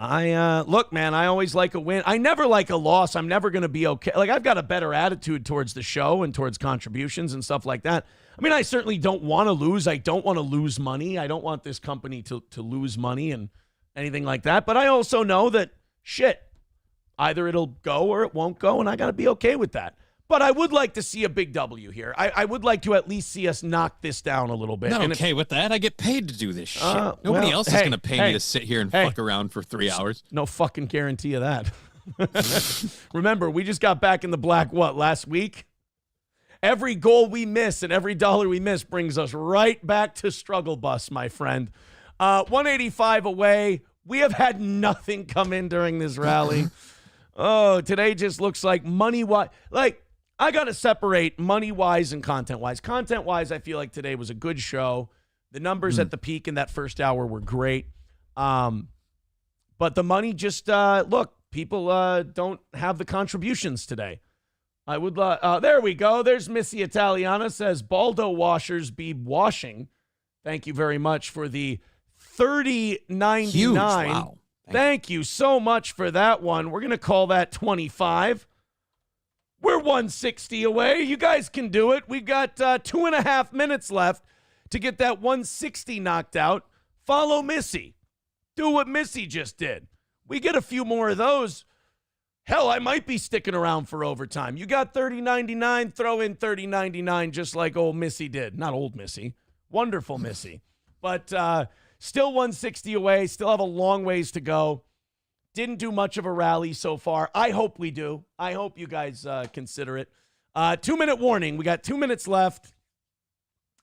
Look, man, I always like a win. I never like a loss. I'm never going to be okay. Like, I've got a better attitude towards the show and towards contributions and stuff like that. I mean, I certainly don't want to lose. I don't want to lose money. I don't want this company to lose money and anything like that. But I also know that, shit, either it'll go or it won't go, and I got to be okay with that. But I would like to see a big W here. I would like to at least see us knock this down a little bit. Not And okay with that. I get paid to do this shit. Nobody well, else is going to pay me to sit here and fuck around for 3 hours. No fucking guarantee of that. Remember, we just got back in the black, last week? Every goal we miss and every dollar we miss brings us right back to struggle bus, my friend. 185 away. We have had nothing come in during this rally. Oh, today just looks like money-wise. Like, I got to separate money-wise and content-wise. Content-wise, I feel like today was a good show. The numbers at the peak in that first hour were great. But the money just, look, people don't have the contributions today. I would, there we go. There's Missy Italiana says, Baldo washers be washing. Thank you very much for the $30.99. Huge. Wow. Thank you so much for that one. We're going to call that 25. We're 160 away. You guys can do it. We've got 2.5 minutes left to get that 160 knocked out. Follow Missy. Do what Missy just did. We get a few more of those. Hell, I might be sticking around for overtime. You got $30.99, throw in $30.99 just like old Missy did. Not old Missy. Wonderful Missy. But still 160 away. Still have a long ways to go. Didn't do much of a rally so far. I hope we do. I hope you guys consider it. 2-minute warning. We got 2 minutes left.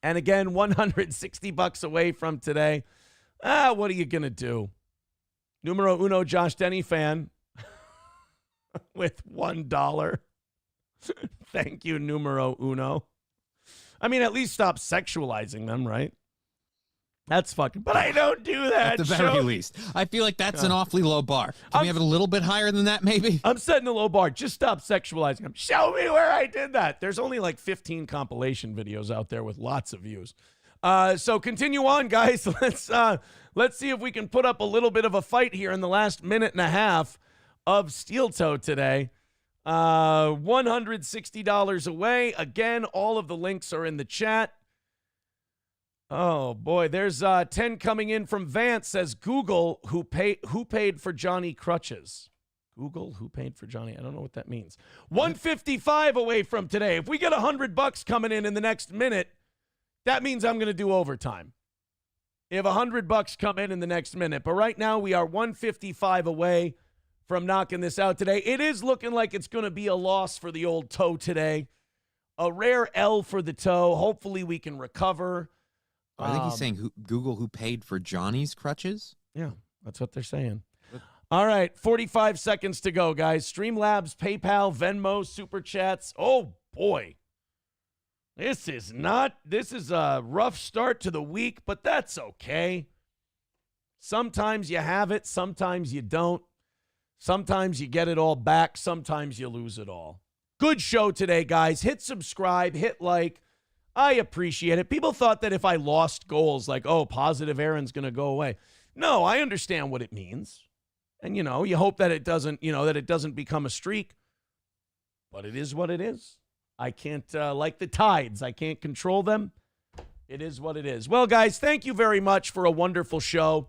And again, $160 away from today. What are you going to do? Numero uno Josh Denny fan with $1. Thank you, numero uno. I mean, at least stop sexualizing them, right? That's fucking, but I don't do that. At the very least. I feel like that's an awfully low bar. Can we have it a little bit higher than that, maybe? I'm setting a low bar. Just stop sexualizing them. Show me where I did that. There's only like 15 compilation videos out there with lots of views. So continue on, guys. Let's see if we can put up a little bit of a fight here in the last minute and a half of Steel Toe today. $160 away. Again, all of the links are in the chat. Oh, boy. There's 10 coming in from Vance. Says Google, who paid for Johnny Crutches. Google, who paid for Johnny? I don't know what that means. 155 away from today. If we get $100 coming in the next minute, that means I'm going to do overtime. If $100 come in the next minute. But right now, we are 155 away from knocking this out today. It is looking like it's going to be a loss for the old Toe today. A rare L for the Toe. Hopefully, we can recover. I think he's saying Google who paid for Johnny's crutches? Yeah, that's what they're saying. All right, 45 seconds to go, guys. Streamlabs, PayPal, Venmo, Super Chats. Oh, boy. This is a rough start to the week, but that's okay. Sometimes you have it, sometimes you don't. Sometimes you get it all back, sometimes you lose it all. Good show today, guys. Hit subscribe, hit like. I appreciate it. People thought that if I lost goals, like, oh, positive Aaron's going to go away. No, I understand what it means. And, you hope that it doesn't become a streak. But it is what it is. I can't, like the tides, I can't control them. It is what it is. Well, guys, thank you very much for a wonderful show.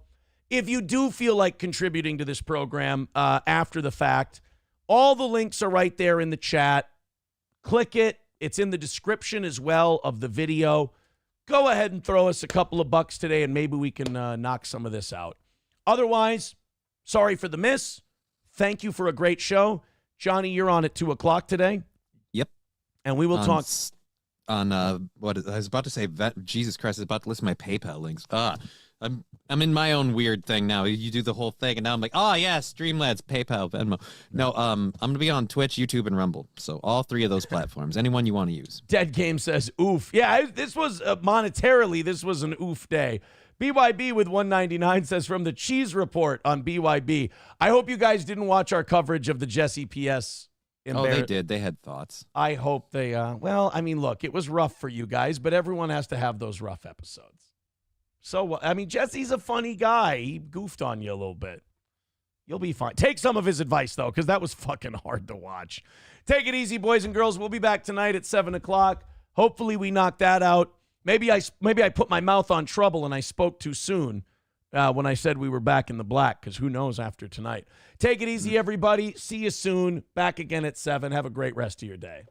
If you do feel like contributing to this program after the fact, all the links are right there in the chat. Click it. It's in the description as well of the video. Go ahead and throw us a couple of bucks today, and maybe we can knock some of this out. Otherwise, sorry for the miss. Thank you for a great show. Johnny, you're on at 2 o'clock today. Yep. And we will talk on what I was about to say. Jesus Christ, I was about to list my PayPal links. I'm in my own weird thing now. You do the whole thing, and now I'm like, oh yeah, Streamlabs, PayPal, Venmo. No, I'm gonna be on Twitch, YouTube, and Rumble. So all 3 of those platforms. Anyone you want to use. Dead Game says, oof. Yeah, this was monetarily, this was an oof day. BYB with 199 says, from the Cheese Report on BYB. I hope you guys didn't watch our coverage of the Jesse PS. Oh, they did. They had thoughts. I hope they. Well, I mean, look, it was rough for you guys, but everyone has to have those rough episodes. So, I mean, Jesse's a funny guy. He goofed on you a little bit. You'll be fine. Take some of his advice, though, because that was fucking hard to watch. Take it easy, boys and girls. We'll be back tonight at 7 o'clock. Hopefully we knock that out. Maybe I put my mouth on trouble and I spoke too soon when I said we were back in the black, because who knows after tonight. Take it easy, everybody. See you soon. Back again at 7. Have a great rest of your day.